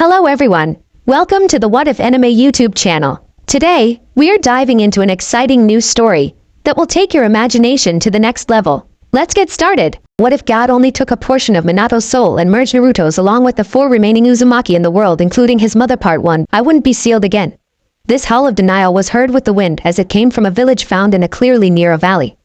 Hello everyone. Welcome to the What If Anime YouTube channel. Today, we are diving into an exciting new story that will take your imagination to the next level. Let's get started. What if God only took a portion of Minato's soul and merged Naruto's along with the 4 remaining Uzumaki in the world, including his mother? Part 1. I wouldn't be sealed again. This howl of denial was heard with the wind as it came from a village found in a clearly near a valley.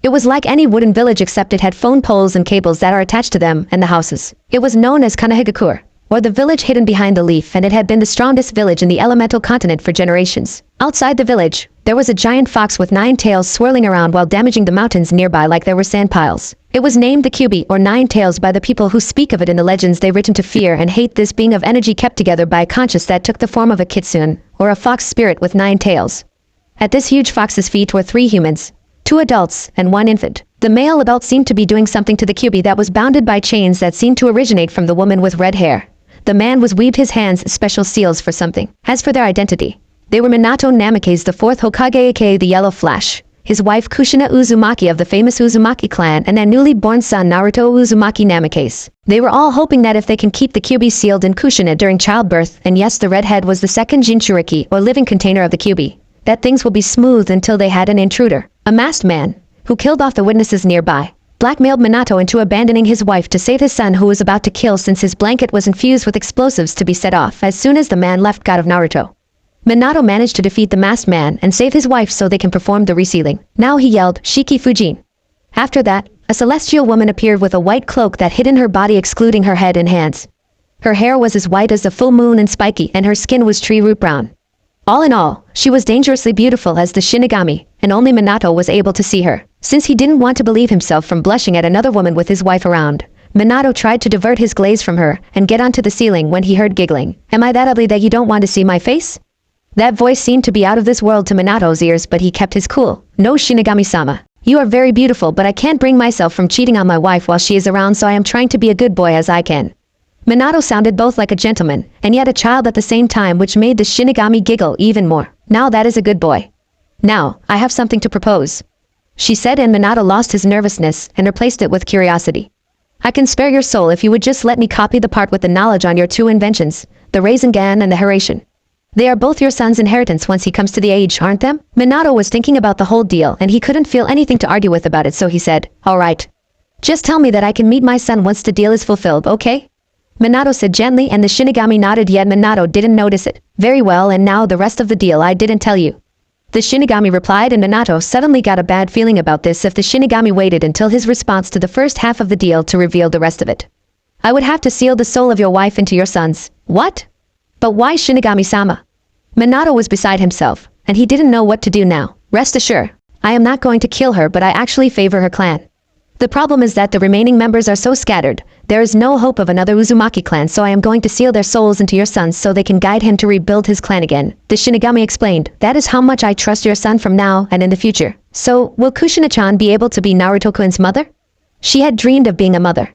It was like any wooden village except it had phone poles and cables that are attached to them and the houses. It was known as Kanahigakure, or the village hidden behind the leaf, and it had been the strongest village in the elemental continent for generations. Outside the village, there was a giant fox with 9 tails swirling around while damaging the mountains nearby like there were sand piles. It was named the Kyubi, or 9 tails, by the people who speak of it in the legends they written to fear and hate, this being of energy kept together by a conscience that took the form of a kitsune, or a fox spirit with 9 tails. At this huge fox's feet were 3 humans, 2 adults, and 1 infant. The male adult seemed to be doing something to the Kyubi that was bounded by chains that seemed to originate from the woman with red hair. The man was weaved his hands special seals for something. As for their identity, they were Minato Namake's the 4th Hokage, aka the Yellow Flash, his wife Kushina Uzumaki of the famous Uzumaki clan, and their newly born son Naruto Uzumaki Namake's. They were all hoping that if they can keep the Kyubi sealed in Kushina during childbirth, and yes, the redhead was the second Jinchuriki, or living container of the Kyubi, that things will be smooth until they had an intruder, a masked man, who killed off the witnesses nearby, blackmailed Minato into abandoning his wife to save his son, who was about to kill since his blanket was infused with explosives to be set off as soon as the man left God of Naruto. Minato managed to defeat the masked man and save his wife so they can perform the resealing. Now he yelled, "Shiki Fujin." After that, a celestial woman appeared with a white cloak that hid in her body, excluding her head and hands. Her hair was as white as the full moon and spiky, and her skin was tree root brown. All in all, she was dangerously beautiful as the Shinigami, and only Minato was able to see her. Since he didn't want to believe himself from blushing at another woman with his wife around, Minato tried to divert his gaze from her and get onto the ceiling when he heard giggling. "Am I that ugly that you don't want to see my face?" That voice seemed to be out of this world to Minato's ears, but he kept his cool. "No, Shinigami-sama. You are very beautiful, but I can't bring myself from cheating on my wife while she is around, so I am trying to be a good boy as I can." Minato sounded both like a gentleman and yet a child at the same time, which made the Shinigami giggle even more. "Now that is a good boy. Now, I have something to propose," she said, and Minato lost his nervousness and replaced it with curiosity. "I can spare your soul if you would just let me copy the part with the knowledge on your 2 inventions, the Rasengan and the Hiraishin. They are both your son's inheritance once he comes to the age, aren't them?" Minato was thinking about the whole deal and he couldn't feel anything to argue with about it, so he said, "All right. Just tell me that I can meet my son once the deal is fulfilled, okay?" Minato said gently, and the Shinigami nodded, yet Minato didn't notice it. "Very well, and now the rest of the deal I didn't tell you," the Shinigami replied, and Minato suddenly got a bad feeling about this if the Shinigami waited until his response to the first half of the deal to reveal the rest of it. "I would have to seal the soul of your wife into your son's." "What? But why, Shinigami-sama?" Minato was beside himself, and he didn't know what to do now. "Rest assured, I am not going to kill her, but I actually favor her clan. The problem is that the remaining members are so scattered, there is no hope of another Uzumaki clan, so I am going to seal their souls into your sons so they can guide him to rebuild his clan again," the Shinigami explained. "That is how much I trust your son from now and in the future." "So, will Kushina-chan be able to be Naruto-kun's mother?" She had dreamed of being a mother.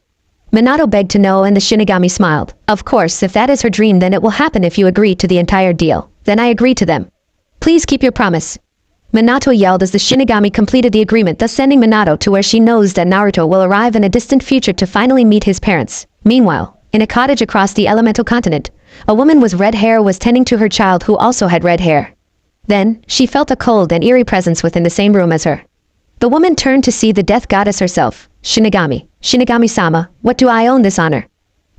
Minato begged to know, and the Shinigami smiled. "Of course, if that is her dream, then it will happen if you agree to the entire deal." "Then I agree to them. Please keep your promise," Minato yelled as the Shinigami completed the agreement, thus sending Minato to where she knows that Naruto will arrive in a distant future to finally meet his parents. Meanwhile, in a cottage across the elemental continent, a woman with red hair was tending to her child who also had red hair. Then, she felt a cold and eerie presence within the same room as her. The woman turned to see the death goddess herself. "Shinigami, Shinigami-sama, what do I own this honor?"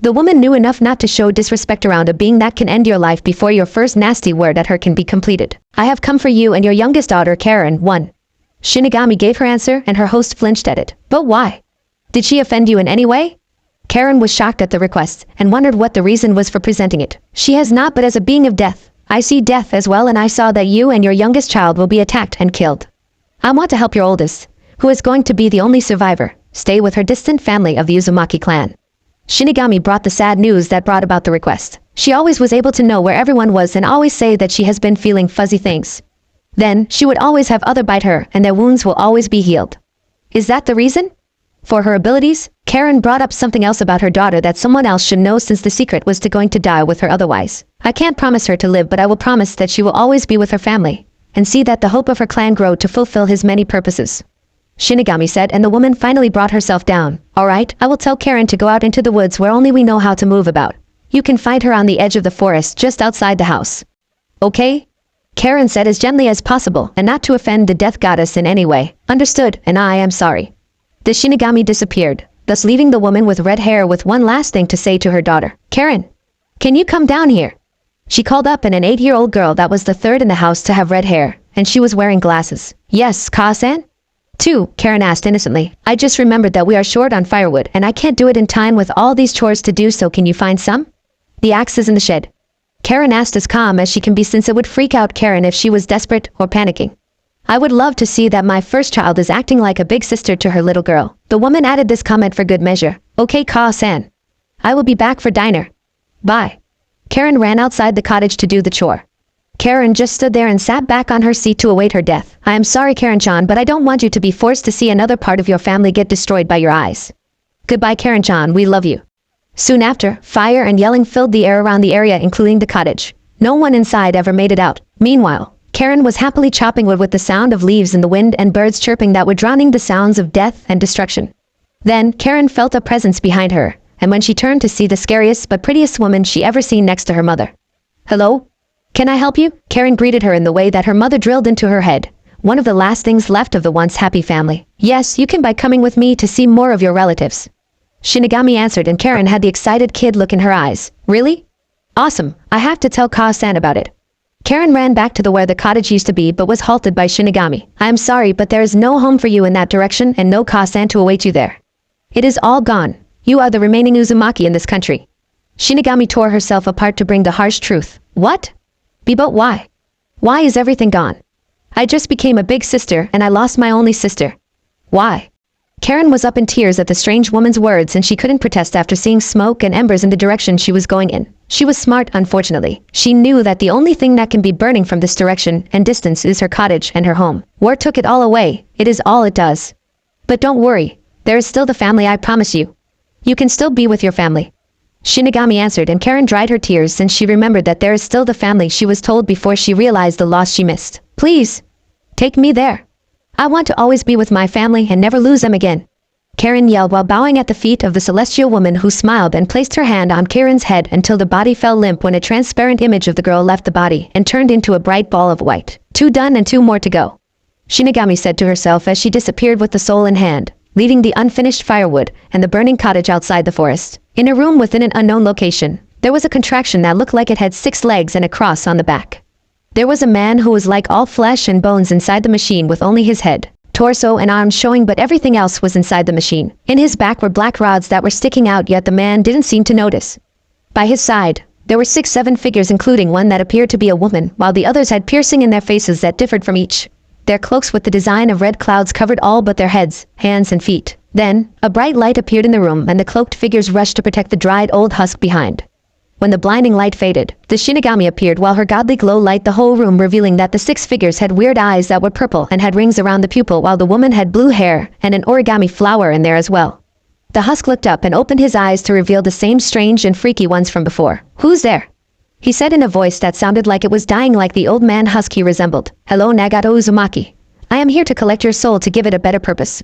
The woman knew enough not to show disrespect around a being that can end your life before your first nasty word at her can be completed. "I have come for you and your youngest daughter, Karen, 1. Shinigami gave her answer, and her host flinched at it. "But why? Did she offend you in any way?" Karen was shocked at the request and wondered what the reason was for presenting it. "She has not, but as a being of death, I see death as well, and I saw that you and your youngest child will be attacked and killed. I want to help your oldest, who is going to be the only survivor, stay with her distant family of the Uzumaki clan." Shinigami brought the sad news that brought about the request. She always was able to know where everyone was and always say that she has been feeling fuzzy things. Then, she would always have other bite her and their wounds will always be healed. Is that the reason? For her abilities? Karen brought up something else about her daughter that someone else should know, since the secret was going to die with her otherwise. "I can't promise her to live, but I will promise that she will always be with her family and see that the hope of her clan grow to fulfill his many purposes," Shinigami said, and the woman finally brought herself down. "All right, I will tell Karen to go out into the woods where only we know how to move about. You can find her on the edge of the forest just outside the house. Okay? Karen said as gently as possible and not to offend the death goddess in any way. Understood, and I am sorry. The Shinigami disappeared, thus leaving the woman with red hair with one last thing to say to her daughter. Karen, can you come down here? She called up an 8-year-old girl that was the third in the house to have red hair, and she was wearing glasses. Yes, Ka-san? 2, Karen asked innocently. I just remembered that we are short on firewood and I can't do it in time with all these chores to do, so can you find some? The axe is in the shed. Karen asked as calm as she can be, since it would freak out Karen if she was desperate or panicking. I would love to see that my first child is acting like a big sister to her little girl. The woman added this comment for good measure. Okay, Ka-san. I will be back for dinner. Bye. Karen ran outside the cottage to do the chore. Karen just stood there and sat back on her seat to await her death. I am sorry, Karen-chan, but I don't want you to be forced to see another part of your family get destroyed by your eyes. Goodbye, Karen-chan, we love you. Soon after, fire and yelling filled the air around the area, including the cottage. No one inside ever made it out. Meanwhile, Karen was happily chopping wood with the sound of leaves in the wind and birds chirping that were drowning the sounds of death and destruction. Then, Karen felt a presence behind her, and when she turned to see the scariest but prettiest woman she ever seen next to her mother. Hello? Can I help you? Karen greeted her in the way that her mother drilled into her head, one of the last things left of the once happy family. Yes, you can by coming with me to see more of your relatives. Shinigami answered, and Karen had the excited kid look in her eyes. Really? Awesome, I have to tell Ka-san about it. Karen ran back to where the cottage used to be but was halted by Shinigami. I am sorry, but there is no home for you in that direction and no Ka-san to await you there. It is all gone. You are the remaining Uzumaki in this country. Shinigami tore herself apart to bring the harsh truth. What? But why? Why is everything gone? I just became a big sister and I lost my only sister. Why? Karen was up in tears at the strange woman's words, and she couldn't protest after seeing smoke and embers in the direction she was going in. She was smart, unfortunately. She knew that the only thing that can be burning from this direction and distance is her cottage and her home. War took it all away. It is all it does. But don't worry. There is still the family, I promise you. You can still be with your family. Shinigami answered, and Karen dried her tears since she remembered that there is still the family she was told before she realized the loss she missed. Please, take me there. I want to always be with my family and never lose them again. Karen yelled while bowing at the feet of the celestial woman, who smiled and placed her hand on Karen's head until the body fell limp when a transparent image of the girl left the body and turned into a bright ball of white. 2 done and 2 more to go. Shinigami said to herself as she disappeared with the soul in hand, leaving the unfinished firewood and the burning cottage outside the forest. In a room within an unknown location, there was a contraction that looked like it had 6 legs and a cross on the back. There was a man who was like all flesh and bones inside the machine, with only his head, torso and arms showing, but everything else was inside the machine. In his back were black rods that were sticking out, yet the man didn't seem to notice. By his side, there were 6-7 figures, including one that appeared to be a woman, while the others had piercing in their faces that differed from each. Their cloaks with the design of red clouds covered all but their heads, hands and feet. Then, a bright light appeared in the room and the cloaked figures rushed to protect the dried old husk behind. When the blinding light faded, the Shinigami appeared while her godly glow lighted the whole room, revealing that the 6 figures had weird eyes that were purple and had rings around the pupil, while the woman had blue hair and an origami flower in there as well. The husk looked up and opened his eyes to reveal the same strange and freaky ones from before. Who's there? He said in a voice that sounded like it was dying, like the old man husk he resembled. Hello, Nagato Uzumaki. I am here to collect your soul to give it a better purpose.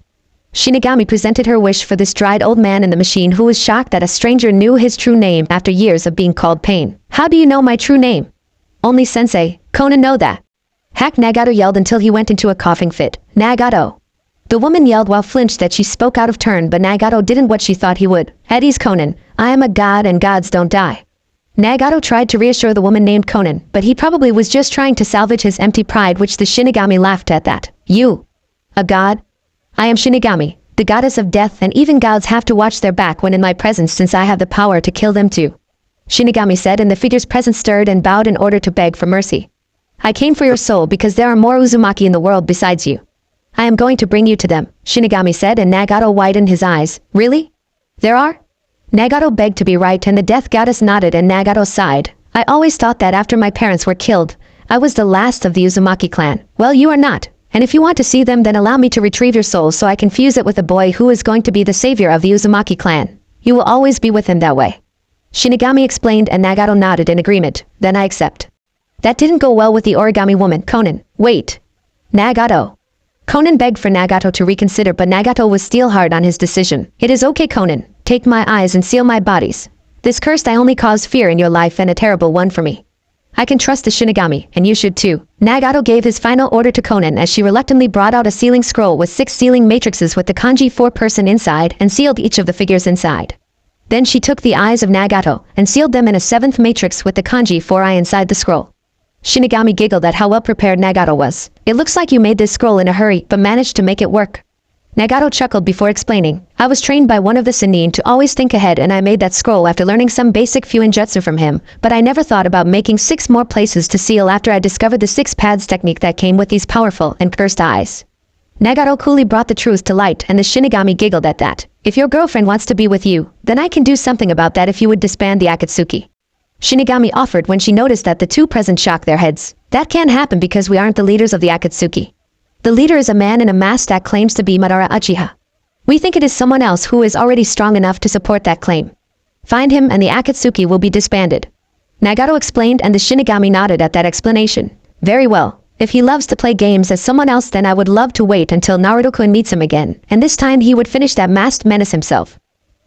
Shinigami presented her wish for this dried old man in the machine, who was shocked that a stranger knew his true name after years of being called Pain. How do you know my true name? Only Sensei, Conan know that. Hack, Nagato yelled until he went into a coughing fit. Nagato. The woman yelled while flinched that she spoke out of turn, but Nagato didn't what she thought he would. At ease, Conan. I am a god and gods don't die. Nagato tried to reassure the woman named Conan, but he probably was just trying to salvage his empty pride, which the Shinigami laughed at that. You. A god? I am Shinigami, the goddess of death, and even gods have to watch their back when in my presence, since I have the power to kill them too. Shinigami said, and the figures present stirred and bowed in order to beg for mercy. I came for your soul because there are more Uzumaki in the world besides you. I am going to bring you to them, Shinigami said, and Nagato widened his eyes. Really? There are? Nagato begged to be right, and the death goddess nodded, and Nagato sighed. I always thought that after my parents were killed, I was the last of the Uzumaki clan. Well, you are not. And if you want to see them, then allow me to retrieve your soul so I can fuse it with a boy who is going to be the savior of the Uzumaki clan. You will always be with him that way. Shinigami explained, and Nagato nodded in agreement. Then I accept. That didn't go well with the origami woman, Conan. Wait. Nagato. Conan begged for Nagato to reconsider, but Nagato was steel hard on his decision. It is okay, Conan. Take my eyes and seal my bodies. This curse I only caused fear in your life and a terrible one for me. I can trust the Shinigami, and you should too. Nagato gave his final order to Konan as she reluctantly brought out a sealing scroll with 6 sealing matrices with the kanji 4-person inside and sealed each of the figures inside. Then she took the eyes of Nagato and sealed them in a 7th matrix with the kanji 4-eye inside the scroll. Shinigami giggled at how well prepared Nagato was. It looks like you made this scroll in a hurry but managed to make it work. Nagato chuckled before explaining, I was trained by one of the Sannin to always think ahead and I made that scroll after learning some basic Fuinjutsu from him, but I never thought about making 6 more places to seal after I discovered the 6 pads technique that came with these powerful and cursed eyes. Nagato coolly brought the truth to light and the Shinigami giggled at that. If your girlfriend wants to be with you, then I can do something about that if you would disband the Akatsuki. Shinigami offered when she noticed that the 2 present shocked their heads. That can't happen because we aren't the leaders of the Akatsuki. The leader is a man in a mask that claims to be Madara Uchiha. We think it is someone else who is already strong enough to support that claim. Find him and the Akatsuki will be disbanded. Nagato explained and the Shinigami nodded at that explanation. Very well. If he loves to play games as someone else then I would love to wait until Naruto-kun meets him again, and this time he would finish that masked menace himself.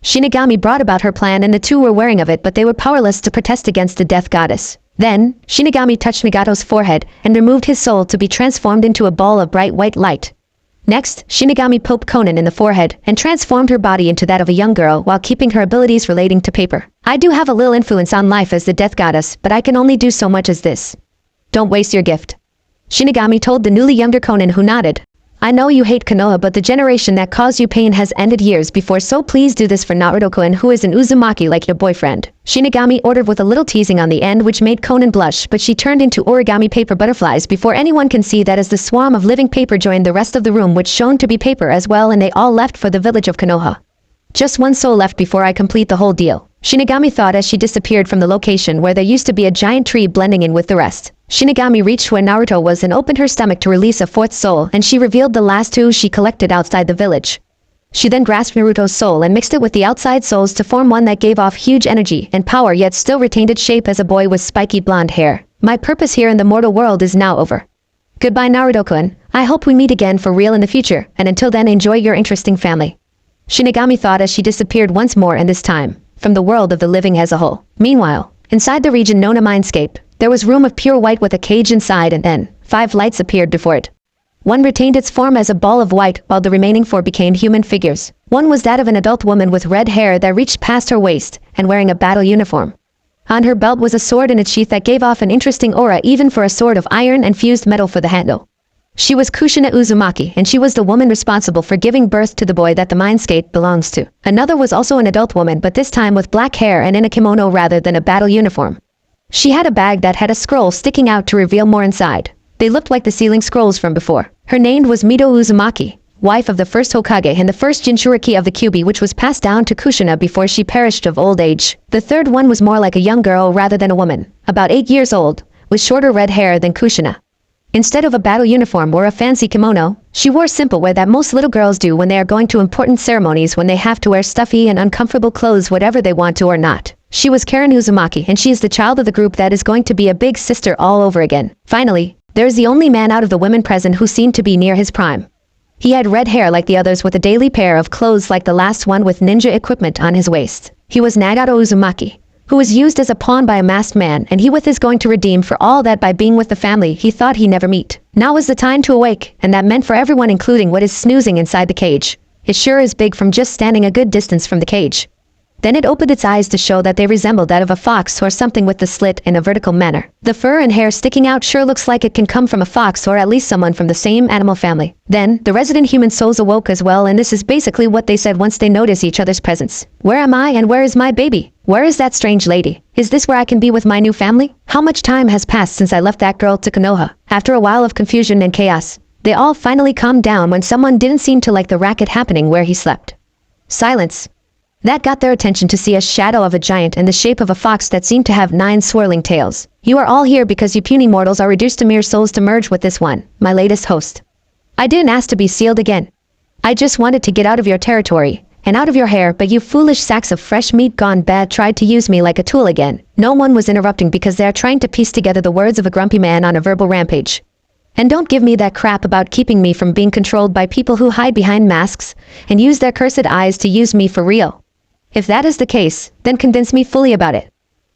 Shinigami brought about her plan and the 2 were wearing of it but they were powerless to protest against the death goddess. Then, Shinigami touched Nagato's forehead and removed his soul to be transformed into a ball of bright white light. Next, Shinigami poked Konan in the forehead and transformed her body into that of a young girl while keeping her abilities relating to paper. I do have a little influence on life as the death goddess, but I can only do so much as this. Don't waste your gift. Shinigami told the newly younger Konan who nodded. I know you hate Konoha but the generation that caused you pain has ended years before so please do this for Naruto-kun who is an Uzumaki like your boyfriend. Shinigami ordered with a little teasing on the end which made Konan blush but she turned into origami paper butterflies before anyone can see that as the swarm of living paper joined the rest of the room which shown to be paper as well and they all left for the village of Konoha. Just 1 soul left before I complete the whole deal. Shinigami thought as she disappeared from the location where there used to be a giant tree blending in with the rest. Shinigami reached where Naruto was and opened her stomach to release a 4th soul and she revealed the last 2 she collected outside the village. She then grasped Naruto's soul and mixed it with the outside souls to form one that gave off huge energy and power yet still retained its shape as a boy with spiky blonde hair. My purpose here in the mortal world is now over. Goodbye Naruto-kun, I hope we meet again for real in the future, and until then enjoy your interesting family. Shinigami thought as she disappeared once more and this time, from the world of the living as a whole. Meanwhile, inside the region known as Mindscape, there was room of pure white with a cage inside and then, 5 lights appeared before it. One retained its form as a ball of white while the remaining 4 became human figures. One was that of an adult woman with red hair that reached past her waist and wearing a battle uniform. On her belt was a sword in its sheath that gave off an interesting aura even for a sword of iron and fused metal for the handle. She was Kushina Uzumaki and she was the woman responsible for giving birth to the boy that the Mindscape belongs to. Another was also an adult woman but this time with black hair and in a kimono rather than a battle uniform. She had a bag that had a scroll sticking out to reveal more inside. They looked like the sealing scrolls from before. Her name was Mito Uzumaki, wife of the first Hokage and the first Jinchuriki of the Kyuubi which was passed down to Kushina before she perished of old age. The third one was more like a young girl rather than a woman, about 8 years old, with shorter red hair than Kushina. Instead of a battle uniform or a fancy kimono, she wore simple wear that most little girls do when they are going to important ceremonies when they have to wear stuffy and uncomfortable clothes whatever they want to or not. She was Karen Uzumaki and she is the child of the group that is going to be a big sister all over again. Finally, there is the only man out of the women present who seemed to be near his prime. He had red hair like the others with a daily pair of clothes like the last one with ninja equipment on his waist. He was Nagato Uzumaki, who was used as a pawn by a masked man and he with is going to redeem for all that by being with the family he thought he never meet. Now was the time to awake, and that meant for everyone including what is snoozing inside the cage. It sure is big from just standing a good distance from the cage. Then it opened its eyes to show that they resembled that of a fox or something with the slit in a vertical manner. The fur and hair sticking out sure looks like it can come from a fox or at least someone from the same animal family. Then, the resident human souls awoke as well and this is basically what they said once they noticed each other's presence. Where am I and where is my baby? Where is that strange lady? Is this where I can be with my new family? How much time has passed since I left that girl to Konoha? After a while of confusion and chaos, they all finally calmed down when someone didn't seem to like the racket happening where he slept. Silence. That got their attention to see a shadow of a giant in the shape of a fox that seemed to have 9 swirling tails. You are all here because you puny mortals are reduced to mere souls to merge with this one, my latest host. I didn't ask to be sealed again. I just wanted to get out of your territory, and out of your hair, but you foolish sacks of fresh meat gone bad tried to use me like a tool again. No one was interrupting because they are trying to piece together the words of a grumpy man on a verbal rampage. And don't give me that crap about keeping me from being controlled by people who hide behind masks and use their cursed eyes to use me for real. If that is the case, then convince me fully about it.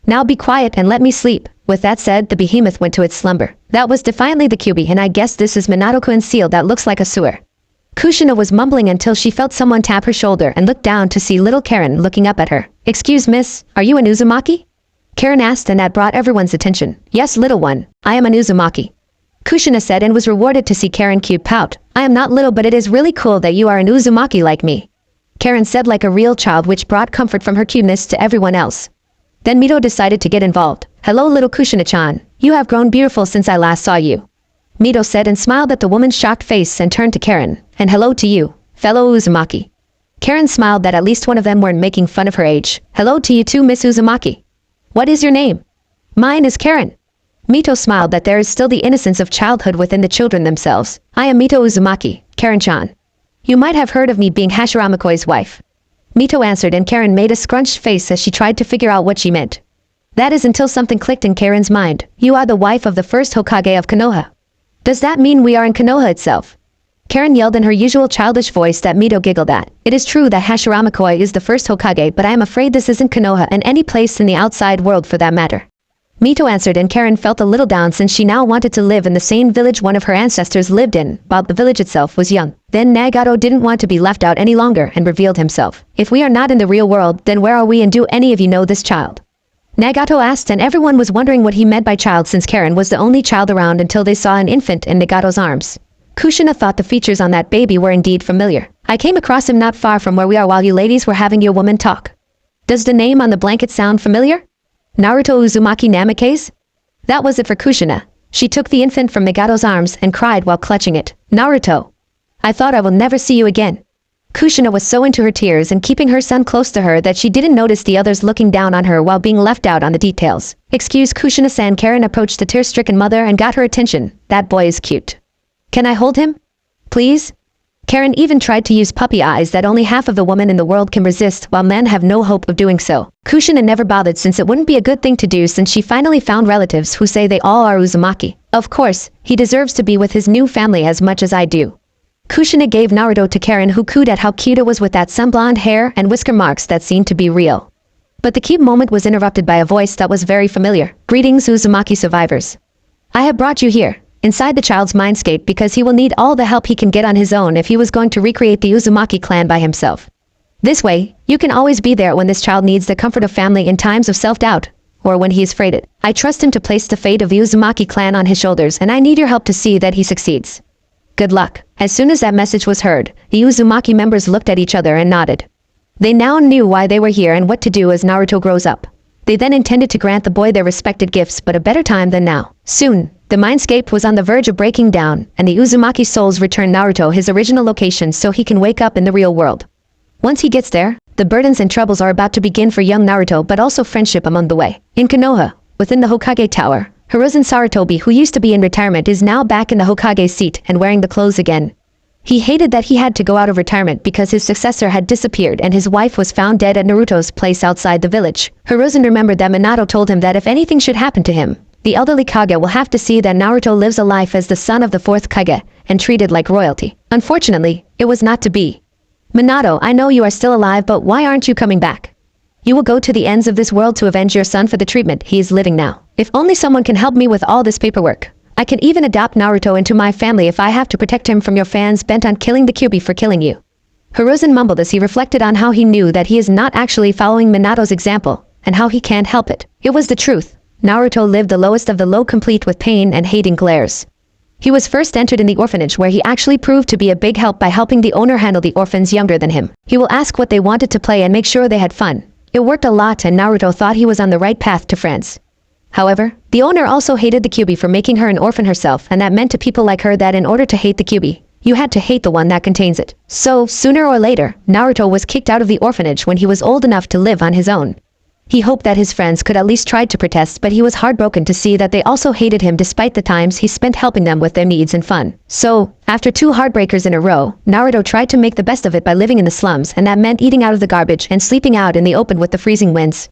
Now be quiet and let me sleep. With that said, the behemoth went to its slumber. That was defiantly the Kyuubi, and I guess this is Minato-kun's seal that looks like a sewer. Kushina was mumbling until she felt someone tap her shoulder and looked down to see little Karen looking up at her. Excuse miss, are you an Uzumaki? Karen asked, and that brought everyone's attention. Yes, little one, I am an Uzumaki. Kushina said, and was rewarded to see Karen cute pout. I am not little, but it is really cool that you are an Uzumaki like me. Karen said like a real child, which brought comfort from her cuteness to everyone else. Then Mito decided to get involved. Hello little Kushina-chan, you have grown beautiful since I last saw you. Mito said and smiled at the woman's shocked face and turned to Karen. And hello to you, fellow Uzumaki. Karen smiled that at least one of them weren't making fun of her age. Hello to you too, Miss Uzumaki. What is your name? Mine is Karen. Mito smiled that there is still the innocence of childhood within the children themselves. I am Mito Uzumaki, Karen-chan. You might have heard of me being Hashiramakoi's wife. Mito answered, and Karen made a scrunched face as she tried to figure out what she meant. That is until something clicked in Karen's mind. You are the wife of the first Hokage of Konoha. Does that mean we are in Konoha itself? Karen yelled in her usual childish voice that Mito giggled at. It is true that Hashiramakoi is the first Hokage, but I am afraid this isn't Konoha and any place in the outside world for that matter. Mito answered, and Karen felt a little down since she now wanted to live in the same village one of her ancestors lived in, while the village itself was young. Then Nagato didn't want to be left out any longer and revealed himself. If we are not in the real world, then where are we, and do any of you know this child? Nagato asked, and everyone was wondering what he meant by child since Karen was the only child around until they saw an infant in Nagato's arms. Kushina thought the features on that baby were indeed familiar. I came across him not far from where we are while you ladies were having your woman talk. Does the name on the blanket sound familiar? Naruto Uzumaki Namikaze? That was it for Kushina. She took the infant from Nagato's arms and cried while clutching it. Naruto! I thought I will never see you again. Kushina was so into her tears and keeping her son close to her that she didn't notice the others looking down on her while being left out on the details. Excuse Kushina-san. Karen approached the tear-stricken mother and got her attention. That boy is cute. Can I hold him? Please? Karen even tried to use puppy eyes that only half of the women in the world can resist, while men have no hope of doing so. Kushina never bothered since it wouldn't be a good thing to do, since she finally found relatives who say they all are Uzumaki. Of course, he deserves to be with his new family as much as I do. Kushina gave Naruto to Karen, who cooed at how cute it was with that sun-blonde hair and whisker marks that seemed to be real. But the cute moment was interrupted by a voice that was very familiar. Greetings, Uzumaki survivors. I have brought you here, inside the child's mindscape, because he will need all the help he can get on his own if he was going to recreate the Uzumaki clan by himself. This way, you can always be there when this child needs the comfort of family in times of self-doubt, or when he is afraid. I trust him to place the fate of the Uzumaki clan on his shoulders, and I need your help to see that he succeeds. Good luck. As soon as that message was heard, the Uzumaki members looked at each other and nodded. They now knew why they were here and what to do as Naruto grows up. They then intended to grant the boy their respected gifts, but a better time than now. Soon, the mindscape was on the verge of breaking down, and the Uzumaki souls returned Naruto his original location so he can wake up in the real world. Once he gets there, the burdens and troubles are about to begin for young Naruto, but also friendship among the way. In Konoha, within the Hokage Tower, Hiruzen Sarutobi, who used to be in retirement, is now back in the Hokage seat and wearing the clothes again. He hated that he had to go out of retirement because his successor had disappeared and his wife was found dead at Naruto's place outside the village. Hiruzen remembered that Minato told him that if anything should happen to him, the elderly Kage will have to see that Naruto lives a life as the son of the fourth Kage and treated like royalty. Unfortunately, it was not to be. Minato, I know you are still alive, but why aren't you coming back? You will go to the ends of this world to avenge your son for the treatment he is living now. If only someone can help me with all this paperwork. I can even adopt Naruto into my family if I have to protect him from your fans bent on killing the Kyuubi for killing you. Hiruzen mumbled as he reflected on how he knew that he is not actually following Minato's example, and how he can't help it. It was the truth. Naruto lived the lowest of the low, complete with pain and hating glares. He was first entered in the orphanage, where he actually proved to be a big help by helping the owner handle the orphans younger than him. He will ask what they wanted to play and make sure they had fun. It worked a lot, and Naruto thought he was on the right path to friends. However, the owner also hated the Kyuubi for making her an orphan herself, and that meant to people like her that in order to hate the Kyuubi, you had to hate the one that contains it. So, sooner or later, Naruto was kicked out of the orphanage when he was old enough to live on his own. He hoped that his friends could at least try to protest, but he was heartbroken to see that they also hated him despite the times he spent helping them with their needs and fun. So, after 2 heartbreakers in a row, Naruto tried to make the best of it by living in the slums, and that meant eating out of the garbage and sleeping out in the open with the freezing winds.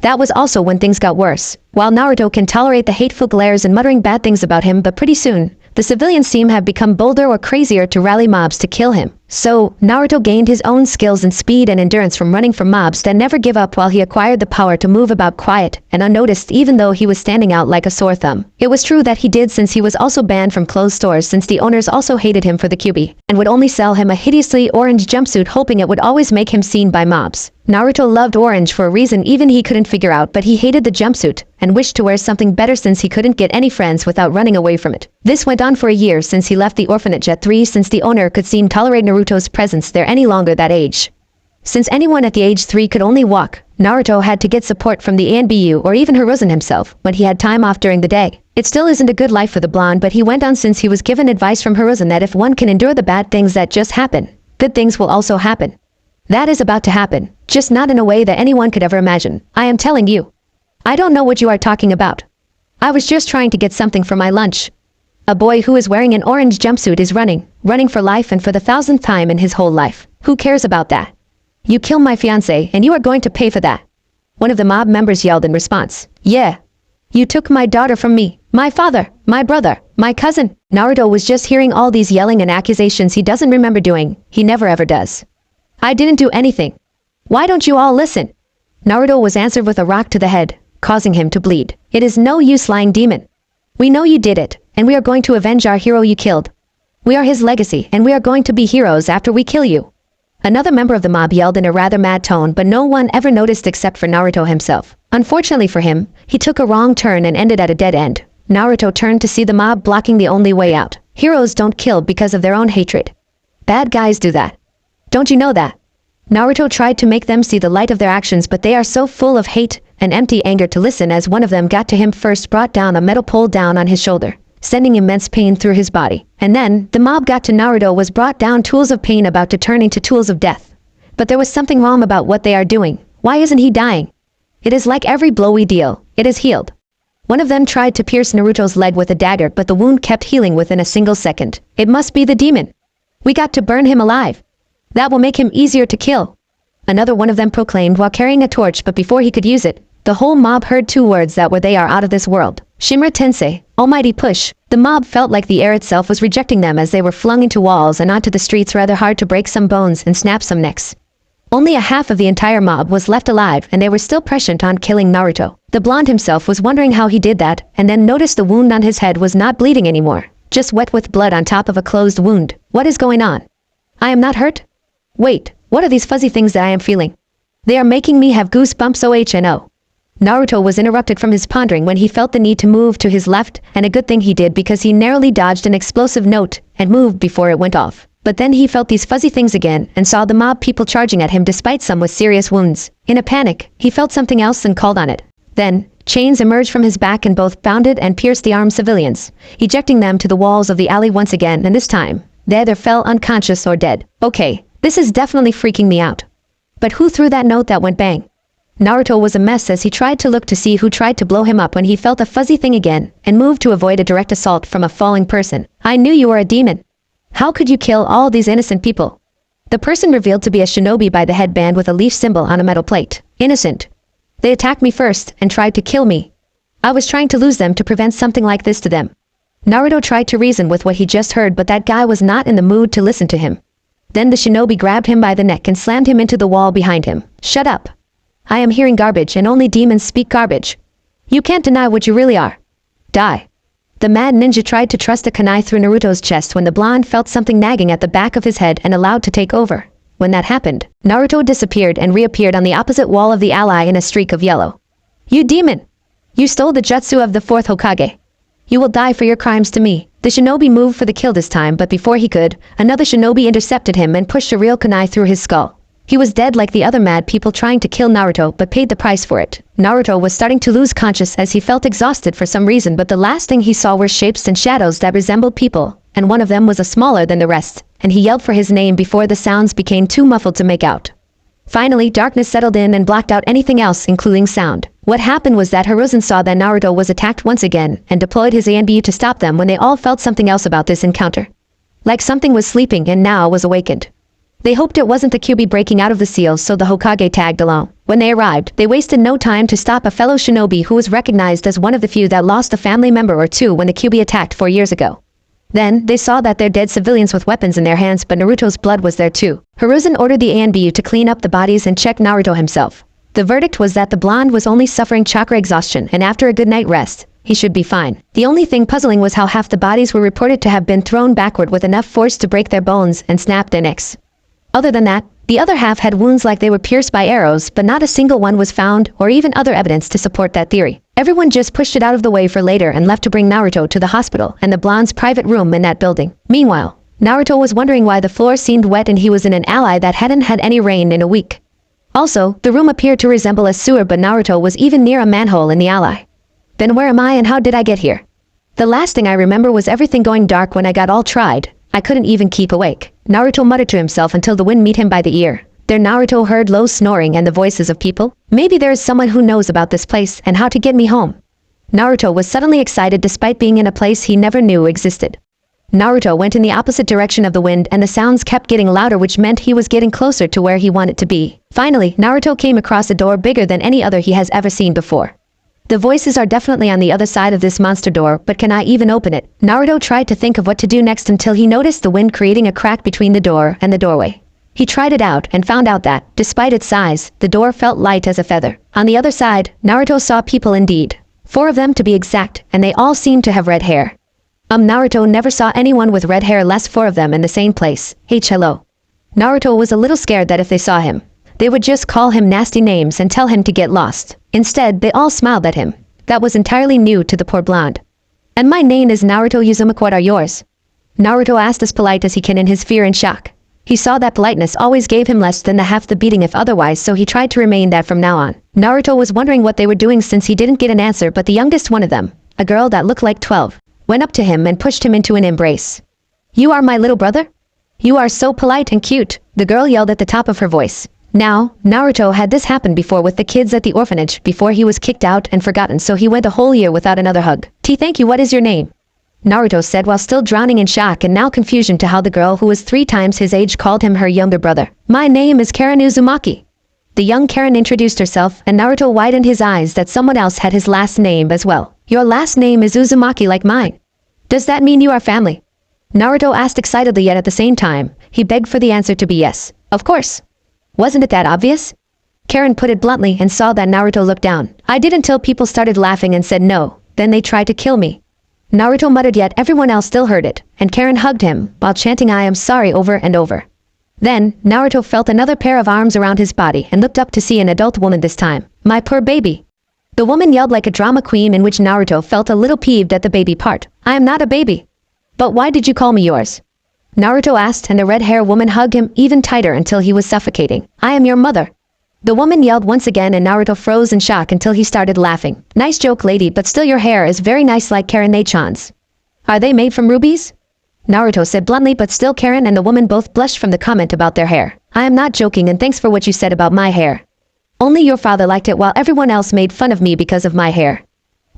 That was also when things got worse. While Naruto can tolerate the hateful glares and muttering bad things about him, but pretty soon, the civilians seem have become bolder or crazier to rally mobs to kill him. So, Naruto gained his own skills in speed and endurance from running from mobs that never give up, while he acquired the power to move about quiet and unnoticed even though he was standing out like a sore thumb. It was true that he did, since he was also banned from clothes stores, since the owners also hated him for the QB and would only sell him a hideously orange jumpsuit, hoping it would always make him seen by mobs. Naruto loved orange for a reason even he couldn't figure out, but he hated the jumpsuit and wished to wear something better since he couldn't get any friends without running away from it. This went on for a year since he left the orphanage at 3, since the owner could seem tolerate Naruto's presence there any longer that age. Since anyone at the age 3 could only walk, Naruto had to get support from the ANBU or even Hiruzen himself when he had time off during the day. It still isn't a good life for the blonde, but he went on since he was given advice from Hiruzen that if one can endure the bad things that just happen, good things will also happen. That is about to happen, just not in a way that anyone could ever imagine. I am telling you. I don't know what you are talking about. I was just trying to get something for my lunch. A boy who is wearing an orange jumpsuit is running for life, and for the 1000th time in his whole life. Who cares about that? You killed my fiancé, and you are going to pay for that. One of the mob members yelled in response. Yeah. You took my daughter from me, my father, my brother, my cousin. Naruto was just hearing all these yelling and accusations he doesn't remember doing. He never ever does. I didn't do anything. Why don't you all listen? Naruto was answered with a rock to the head, causing him to bleed. It is no use lying, demon. We know you did it, and we are going to avenge our hero you killed. We are his legacy, and we are going to be heroes after we kill you. Another member of the mob yelled in a rather mad tone, but no one ever noticed except for Naruto himself. Unfortunately for him, he took a wrong turn and ended at a dead end. Naruto turned to see the mob blocking the only way out. Heroes don't kill because of their own hatred. Bad guys do that. Don't you know that? Naruto tried to make them see the light of their actions, but they are so full of hate and empty anger to listen, as one of them got to him first, brought down a metal pole down on his shoulder, sending immense pain through his body. And then, the mob got to Naruto was brought down tools of pain about to turn into tools of death. But there was something wrong about what they are doing. Why isn't he dying? It is like every blow we deal, it is healed. One of them tried to pierce Naruto's leg with a dagger, but the wound kept healing within a single second. It must be the demon. We got to burn him alive. That will make him easier to kill. Another one of them proclaimed while carrying a torch, but before he could use it, the whole mob heard 2 words that were they are out of this world. Shimura Tensei, almighty push. The mob felt like the air itself was rejecting them as they were flung into walls and onto the streets, rather hard to break some bones and snap some necks. Only a half of the entire mob was left alive, and they were still prescient on killing Naruto. The blonde himself was wondering how he did that, and then noticed the wound on his head was not bleeding anymore, just wet with blood on top of a closed wound. What is going on? I am not hurt? Wait, what are these fuzzy things that I am feeling? They are making me have goosebumps. Oh. Naruto was interrupted from his pondering when he felt the need to move to his left, and a good thing he did, because he narrowly dodged an explosive note and moved before it went off. But then he felt these fuzzy things again and saw the mob people charging at him, despite some with serious wounds. In a panic, he felt something else and called on it. Then, chains emerged from his back and both bounded and pierced the armed civilians, ejecting them to the walls of the alley once again, and this time, they either fell unconscious or dead. Okay, this is definitely freaking me out. But who threw that note that went bang? Naruto was a mess as he tried to look to see who tried to blow him up when he felt a fuzzy thing again and moved to avoid a direct assault from a falling person. I knew you were a demon. How could you kill all these innocent people? The person revealed to be a shinobi by the headband with a leaf symbol on a metal plate. Innocent. They attacked me first and tried to kill me. I was trying to lose them to prevent something like this to them. Naruto tried to reason with what he just heard, but that guy was not in the mood to listen to him. Then the shinobi grabbed him by the neck and slammed him into the wall behind him. Shut up. I am hearing garbage, and only demons speak garbage. You can't deny what you really are. Die. The mad ninja tried to thrust a kunai through Naruto's chest when the blonde felt something nagging at the back of his head and allowed to take over. When that happened, Naruto disappeared and reappeared on the opposite wall of the ally in a streak of yellow. You demon! You stole the jutsu of the 4th Hokage. You will die for your crimes to me. The shinobi moved for the kill this time, but before he could, another shinobi intercepted him and pushed a real kunai through his skull. He was dead like the other mad people trying to kill Naruto, but paid the price for it. Naruto was starting to lose conscious as he felt exhausted for some reason, but the last thing he saw were shapes and shadows that resembled people, and one of them was smaller than the rest, and he yelled for his name before the sounds became too muffled to make out. Finally, darkness settled in and blocked out anything else, including sound. What happened was that Hiruzen saw that Naruto was attacked once again and deployed his ANBU to stop them when they all felt something else about this encounter. Like something was sleeping and now was awakened. They hoped it wasn't the Kyuubi breaking out of the seals, so the Hokage tagged along. When they arrived, they wasted no time to stop a fellow shinobi who was recognized as one of the few that lost a family member or two when the Kyuubi attacked 4 years ago. Then, they saw that they're dead civilians with weapons in their hands, but Naruto's blood was there too. Hiruzen ordered the ANBU to clean up the bodies and check Naruto himself. The verdict was that the blonde was only suffering chakra exhaustion, and after a good night rest, he should be fine. The only thing puzzling was how half the bodies were reported to have been thrown backward with enough force to break their bones and snap their necks. Other than that, the other half had wounds like they were pierced by arrows, but not a single one was found or even other evidence to support that theory. Everyone just pushed it out of the way for later and left to bring Naruto to the hospital and the blonde's private room in that building. Meanwhile, Naruto was wondering why the floor seemed wet and he was in an alley that hadn't had any rain in a week. Also, the room appeared to resemble a sewer, but Naruto was even near a manhole in the alley. Then where am I and how did I get here? The last thing I remember was everything going dark when I got all tried. I couldn't even keep awake. Naruto muttered to himself until the wind met him by the ear. There Naruto heard low snoring and the voices of people. Maybe there is someone who knows about this place and how to get me home. Naruto was suddenly excited despite being in a place he never knew existed. Naruto went in the opposite direction of the wind and the sounds kept getting louder, which meant he was getting closer to where he wanted to be. Finally, Naruto came across a door bigger than any other he has ever seen before. The voices are definitely on the other side of this monster door, but can I even open it? Naruto tried to think of what to do next until he noticed the wind creating a crack between the door and the doorway. He tried it out and found out that, despite its size, the door felt light as a feather. On the other side, Naruto saw people indeed. 4 of them to be exact, and they all seemed to have red hair. Naruto never saw anyone with red hair, less 4 of them in the same place. Hello. Naruto was a little scared that if they saw him, they would just call him nasty names and tell him to get lost. Instead, they all smiled at him. That was entirely new to the poor blonde. And my name is Naruto Uzumaki, what are yours? Naruto asked as polite as he can in his fear and shock. He saw that politeness always gave him less than the half the beating if otherwise, so he tried to remain that from now on. Naruto was wondering what they were doing since he didn't get an answer, but the youngest one of them, a girl that looked like 12, went up to him and pushed him into an embrace. You are my little brother? You are so polite and cute, the girl yelled at the top of her voice. Now, Naruto had this happen before with the kids at the orphanage before he was kicked out and forgotten, so he went a whole year without another hug. Thank you, what is your name? Naruto said while still drowning in shock and now confusion to how the girl who was 3 times his age called him her younger brother. My name is Karen Uzumaki. The young Karen introduced herself and Naruto widened his eyes that someone else had his last name as well. Your last name is Uzumaki like mine. Does that mean you are family? Naruto asked excitedly, yet at the same time, he begged for the answer to be yes. Of course. Wasn't it that obvious? Karen put it bluntly and saw that Naruto looked down. I did until people started laughing and said no, then they tried to kill me. Naruto muttered, yet everyone else still heard it, and Karen hugged him while chanting I am sorry over and over. Then, Naruto felt another pair of arms around his body and looked up to see an adult woman this time. My poor baby. The woman yelled like a drama queen, in which Naruto felt a little peeved at the baby part. I am not a baby. But why did you call me yours? Naruto asked, and the red-haired woman hugged him even tighter until he was suffocating. I am your mother. The woman yelled once again and Naruto froze in shock until he started laughing. Nice joke, lady, but still your hair is very nice like Karen-chan's. Are they made from rubies? Naruto said bluntly, but still Karen and the woman both blushed from the comment about their hair. I am not joking, and thanks for what you said about my hair. Only your father liked it while everyone else made fun of me because of my hair.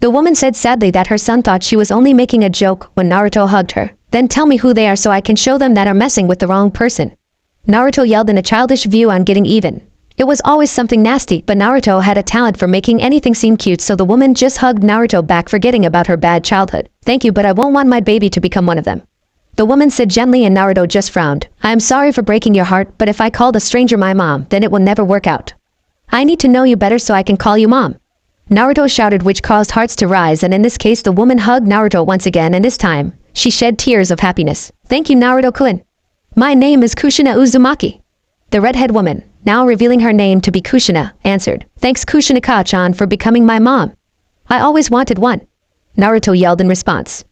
The woman said sadly that her son thought she was only making a joke when Naruto hugged her. Then tell me who they are so I can show them that are messing with the wrong person. Naruto yelled in a childish view on getting even. It was always something nasty, but Naruto had a talent for making anything seem cute, so the woman just hugged Naruto back, forgetting about her bad childhood. Thank you, but I won't want my baby to become one of them. The woman said gently, and Naruto just frowned. I am sorry for breaking your heart, but if I called a stranger my mom, then it will never work out. I need to know you better so I can call you mom. Naruto shouted, which caused hearts to rise, and in this case the woman hugged Naruto once again, and this time, she shed tears of happiness. Thank you, Naruto-kun. My name is Kushina Uzumaki. The redhead woman, now revealing her name to be Kushina, answered. Thanks Kushina-chan for becoming my mom. I always wanted one. Naruto yelled in response.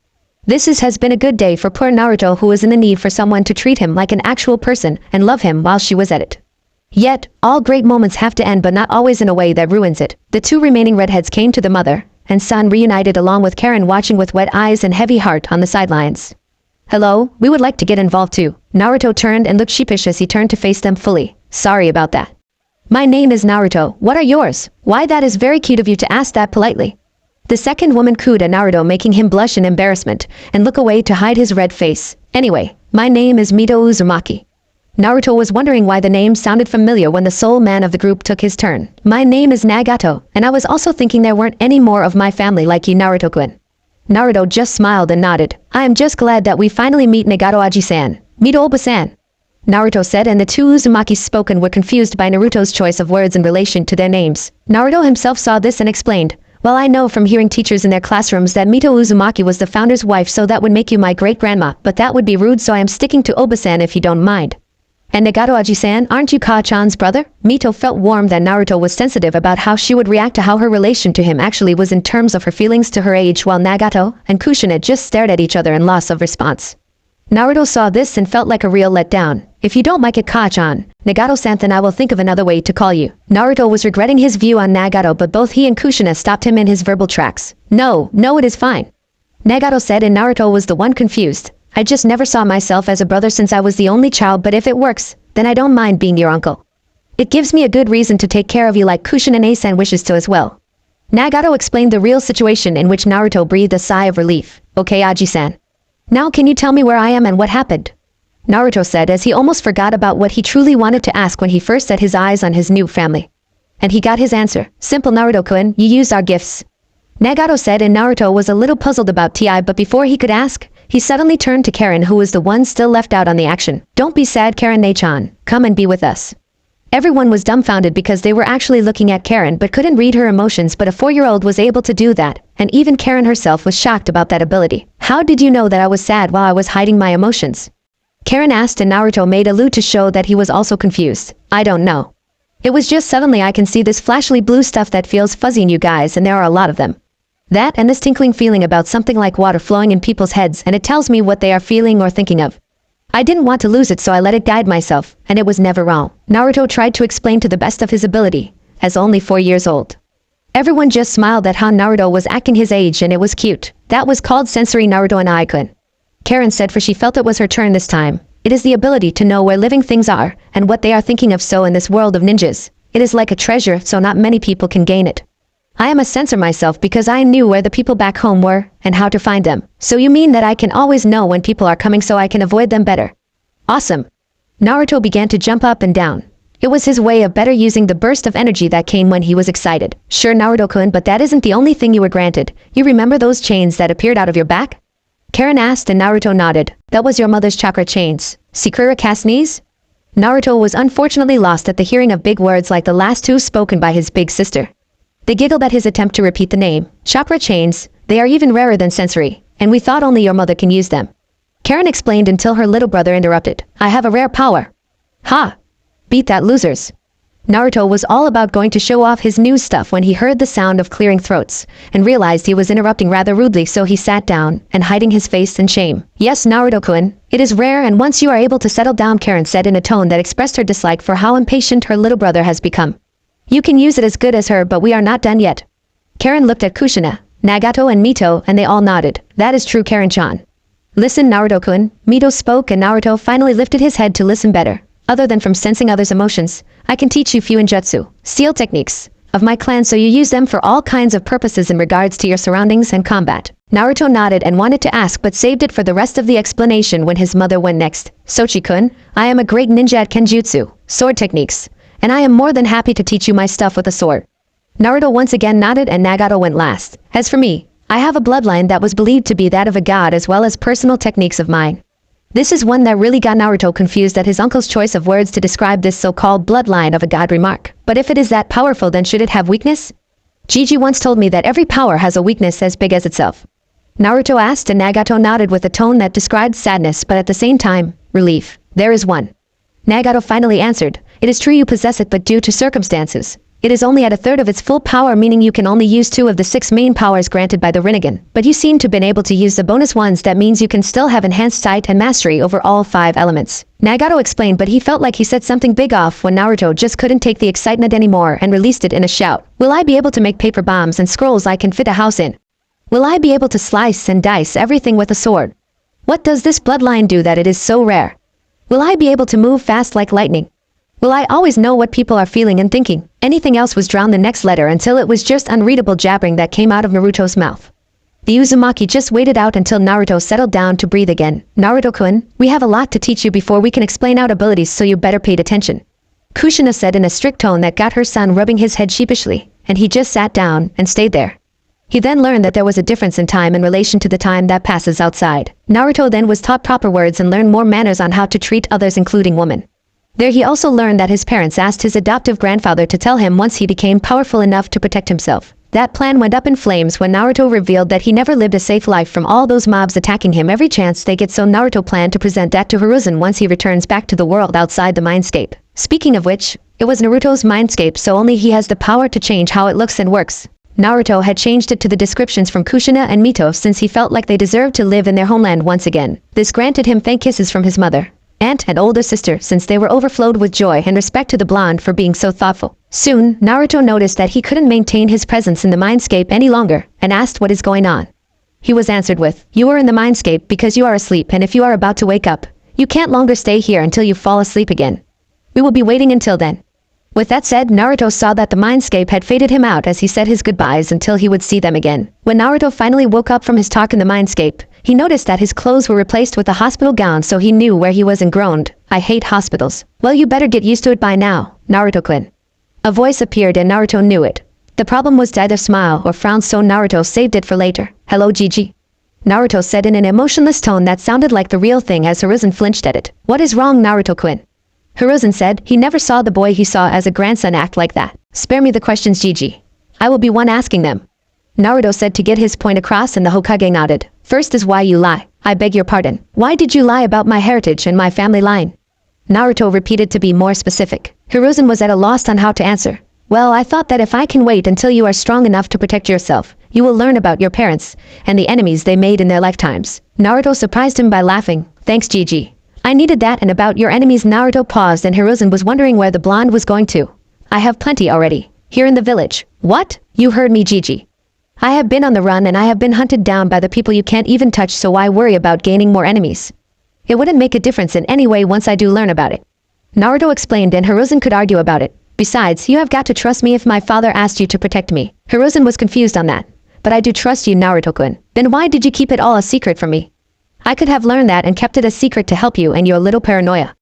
Has been a good day for poor Naruto, who was in the need for someone to treat him like an actual person and love him while she was at it. Yet, all great moments have to end, but not always in a way that ruins it. The 2 remaining redheads came to the mother and son reunited along with Karen watching with wet eyes and heavy heart on the sidelines. Hello, we would like to get involved too. Naruto turned and looked sheepish as he turned to face them fully. Sorry about that. My name is Naruto, what are yours? Why, that is very cute of you to ask that politely. The second woman cooed at Naruto, making him blush in embarrassment and look away to hide his red face. Anyway, my name is Minato Uzumaki. Naruto was wondering why the name sounded familiar when the sole man of the group took his turn. My name is Nagato, and I was also thinking there weren't any more of my family like you, Naruto-kun. Naruto just smiled and nodded. I am just glad that we finally meet Nagato Aji-san. Meet Oba-san. Naruto said, and the two Uzumaki spoken were confused by Naruto's choice of words in relation to their names. Naruto himself saw this and explained, well, I know from hearing teachers in their classrooms that Mito Uzumaki was the founder's wife, so that would make you my great-grandma, but that would be rude, so I am sticking to Oba-san if you don't mind. And Nagato Aji-san, aren't you Ka-chan's brother? Mito felt warm that Naruto was sensitive about how she would react to how her relation to him actually was in terms of her feelings to her age, while Nagato and Kushina just stared at each other in loss of response. Naruto saw this and felt like a real letdown. If you don't like it, Ka-chan, Nagato-san, then I will think of another way to call you. Naruto was regretting his view on Nagato, but both he and Kushina stopped him in his verbal tracks. No, it is fine. Nagato said, and Naruto was the one confused. I just never saw myself as a brother since I was the only child, but if it works, then I don't mind being your uncle. It gives me a good reason to take care of you like Kushina-san wishes to as well. Nagato explained the real situation, in which Naruto breathed a sigh of relief. Okay, Aji-san. Now can you tell me where I am and what happened? Naruto said, as he almost forgot about what he truly wanted to ask when he first set his eyes on his new family. And he got his answer. Simple, Naruto-kun, you used our gifts. Nagato said, and Naruto was a little puzzled about TI, but before he could ask, he suddenly turned to Karen, who was the one still left out on the action. Don't be sad, Karen-chan. Come and be with us. Everyone was dumbfounded because they were actually looking at Karen but couldn't read her emotions, but a 4-year-old was able to do that, and even Karen herself was shocked about that ability. How did you know that I was sad while I was hiding my emotions? Karen asked, and Naruto made a lute to show that he was also confused. I don't know. It was just suddenly I can see this flashily blue stuff that feels fuzzy in you guys, and there are a lot of them. That and this tinkling feeling about something like water flowing in people's heads, and it tells me what they are feeling or thinking of. I didn't want to lose it, so I let it guide myself, and it was never wrong. Naruto tried to explain to the best of his ability, as only 4 years old. Everyone just smiled at how Naruto was acting his age, and it was cute. That was called sensory Naruto and Aikun. Karen said, for she felt it was her turn this time. It is the ability to know where living things are, and what they are thinking of, so in this world of ninjas, it is like a treasure, so not many people can gain it. I am a censor myself because I knew where the people back home were, and how to find them. So you mean that I can always know when people are coming so I can avoid them better? Awesome. Naruto began to jump up and down. It was his way of better using the burst of energy that came when he was excited. Sure, Naruto-kun, but that isn't the only thing you were granted. You remember those chains that appeared out of your back? Karen asked, and Naruto nodded. That was your mother's chakra chains. Sakura Kasne's? Naruto was unfortunately lost at the hearing of big words like the last two spoken by his big sister. They giggled at his attempt to repeat the name. Chakra chains, they are even rarer than sensory, and we thought only your mother can use them. Karen explained until her little brother interrupted. I have a rare power. Ha! Beat that, losers. Naruto was all about going to show off his new stuff when he heard the sound of clearing throats, and realized he was interrupting rather rudely, so he sat down, and hiding his face in shame. Yes, Naruto-kun, it is rare, and once you are able to settle down, Karen said in a tone that expressed her dislike for how impatient her little brother has become. You can use it as good as her, but we are not done yet. Karen looked at Kushina, Nagato and Mito, and they all nodded. That is true, Karen-chan. Listen, Naruto-kun. Mito spoke, and Naruto finally lifted his head to listen better. Other than from sensing others' emotions, I can teach you Fuinjutsu, seal techniques, of my clan, so you use them for all kinds of purposes in regards to your surroundings and combat. Naruto nodded and wanted to ask, but saved it for the rest of the explanation when his mother went next. Sochi-kun, I am a great ninja at Kenjutsu, sword techniques, and I am more than happy to teach you my stuff with a sword. Naruto once again nodded, and Nagato went last. As for me, I have a bloodline that was believed to be that of a god, as well as personal techniques of mine. This is one that really got Naruto confused at his uncle's choice of words to describe this so-called bloodline of a god remark. But if it is that powerful, then should it have weakness? Gigi once told me that every power has a weakness as big as itself. Naruto asked, and Nagato nodded with a tone that described sadness, but at the same time, relief. There is one. Nagato finally answered. It is true you possess it, but due to circumstances, it is only at a third of its full power, meaning you can only use 2 of the 6 main powers granted by the Rinnegan. But you seem to have been able to use the bonus ones, that means you can still have enhanced sight and mastery over all 5 elements. Nagato explained, but he felt like he said something big off when Naruto just couldn't take the excitement anymore and released it in a shout. Will I be able to make paper bombs and scrolls I can fit a house in? Will I be able to slice and dice everything with a sword? What does this bloodline do that it is so rare? Will I be able to move fast like lightning? Will I always know what people are feeling and thinking? Anything else was drowned the next letter until it was just unreadable jabbering that came out of Naruto's mouth. The Uzumaki just waited out until Naruto settled down to breathe again. Naruto-kun, we have a lot to teach you before we can explain out abilities, so you better pay attention. Kushina said in a strict tone that got her son rubbing his head sheepishly, and he just sat down and stayed there. He then learned that there was a difference in time in relation to the time that passes outside. Naruto then was taught proper words and learned more manners on how to treat others, including women. There he also learned that his parents asked his adoptive grandfather to tell him once he became powerful enough to protect himself. That plan went up in flames when Naruto revealed that he never lived a safe life from all those mobs attacking him every chance they get, so Naruto planned to present that to Hiruzen once he returns back to the world outside the mindscape. Speaking of which, it was Naruto's mindscape, so only he has the power to change how it looks and works. Naruto had changed it to the descriptions from Kushina and Minato since he felt like they deserved to live in their homeland once again. This granted him thank kisses from his mother, aunt and older sister since they were overflowed with joy and respect to the blonde for being so thoughtful. Soon, Naruto noticed that he couldn't maintain his presence in the mindscape any longer and asked what is going on. He was answered with, "You are in the mindscape because you are asleep, and if you are about to wake up, you can't longer stay here until you fall asleep again. We will be waiting until then." With that said, Naruto saw that the mindscape had faded him out as he said his goodbyes until he would see them again. When Naruto finally woke up from his talk in the mindscape, he noticed that his clothes were replaced with a hospital gown, so he knew where he was and groaned, "I hate hospitals." "Well, you better get used to it by now, Naruto-kun." A voice appeared and Naruto knew it. The problem was to either smile or frown, so Naruto saved it for later. "Hello, Gigi," Naruto said in an emotionless tone that sounded like the real thing as Hiruzen flinched at it. "What is wrong, Naruto-kun?" Hiruzen said he never saw the boy he saw as a grandson act like that. "Spare me the questions, Gigi. I will be one asking them," Naruto said to get his point across, and the Hokage nodded. "First is why you lie." "I beg your pardon. Why did you lie about my heritage and my family line?" Naruto repeated to be more specific. Hiruzen was at a loss on how to answer. "Well, I thought that if I can wait until you are strong enough to protect yourself, you will learn about your parents and the enemies they made in their lifetimes." Naruto surprised him by laughing. "Thanks, Gigi. I needed that, and about your enemies." Naruto paused and Hiruzen was wondering where the blonde was going to. "I have plenty already. Here in the village." "What? You heard me, Gigi. I have been on the run and I have been hunted down by the people you can't even touch, so why worry about gaining more enemies? It wouldn't make a difference in any way once I do learn about it," Naruto explained, and Hiruzen could argue about it. "Besides, you have got to trust me if my father asked you to protect me." Hiruzen was confused on that. "But I do trust you, Naruto-kun. Then why did you keep it all a secret from me? I could have learned that and kept it a secret to help you and your little paranoia."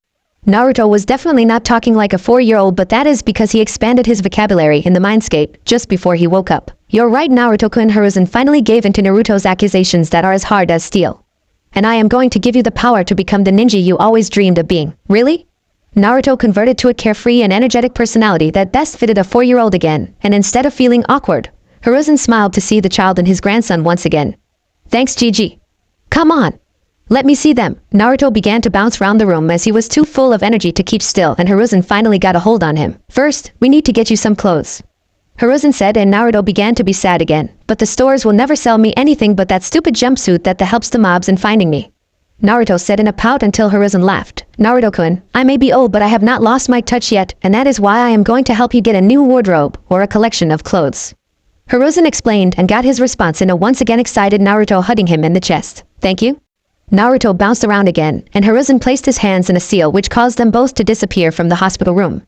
Naruto was definitely not talking like a 4-year-old, but that is because he expanded his vocabulary in the mindscape just before he woke up. "You're right, Naruto-kun." Hiruzen finally gave in to Naruto's accusations that are as hard as steel. "And I am going to give you the power to become the ninja you always dreamed of being." "Really?" Naruto converted to a carefree and energetic personality that best fitted a 4-year-old again, and instead of feeling awkward, Hiruzen smiled to see the child and his grandson once again. "Thanks, Gigi. Come on. Let me see them." Naruto began to bounce round the room as he was too full of energy to keep still, and Hiruzen finally got a hold on him. "First, we need to get you some clothes," Hiruzen said, and Naruto began to be sad again. "But the stores will never sell me anything but that stupid jumpsuit that helps the mobs in finding me," Naruto said in a pout until Hiruzen laughed. "Naruto-kun, I may be old, but I have not lost my touch yet, and that is why I am going to help you get a new wardrobe or a collection of clothes," Hiruzen explained, and got his response in a once again excited Naruto hugging him in the chest. "Thank you." Naruto bounced around again, and Hiruzen placed his hands in a seal which caused them both to disappear from the hospital room.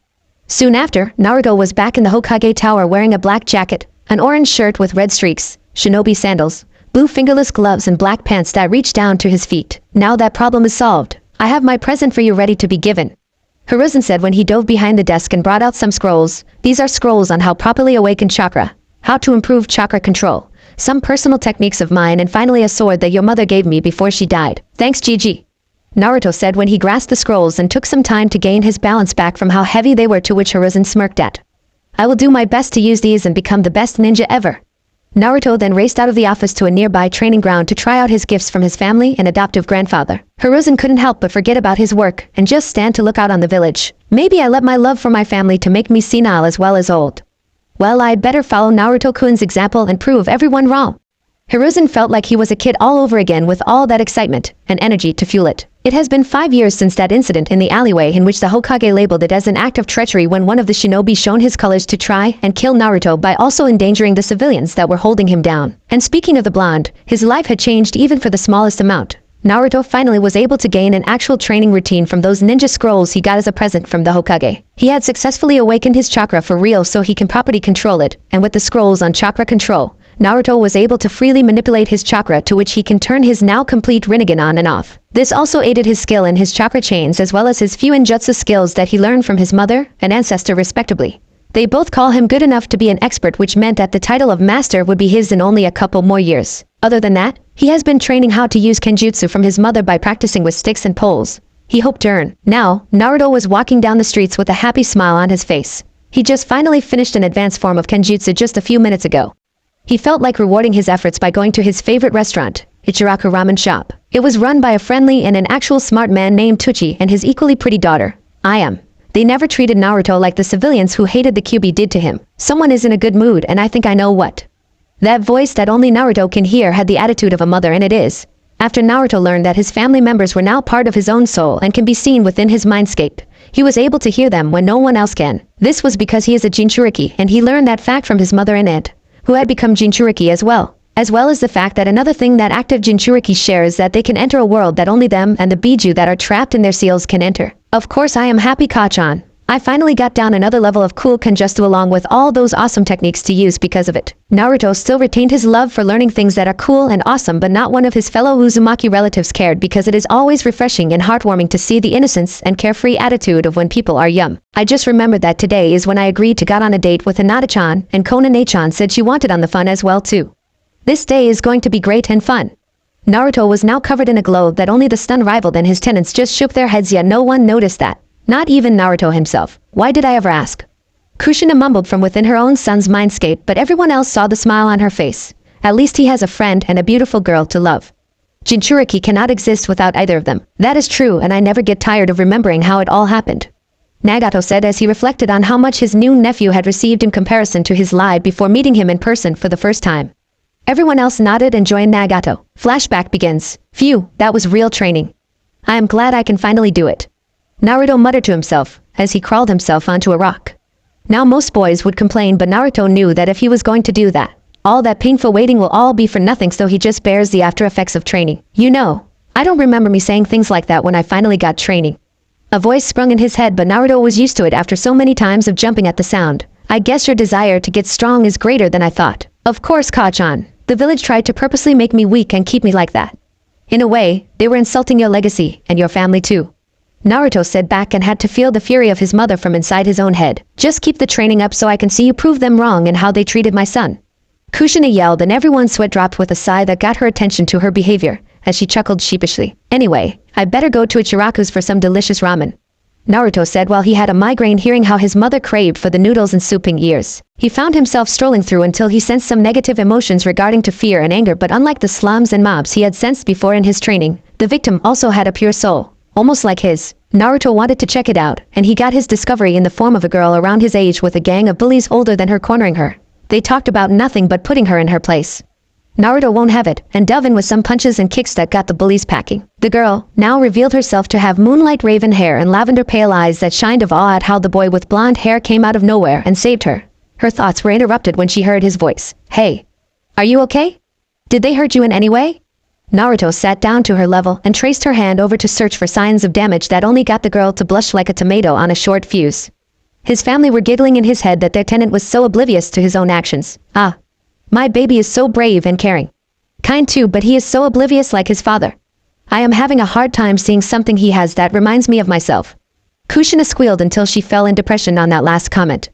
Soon after, Naruto was back in the Hokage Tower wearing a black jacket, an orange shirt with red streaks, shinobi sandals, blue fingerless gloves and black pants that reached down to his feet. "Now that problem is solved. I have my present for you ready to be given," Hiruzen said when he dove behind the desk and brought out some scrolls. "These are scrolls on how properly awaken chakra, how to improve chakra control, some personal techniques of mine, and finally a sword that your mother gave me before she died." "Thanks, Gigi," Naruto said when he grasped the scrolls and took some time to gain his balance back from how heavy they were, to which Hiruzen smirked at. "I will do my best to use these and become the best ninja ever." Naruto then raced out of the office to a nearby training ground to try out his gifts from his family and adoptive grandfather. Hiruzen couldn't help but forget about his work and just stand to look out on the village. "Maybe I let my love for my family to make me senile as well as old. Well, I'd better follow Naruto-kun's example and prove everyone wrong." Hiruzen felt like he was a kid all over again with all that excitement and energy to fuel it. It has been 5 years since that incident in the alleyway in which the Hokage labeled it as an act of treachery when one of the shinobi shown his colors to try and kill Naruto by also endangering the civilians that were holding him down. And speaking of the blonde, his life had changed even for the smallest amount. Naruto finally was able to gain an actual training routine from those ninja scrolls he got as a present from the Hokage. He had successfully awakened his chakra for real, so he can properly control it, and with the scrolls on chakra control, Naruto was able to freely manipulate his chakra, to which he can turn his now complete Rinnegan on and off. This also aided his skill in his chakra chains as well as his few ninjutsu skills that he learned from his mother and ancestor respectively. They both call him good enough to be an expert, which meant that the title of master would be his in only a couple more years. Other than that, he has been training how to use kenjutsu from his mother by practicing with sticks and poles. He hoped to earn. Now, Naruto was walking down the streets with a happy smile on his face. He just finally finished an advanced form of kenjutsu just a few minutes ago. He felt like rewarding his efforts by going to his favorite restaurant, Ichiraku Ramen Shop. It was run by a friendly and an actual smart man named Tucci and his equally pretty daughter, Ayam. They never treated Naruto like the civilians who hated the QB did to him. Someone is in a good mood, and I think I know what. That voice that only Naruto can hear had the attitude of a mother, and it is. After Naruto learned that his family members were now part of his own soul and can be seen within his mindscape, he was able to hear them when no one else can. This was because he is a Jinchuriki, and he learned that fact from his mother and aunt, who had become Jinchuriki as well as the fact that another thing that active Jinchuriki share is that they can enter a world that only them and the Biju that are trapped in their seals can enter. Of course I am happy, Kachan. I finally got down another level of cool kenjutsu along with all those awesome techniques to use because of it. Naruto still retained his love for learning things that are cool and awesome, but not one of his fellow Uzumaki relatives cared, because it is always refreshing and heartwarming to see the innocence and carefree attitude of when people are young. I just remembered that today is when I agreed to get on a date with Hinata-chan, and Konane-chan said she wanted on the fun as well too. This day is going to be great and fun. Naruto was now covered in a glow that only the stun rivaled, and his tenants just shook their heads, yet no one noticed that. Not even Naruto himself. Why did I ever ask? Kushina mumbled from within her own son's mindscape, but everyone else saw the smile on her face. At least he has a friend and a beautiful girl to love. Jinchuriki cannot exist without either of them. That is true, and I never get tired of remembering how it all happened. Nagato said as he reflected on how much his new nephew had received in comparison to his life before meeting him in person for the first time. Everyone else nodded and joined Nagato. Flashback begins. Phew, that was real training. I am glad I can finally do it. Naruto muttered to himself, as he crawled himself onto a rock. Now most boys would complain, but Naruto knew that if he was going to do that, all that painful waiting will all be for nothing, so he just bears the after effects of training. You know, I don't remember me saying things like that when I finally got training. A voice sprung in his head, but Naruto was used to it after so many times of jumping at the sound. I guess your desire to get strong is greater than I thought. Of course, Kachan. The village tried to purposely make me weak and keep me like that. In a way, they were insulting your legacy, and your family too. Naruto said back and had to feel the fury of his mother from inside his own head. Just keep the training up so I can see you prove them wrong in how they treated my son. Kushina yelled, and everyone's sweat dropped with a sigh that got her attention to her behavior, as she chuckled sheepishly. Anyway, I better go to Ichiraku's for some delicious ramen. Naruto said while he had a migraine hearing how his mother craved for the noodles and soup in years. He found himself strolling through until he sensed some negative emotions regarding to fear and anger, but unlike the slums and mobs he had sensed before in his training, the victim also had a pure soul, almost like his. Naruto wanted to check it out, and he got his discovery in the form of a girl around his age with a gang of bullies older than her cornering her. They talked about nothing but putting her in her place. Naruto won't have it, and dove in with some punches and kicks that got the bullies packing. The girl now revealed herself to have moonlight raven hair and lavender pale eyes that shined of awe at how the boy with blonde hair came out of nowhere and saved her. Her thoughts were interrupted when she heard his voice. Hey, are you okay? Did they hurt you in any way? Naruto sat down to her level and traced her hand over to search for signs of damage that only got the girl to blush like a tomato on a short fuse. His family were giggling in his head that their tenant was so oblivious to his own actions. Ah. My baby is so brave and caring. Kind too, but he is so oblivious like his father. I am having a hard time seeing something he has that reminds me of myself. Kushina squealed until she fell in depression on that last comment.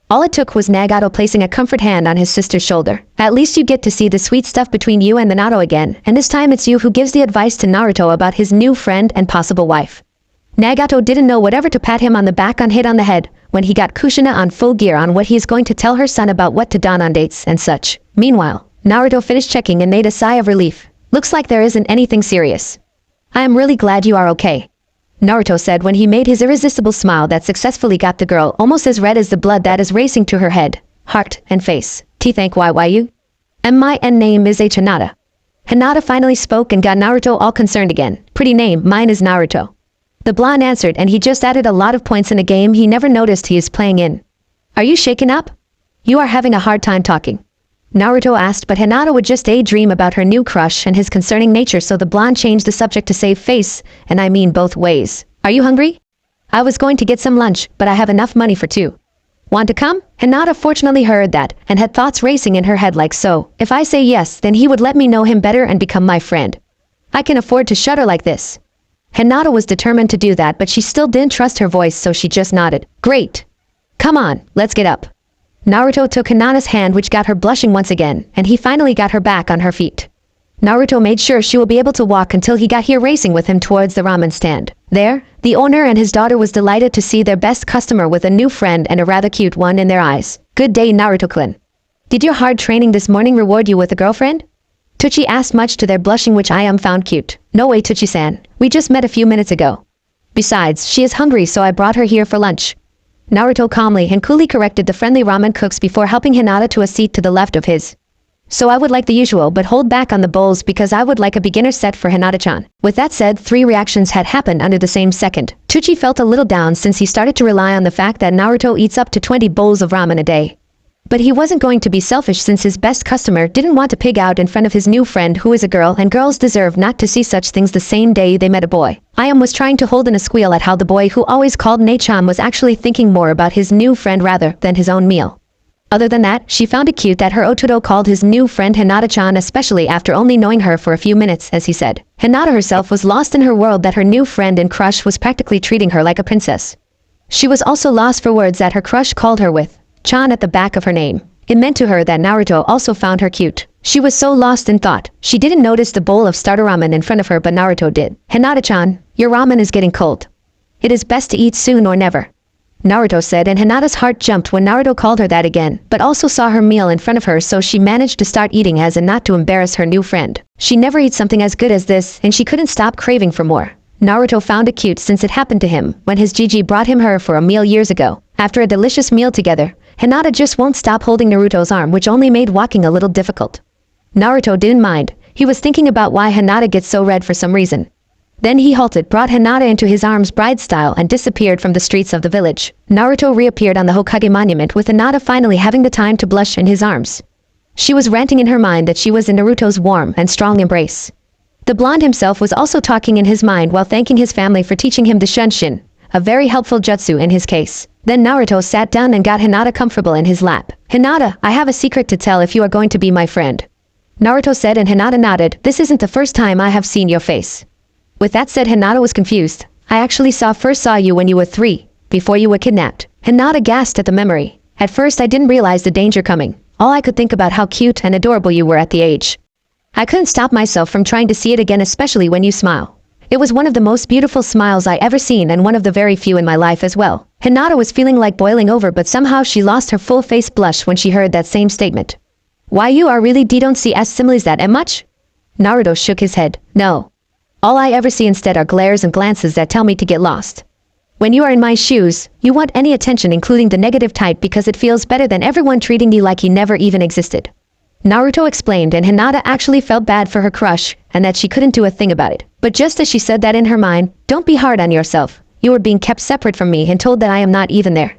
All it took was Nagato placing a comfort hand on his sister's shoulder. At least you get to see the sweet stuff between you and Minato again, and this time it's you who gives the advice to Naruto about his new friend and possible wife. Nagato didn't know whatever to pat him on the back or hit on the head when he got Kushina on full gear on what he is going to tell her son about what to don on dates and such. Meanwhile, Naruto finished checking and made a sigh of relief. Looks like there isn't anything serious. I am really glad you are okay, Naruto said when he made his irresistible smile that successfully got the girl almost as red as the blood that is racing to her head, heart, and face. Thank you? And my name is Hinata. Hinata finally spoke and got Naruto all concerned again. Pretty name, mine is Naruto. The blonde answered, and he just added a lot of points in a game he never noticed he is playing in. Are you shaken up? You are having a hard time talking, Naruto asked, but Hinata would just daydream about her new crush and his concerning nature, so the blonde changed the subject to save face, and I mean both ways. Are you hungry? I was going to get some lunch, but I have enough money for two. Want to come? Hinata fortunately heard that, and had thoughts racing in her head like, so, if I say yes, then he would let me know him better and become my friend. I can afford to shudder like this. Hinata was determined to do that, but she still didn't trust her voice, so she just nodded. Great. Come on, let's get up. Naruto took Hinata's hand, which got her blushing once again, and he finally got her back on her feet. Naruto made sure she will be able to walk until he got here racing with him towards the ramen stand. There, the owner and his daughter was delighted to see their best customer with a new friend and a rather cute one in their eyes. Good day, Naruto-kun. Did your hard training this morning reward you with a girlfriend? Tucci asked, much to their blushing, which I am found cute. No way, Tucci-san. We just met a few minutes ago. Besides, she is hungry, so I brought her here for lunch. Naruto calmly and coolly corrected the friendly ramen cooks before helping Hinata to a seat to the left of his. So I would like the usual, but hold back on the bowls because I would like a beginner set for Hinata-chan. With that said, 3 reactions had happened under the same second. Tucci felt a little down since he started to rely on the fact that Naruto eats up to 20 bowls of ramen a day. But he wasn't going to be selfish since his best customer didn't want to pig out in front of his new friend who is a girl, and girls deserve not to see such things the same day they met a boy. Ayam was trying to hold in a squeal at how the boy who always called Nei-chan was actually thinking more about his new friend rather than his own meal. Other than that, she found it cute that her Otoro called his new friend Hinata-chan, especially after only knowing her for a few minutes, as he said. Hinata herself was lost in her world that her new friend and crush was practically treating her like a princess. She was also lost for words that her crush called her with Chan at the back of her name. It meant to her that Naruto also found her cute. She was so lost in thought, she didn't notice the bowl of starter ramen in front of her, but Naruto did. Hinata-chan, your ramen is getting cold. It is best to eat soon or never. Naruto said, and Hinata's heart jumped when Naruto called her that again, but also saw her meal in front of her, so she managed to start eating as and not to embarrass her new friend. She never eats something as good as this, and she couldn't stop craving for more. Naruto found it cute since it happened to him when his Gigi brought him her for a meal years ago. After a delicious meal together, Hinata just won't stop holding Naruto's arm, which only made walking a little difficult. Naruto didn't mind. He was thinking about why Hinata gets so red for some reason. Then he halted, brought Hinata into his arms bride style, and disappeared from the streets of the village. Naruto reappeared on the Hokage monument with Hinata finally having the time to blush in his arms. She was ranting in her mind that she was in Naruto's warm and strong embrace. The blonde himself was also talking in his mind while thanking his family for teaching him the Shunshin, a very helpful jutsu in his case. Then Naruto sat down and got Hinata comfortable in his lap. Hinata, I have a secret to tell if you are going to be my friend. Naruto said, and Hinata nodded. This isn't the first time I have seen your face. With that said, Hinata was confused. I actually first saw you when you were 3, before you were kidnapped. Hinata gasped at the memory. At first I didn't realize the danger coming. All I could think about how cute and adorable you were at the age. I couldn't stop myself from trying to see it again, especially when you smile. It was one of the most beautiful smiles I ever seen, and one of the very few in my life as well. Hinata was feeling like boiling over, but somehow she lost her full face blush when she heard that same statement. Why, you are really don't see as similes that much? Naruto shook his head. No. All I ever see instead are glares and glances that tell me to get lost. When you are in my shoes, you want any attention, including the negative type, because it feels better than everyone treating you like he never even existed. Naruto explained, and Hinata actually felt bad for her crush, and that she couldn't do a thing about it. But just as she said that in her mind, don't be hard on yourself. You are being kept separate from me and told that I am not even there.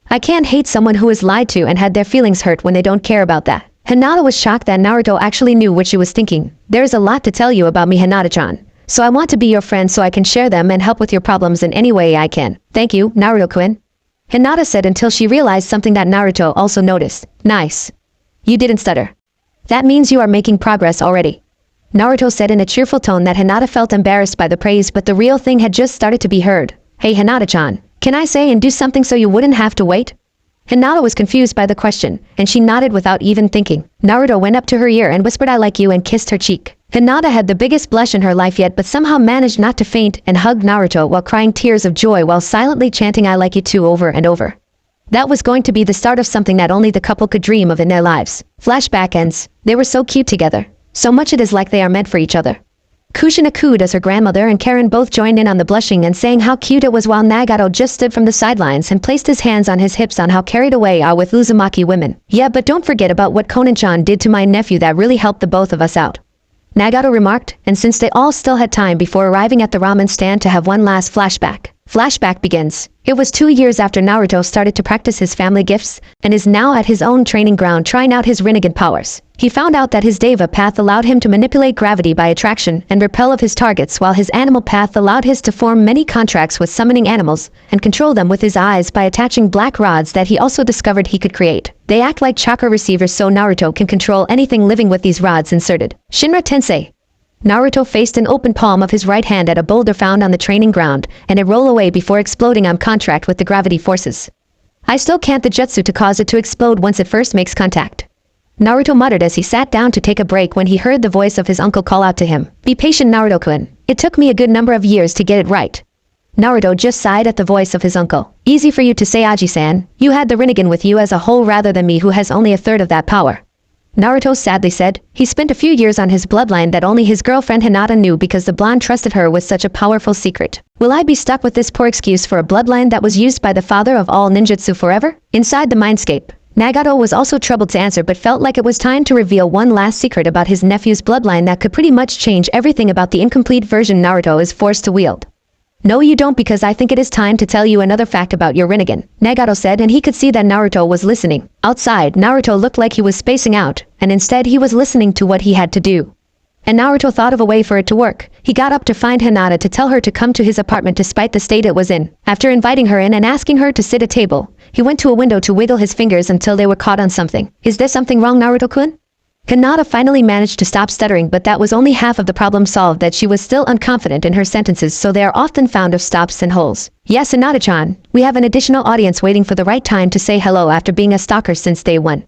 I can't hate someone who is lied to and had their feelings hurt when they don't care about that. Hinata was shocked that Naruto actually knew what she was thinking. There is a lot to tell you about me, Hinata-chan. So I want to be your friend so I can share them and help with your problems in any way I can. Thank you, Naruto-kun. Hinata said until she realized something that Naruto also noticed. Nice. You didn't stutter. That means you are making progress already. Naruto said in a cheerful tone that Hinata felt embarrassed by the praise, but the real thing had just started to be heard. Hey Hinata-chan, can I say and do something so you wouldn't have to wait? Hinata was confused by the question, and she nodded without even thinking. Naruto went up to her ear and whispered I like you and kissed her cheek. Hinata had the biggest blush in her life yet, but somehow managed not to faint and hugged Naruto while crying tears of joy while silently chanting I like you too over and over. That was going to be the start of something that only the couple could dream of in their lives. Flashback ends. They were so cute together. So much it is like they are meant for each other. Kushina cooed as her grandmother and Karen both joined in on the blushing and saying how cute it was, while Nagato just stood from the sidelines and placed his hands on his hips on how carried away are with Uzumaki women. Yeah, but don't forget about what Konan-chan did to my nephew, that really helped the both of us out. Nagato remarked, and since they all still had time before arriving at the ramen stand to have one last flashback. Flashback begins. It was 2 years after Naruto started to practice his family gifts, and is now at his own training ground trying out his Rinnegan powers. He found out that his Deva path allowed him to manipulate gravity by attraction and repel of his targets, while his animal path allowed his to form many contracts with summoning animals, and control them with his eyes by attaching black rods that he also discovered he could create. They act like chakra receivers, so Naruto can control anything living with these rods inserted. Shinra Tensei. Naruto faced an open palm of his right hand at a boulder found on the training ground, and it rolled away before exploding on contract with the gravity forces. I still can't the jutsu to cause it to explode once it first makes contact. Naruto muttered as he sat down to take a break when he heard the voice of his uncle call out to him. Be patient, Naruto-kun. It took me a good number of years to get it right. Naruto just sighed at the voice of his uncle. Easy for you to say, Aji-san. You had the Rinnegan with you as a whole rather than me who has only a third of that power. Naruto sadly said. He spent a few years on his bloodline that only his girlfriend Hinata knew because the blonde trusted her with such a powerful secret. Will I be stuck with this poor excuse for a bloodline that was used by the father of all ninjutsu forever? Inside the mindscape, Nagato was also troubled to answer but felt like it was time to reveal one last secret about his nephew's bloodline that could pretty much change everything about the incomplete version Naruto is forced to wield. No, you don't, because I think it is time to tell you another fact about your Rinnegan, Nagato said, and he could see that Naruto was listening. Outside, Naruto looked like he was spacing out, and instead he was listening to what he had to do. And Naruto thought of a way for it to work. He got up to find Hinata to tell her to come to his apartment despite the state it was in. After inviting her in and asking her to sit at a table, he went to a window to wiggle his fingers until they were caught on something. Is there something wrong, Naruto-kun? Hinata finally managed to stop stuttering, but that was only half of the problem solved, that she was still unconfident in her sentences, so they are often found of stops and holes. Yes, Hinata-chan, we have an additional audience waiting for the right time to say hello after being a stalker since day one.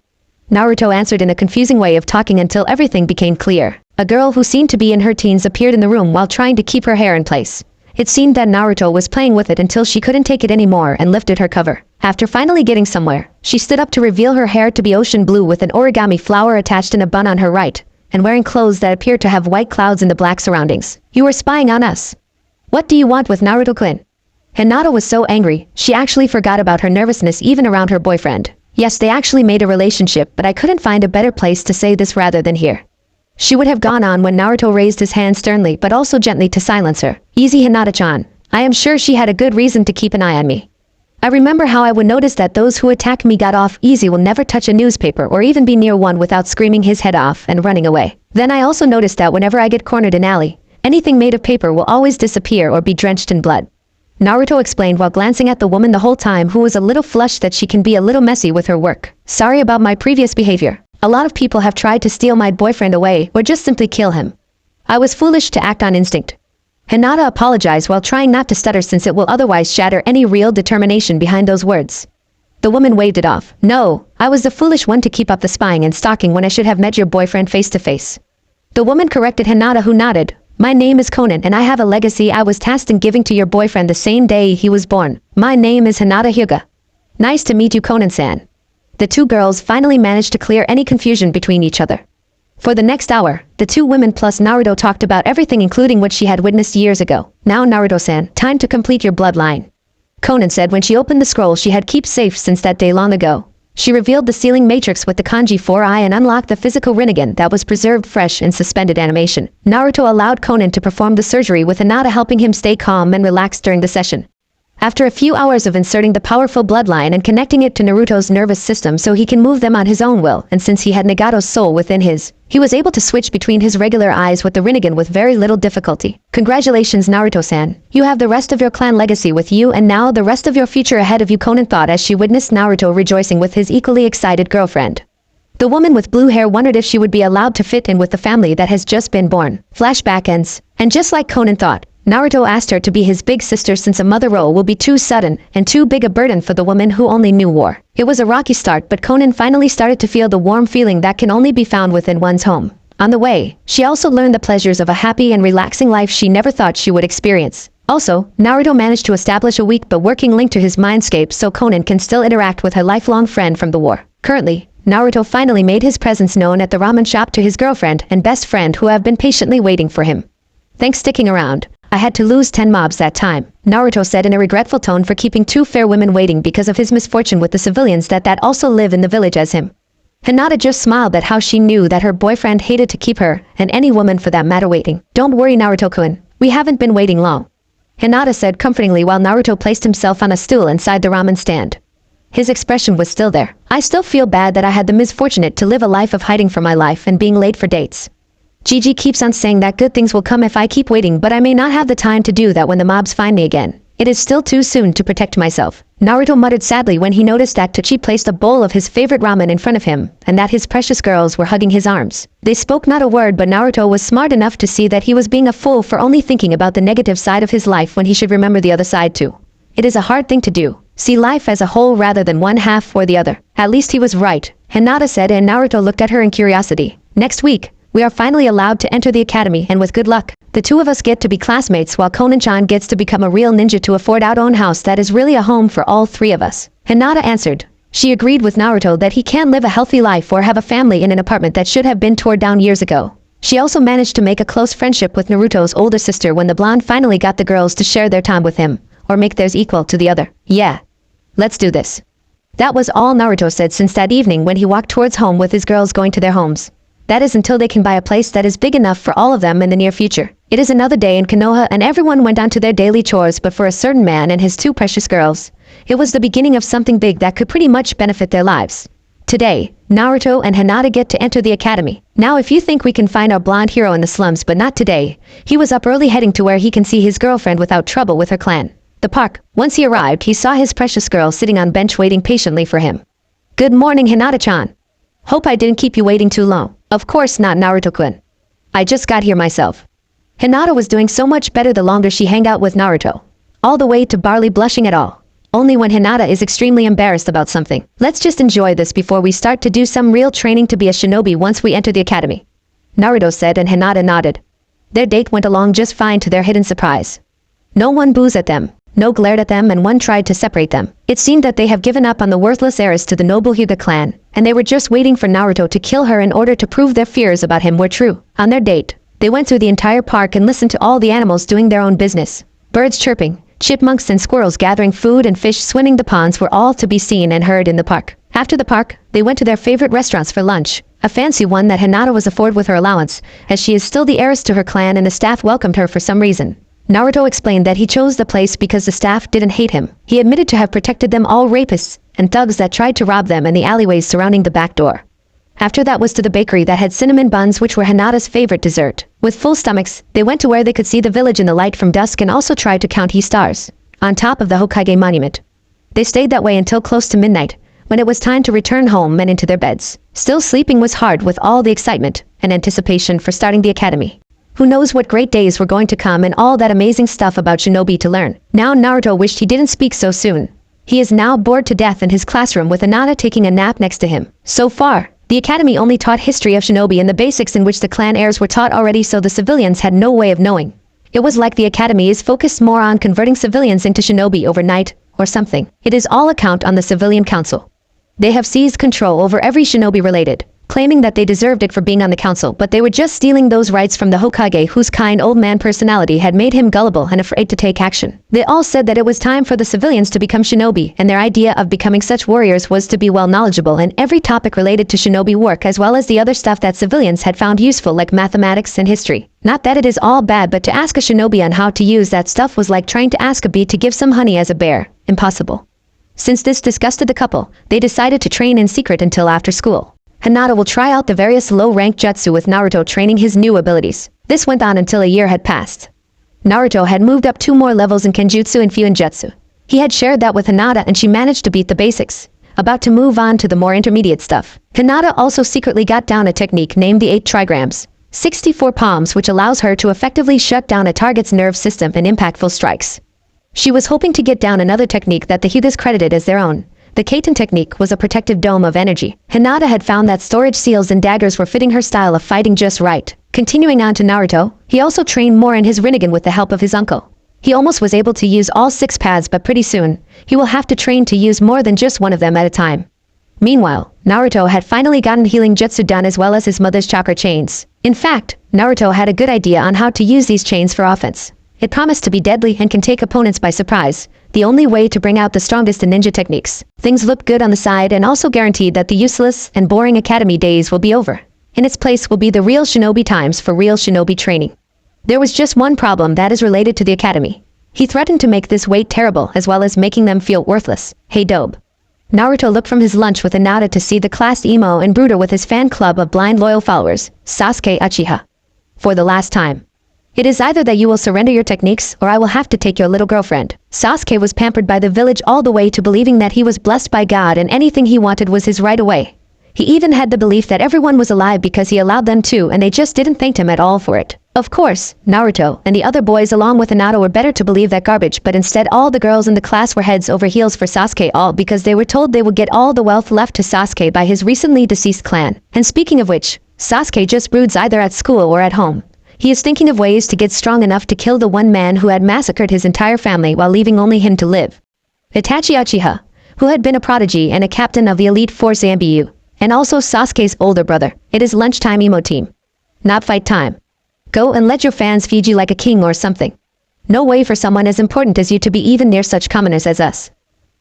Naruto answered in a confusing way of talking until everything became clear. A girl who seemed to be in her teens appeared in the room while trying to keep her hair in place. It seemed that Naruto was playing with it until she couldn't take it anymore and lifted her cover. After finally getting somewhere, she stood up to reveal her hair to be ocean blue with an origami flower attached in a bun on her right, and wearing clothes that appeared to have white clouds in the black surroundings. You were spying on us. What do you want with Naruto-kun? Hinata was so angry, she actually forgot about her nervousness even around her boyfriend. Yes, they actually made a relationship, but I couldn't find a better place to say this rather than here. She would have gone on when Naruto raised his hand sternly but also gently to silence her. Easy, Hinata-chan. I am sure she had a good reason to keep an eye on me. I remember how I would notice that those who attack me got off easy will never touch a newspaper or even be near one without screaming his head off and running away. Then I also noticed that whenever I get cornered in alley, anything made of paper will always disappear or be drenched in blood. Naruto explained while glancing at the woman the whole time, who was a little flushed that she can be a little messy with her work. Sorry about my previous behavior. A lot of people have tried to steal my boyfriend away or just simply kill him. I was foolish to act on instinct. Hinata apologized while trying not to stutter since it will otherwise shatter any real determination behind those words. The woman waved it off. No, I was the foolish one to keep up the spying and stalking when I should have met your boyfriend face to face. The woman corrected Hinata, who nodded. My name is Conan and I have a legacy I was tasked in giving to your boyfriend the same day he was born. My name is Hinata Hyuga. Nice to meet you, Conan-san. The two girls finally managed to clear any confusion between each other. For the next hour, the two women plus Naruto talked about everything, including what she had witnessed years ago. Now, Naruto-san, time to complete your bloodline, Conan said when she opened the scroll she had kept safe since that day long ago. She revealed the sealing matrix with the kanji 4i and unlocked the physical Rinnegan that was preserved fresh in suspended animation. Naruto allowed Conan to perform the surgery, with Hinata helping him stay calm and relaxed during the session. After a few hours of inserting the powerful bloodline and connecting it to Naruto's nervous system so he can move them on his own will, and since he had Nagato's soul within his, he was able to switch between his regular eyes with the Rinnegan with very little difficulty. Congratulations, Naruto-san. You have the rest of your clan legacy with you, and now the rest of your future ahead of you, Conan thought as she witnessed Naruto rejoicing with his equally excited girlfriend. The woman with blue hair wondered if she would be allowed to fit in with the family that has just been born. Flashback ends. And just like Conan thought, Naruto asked her to be his big sister since a mother role will be too sudden and too big a burden for the woman who only knew war. It was a rocky start, but Conan finally started to feel the warm feeling that can only be found within one's home. On the way, she also learned the pleasures of a happy and relaxing life she never thought she would experience. Also, Naruto managed to establish a weak but working link to his mindscape so Conan can still interact with her lifelong friend from the war. Currently, Naruto finally made his presence known at the ramen shop to his girlfriend and best friend who have been patiently waiting for him. Thanks sticking around. I had to lose 10 mobs that time, Naruto said in a regretful tone for keeping two fair women waiting because of his misfortune with the civilians that also live in the village as him. Hinata just smiled at how she knew that her boyfriend hated to keep her, and any woman for that matter, waiting. Don't worry, Naruto-kun, we haven't been waiting long, Hinata said comfortingly while Naruto placed himself on a stool inside the ramen stand. His expression was still there. I still feel bad that I had the misfortunate to live a life of hiding from my life and being late for dates. Gigi keeps on saying that good things will come if I keep waiting, but I may not have the time to do that when the mobs find me again. It is still too soon to protect myself, Naruto muttered sadly when he noticed that Tachi placed a bowl of his favorite ramen in front of him, and that his precious girls were hugging his arms. They spoke not a word, but Naruto was smart enough to see that he was being a fool for only thinking about the negative side of his life when he should remember the other side too. It is a hard thing to do, See life as a whole rather than one half or the other. At least he was right, Hinata said, and Naruto looked at her in curiosity. Next week, we are finally allowed to enter the academy, and with good luck, the two of us get to be classmates while Konan-chan gets to become a real ninja to afford our own house that is really a home for all three of us. Hinata answered. She agreed with Naruto that he can live a healthy life or have a family in an apartment that should have been torn down years ago. She also managed to make a close friendship with Naruto's older sister when the blonde finally got the girls to share their time with him, or make theirs equal to the other. Yeah. Let's do this. That was all Naruto said since that evening when he walked towards home with his girls going to their homes. That is until they can buy a place that is big enough for all of them in the near future. It is another day in Konoha and everyone went on to their daily chores, but for a certain man and his two precious girls, it was the beginning of something big that could pretty much benefit their lives. Today, Naruto and Hinata get to enter the academy. Now if you think we can find our blonde hero in the slums, but not today. He was up early heading to where he can see his girlfriend without trouble with her clan. The park. Once he arrived, he saw his precious girl sitting on bench waiting patiently for him. Good morning, Hinata-chan. Hope I didn't keep you waiting too long. Of course not, Naruto-kun. I just got here myself. Hinata was doing so much better the longer she hung out with Naruto. All the way to barely blushing at all. Only when Hinata is extremely embarrassed about something. Let's just enjoy this before we start to do some real training to be a shinobi once we enter the academy. Naruto said, and Hinata nodded. Their date went along just fine to their hidden surprise. No one boos at them. No glared at them, and one tried to separate them. It seemed that they have given up on the worthless heiress to the noble Hyuga clan, and they were just waiting for Naruto to kill her in order to prove their fears about him were true. On their date, they went through the entire park and listened to all the animals doing their own business. Birds chirping, chipmunks and squirrels gathering food, and fish swimming the ponds were all to be seen and heard in the park. After the park, they went to their favorite restaurants for lunch, a fancy one that Hinata was afforded with her allowance, as she is still the heiress to her clan and the staff welcomed her for some reason. Naruto explained that he chose the place because the staff didn't hate him. He admitted to have protected them all rapists and thugs that tried to rob them in the alleyways surrounding the back door. After that was to the bakery that had cinnamon buns, which were Hinata's favorite dessert. With full stomachs, they went to where they could see the village in the light from dusk and also tried to count stars on top of the Hokage monument. They stayed that way until close to midnight, when it was time to return home and into their beds. Still sleeping was hard with all the excitement and anticipation for starting the academy. Who knows what great days were going to come and all that amazing stuff about shinobi to learn. Now Naruto wished he didn't speak so soon. He is now bored to death in his classroom with Hinata taking a nap next to him. So far, the academy only taught history of shinobi and the basics in which the clan heirs were taught already, so the civilians had no way of knowing. It was like the academy is focused more on converting civilians into shinobi overnight, or something. It is all account on the civilian council. They have seized control over every shinobi related, claiming that they deserved it for being on the council, but they were just stealing those rights from the Hokage, whose kind old man personality had made him gullible and afraid to take action. They all said that it was time for the civilians to become shinobi, and their idea of becoming such warriors was to be well knowledgeable in every topic related to shinobi work, as well as the other stuff that civilians had found useful, like mathematics and history. Not that it is all bad, but to ask a shinobi on how to use that stuff was like trying to ask a bee to give some honey as a bear. Impossible. Since this disgusted the couple, they decided to train in secret until after school. Hinata will try out the various low-rank jutsu with Naruto training his new abilities. This went on until a year had passed. Naruto had moved up 2 more levels in Kenjutsu and Fuinjutsu. He had shared that with Hinata and she managed to beat the basics, about to move on to the more intermediate stuff. Hinata also secretly got down a technique named the 8 trigrams, 64 palms, which allows her to effectively shut down a target's nerve system in impactful strikes. She was hoping to get down another technique that the Hyugas credited as their own. The Kaiten technique was a protective dome of energy. Hinata had found that storage seals and daggers were fitting her style of fighting just right. Continuing on to Naruto, he also trained more in his Rinnegan with the help of his uncle. He almost was able to use all 6 paths, but pretty soon, he will have to train to use more than just one of them at a time. Meanwhile, Naruto had finally gotten healing jutsu done as well as his mother's chakra chains. In fact, Naruto had a good idea on how to use these chains for offense. It promised to be deadly and can take opponents by surprise, the only way to bring out the strongest in ninja techniques. Things looked good on the side and also guaranteed that the useless and boring academy days will be over. In its place will be the real shinobi times for real shinobi training. There was just one problem that is related to the academy. He threatened to make this wait terrible as well as making them feel worthless. Hey Dobe. Naruto looked from his lunch with Hinata to see the class emo and brooder with his fan club of blind loyal followers, Sasuke Uchiha. For the last time. It is either that you will surrender your techniques or I will have to take your little girlfriend. Sasuke was pampered by the village all the way to believing that he was blessed by God and anything he wanted was his right away. He even had the belief that everyone was alive because he allowed them to, and they just didn't thank him at all for it. Of course, Naruto and the other boys along with Minato were better to believe that garbage, but instead all the girls in the class were heads over heels for Sasuke, all because they were told they would get all the wealth left to Sasuke by his recently deceased clan. And speaking of which, Sasuke just broods either at school or at home. He is thinking of ways to get strong enough to kill the one man who had massacred his entire family while leaving only him to live. Itachi Uchiha, who had been a prodigy and a captain of the elite force Zambiu, and also Sasuke's older brother. It is lunchtime emo team. Not fight time. Go and let your fans feed you like a king or something. No way for someone as important as you to be even near such commoners as us.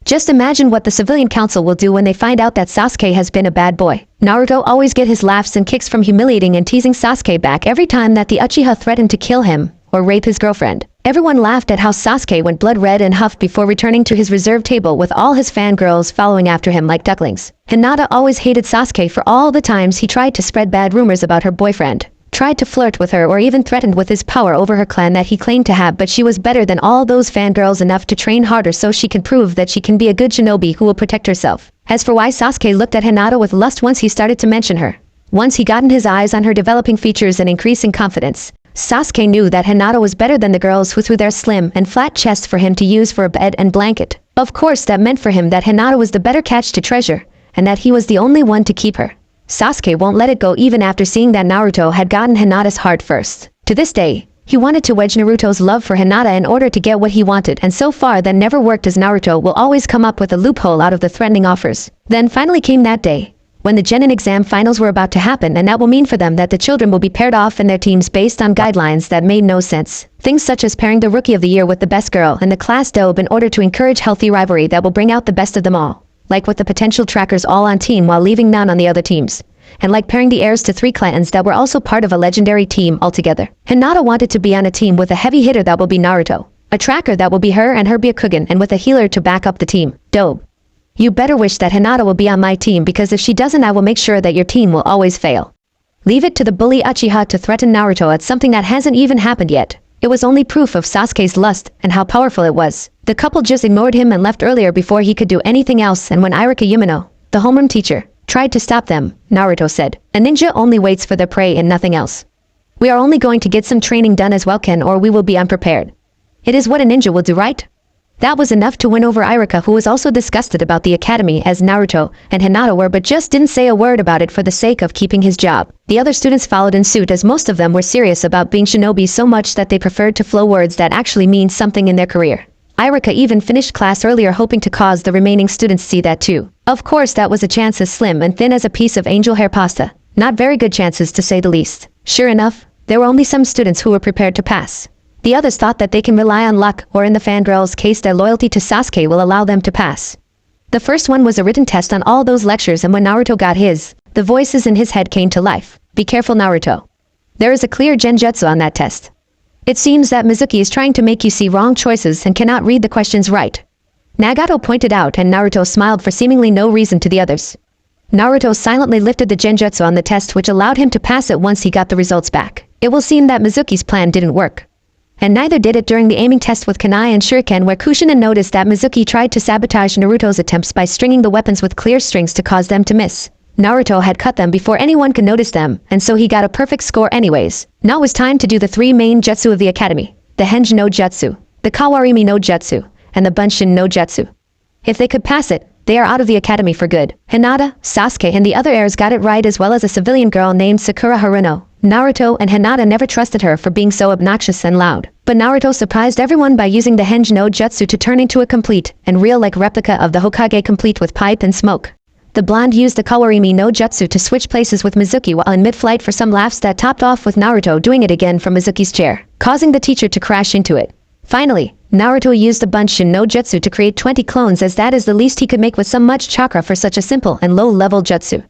Just imagine what the civilian council will do when they find out that Sasuke has been a bad boy. Naruto always get his laughs and kicks from humiliating and teasing Sasuke back every time that the Uchiha threatened to kill him or rape his girlfriend. Everyone laughed at how Sasuke went blood red and huffed before returning to his reserved table with all his fangirls following after him like ducklings. Hinata always hated Sasuke for all the times he tried to spread bad rumors about her boyfriend, tried to flirt with her, or even threatened with his power over her clan that he claimed to have, but she was better than all those fangirls enough to train harder so she can prove that she can be a good shinobi who will protect herself. As for why Sasuke looked at Hinata with lust once he started to mention her, once he gotten his eyes on her developing features and increasing confidence, Sasuke knew that Hinata was better than the girls who threw their slim and flat chests for him to use for a bed and blanket. Of course that meant for him that Hinata was the better catch to treasure, and that he was the only one to keep her. Sasuke won't let it go even after seeing that Naruto had gotten Hinata's heart first. To this day, he wanted to wedge Naruto's love for Hinata in order to get what he wanted, and so far that never worked, as Naruto will always come up with a loophole out of the threatening offers. Then finally came that day, when the Genin exam finals were about to happen, and that will mean for them that the children will be paired off in their teams based on guidelines that made no sense. Things such as pairing the rookie of the year with the best girl in the class dobe in order to encourage healthy rivalry that will bring out the best of them all. Like with the potential trackers all on team while leaving none on the other teams. And like pairing the heirs to 3 clans that were also part of a legendary team altogether. Hinata wanted to be on a team with a heavy hitter that will be Naruto, a tracker that will be her and her Byakugan, and with a healer to back up the team. Dope. You better wish that Hinata will be on my team, because if she doesn't I will make sure that your team will always fail. Leave it to the bully Uchiha to threaten Naruto at something that hasn't even happened yet. It was only proof of Sasuke's lust and how powerful it was. The couple just ignored him and left earlier before he could do anything else, and when Irika Yumino, the homeroom teacher, tried to stop them, Naruto said, "A ninja only waits for their prey and nothing else. We are only going to get some training done as well, Ken, or we will be unprepared. It is what a ninja will do, right?" That was enough to win over Irika, who was also disgusted about the academy as Naruto and Hinata were, but just didn't say a word about it for the sake of keeping his job. The other students followed in suit, as most of them were serious about being shinobi so much that they preferred to flow words that actually mean something in their career. Irika even finished class earlier, hoping to cause the remaining students see that too. Of course that was a chance as slim and thin as a piece of angel hair pasta. Not very good chances, to say the least. Sure enough, there were only some students who were prepared to pass. The others thought that they can rely on luck, or in the fangirls' case their loyalty to Sasuke will allow them to pass. The first one was a written test on all those lectures, and when Naruto got his, the voices in his head came to life. Be careful, Naruto. There is a clear genjutsu on that test. It seems that Mizuki is trying to make you see wrong choices and cannot read the questions right. Nagato pointed out, and Naruto smiled for seemingly no reason to the others. Naruto silently lifted the genjutsu on the test, which allowed him to pass it once he got the results back. It will seem that Mizuki's plan didn't work. And neither did it during the aiming test with kunai and shuriken, where Kushina noticed that Mizuki tried to sabotage Naruto's attempts by stringing the weapons with clear strings to cause them to miss. Naruto had cut them before anyone could notice them, and so he got a perfect score anyways. Now it was time to do the 3 main jutsu of the academy: the Henji no Jutsu, the Kawarimi no Jutsu, and the Bunshin no Jutsu. If they could pass it, they are out of the academy for good. Hinata, Sasuke, and the other heirs got it right, as well as a civilian girl named Sakura Haruno. Naruto and Hinata never trusted her for being so obnoxious and loud. But Naruto surprised everyone by using the Henji no Jutsu to turn into a complete and real-like replica of the Hokage, complete with pipe and smoke. The blonde used the Kawarimi no Jutsu to switch places with Mizuki while in mid-flight for some laughs that topped off with Naruto doing it again from Mizuki's chair, causing the teacher to crash into it. Finally, Naruto used the Bunshin no Jutsu to create 20 clones, as that is the least he could make with so much chakra for such a simple and low-level jutsu.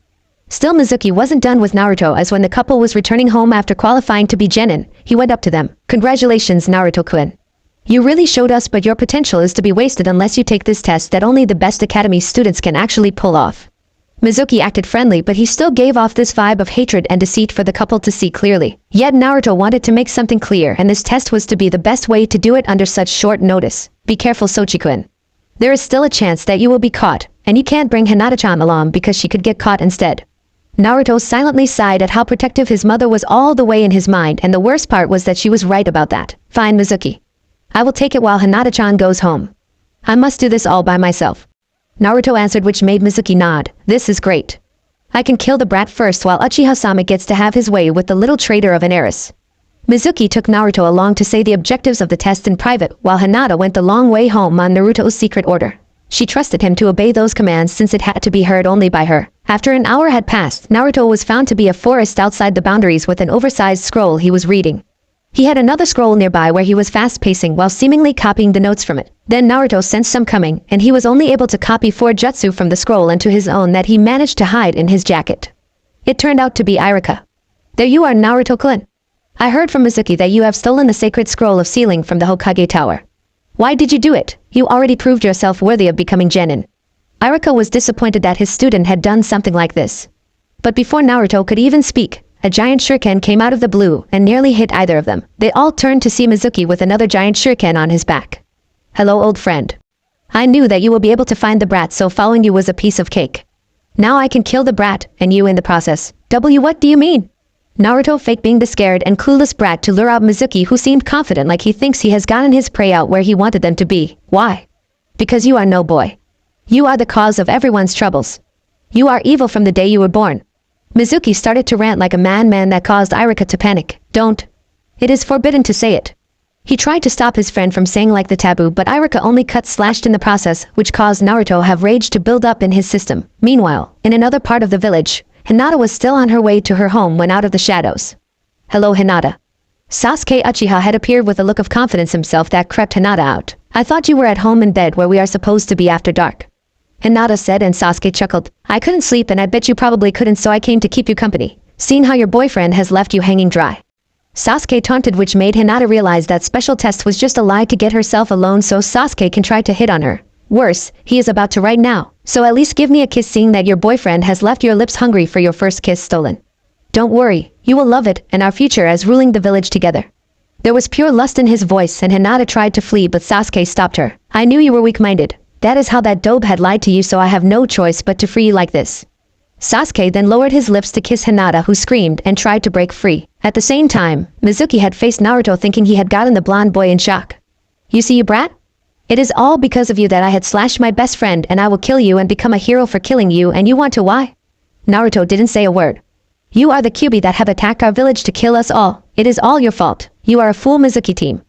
Still, Mizuki wasn't done with Naruto, as when the couple was returning home after qualifying to be genin, he went up to them. "Congratulations, Naruto-kun. You really showed us, but your potential is to be wasted unless you take this test that only the best academy students can actually pull off." Mizuki acted friendly, but he still gave off this vibe of hatred and deceit for the couple to see clearly. Yet Naruto wanted to make something clear, and this test was to be the best way to do it under such short notice. "Be careful, Sochi-kun. There is still a chance that you will be caught, and you can't bring Hinata-chan along because she could get caught instead." Naruto silently sighed at how protective his mother was all the way in his mind, and the worst part was that she was right about that. Fine, Mizuki. I will take it while Hinata-chan goes home. I must do this all by myself. Naruto answered, which made Mizuki nod. This is great. I can kill the brat first while Uchiha-sama gets to have his way with the little traitor of an heiress. Mizuki took Naruto along to say the objectives of the test in private, while Hinata went the long way home on Naruto's secret order. She trusted him to obey those commands since it had to be heard only by her. After an hour had passed, Naruto was found to be a forest outside the boundaries with an oversized scroll he was reading. He had another scroll nearby where he was fast-pacing while seemingly copying the notes from it. Then Naruto sensed some coming, and he was only able to copy 4 jutsu from the scroll into his own that he managed to hide in his jacket. It turned out to be Irika. There you are, Naruto-kun. I heard from Mizuki that you have stolen the sacred scroll of sealing from the Hokage Tower. Why did you do it? You already proved yourself worthy of becoming genin. Irika was disappointed that his student had done something like this. But before Naruto could even speak, a giant shuriken came out of the blue and nearly hit either of them. They all turned to see Mizuki with another giant shuriken on his back. Hello, old friend. I knew that you will be able to find the brat, so following you was a piece of cake. Now I can kill the brat, and you in the process. What do you mean? Naruto faked being the scared and clueless brat to lure out Mizuki, who seemed confident like he thinks he has gotten his prey out where he wanted them to be. Why? Because you are no boy. You are the cause of everyone's troubles. You are evil from the day you were born. Mizuki started to rant like a madman that caused Irika to panic. Don't. It is forbidden to say it. He tried to stop his friend from saying like the taboo, but Irika only slashed in the process, which caused Naruto have rage to build up in his system. Meanwhile, in another part of the village, Hinata was still on her way to her home when out of the shadows. Hello, Hinata. Sasuke Uchiha had appeared with a look of confidence himself that crept Hinata out. I thought you were at home in bed where we are supposed to be after dark. Hinata said, and Sasuke chuckled. I couldn't sleep and I bet you probably couldn't, so I came to keep you company. Seeing how your boyfriend has left you hanging dry. Sasuke taunted, which made Hinata realize that special test was just a lie to get herself alone so Sasuke can try to hit on her. Worse, he is about to right now. So at least give me a kiss, seeing that your boyfriend has left your lips hungry for your first kiss stolen. Don't worry, you will love it, and our future as ruling the village together. There was pure lust in his voice, and Hinata tried to flee, but Sasuke stopped her. I knew you were weak-minded. That is how that dope had lied to you, so I have no choice but to free you like this. Sasuke then lowered his lips to kiss Hinata, who screamed and tried to break free. At the same time, Mizuki had faced Naruto, thinking he had gotten the blonde boy in shock. You see, you brat? It is all because of you that I had slashed my best friend, and I will kill you and become a hero for killing you, and you want to why? Naruto didn't say a word. You are the Kyuubi that have attacked our village to kill us all. It is all your fault. You are a fool, Mizuki team.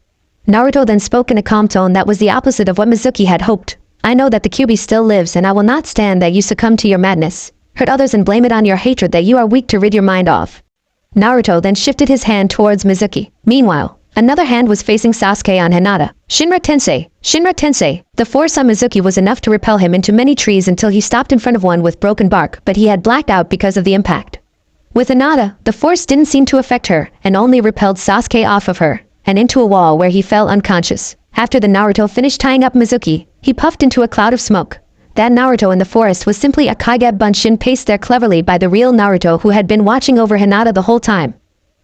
Naruto then spoke in a calm tone that was the opposite of what Mizuki had hoped. I know that the Kyuubi still lives, and I will not stand that you succumb to your madness. Hurt others and blame it on your hatred that you are weak to rid your mind of. Naruto then shifted his hand towards Mizuki. Meanwhile, another hand was facing Sasuke on Hinata. Shinra Tensei! Shinra Tensei! The force on Mizuki was enough to repel him into many trees until he stopped in front of one with broken bark, but he had blacked out because of the impact. With Hinata, the force didn't seem to affect her, and only repelled Sasuke off of her, and into a wall where he fell unconscious. After the Naruto finished tying up Mizuki, he puffed into a cloud of smoke. That Naruto in the forest was simply a Kage Bunshin paced there cleverly by the real Naruto, who had been watching over Hinata the whole time.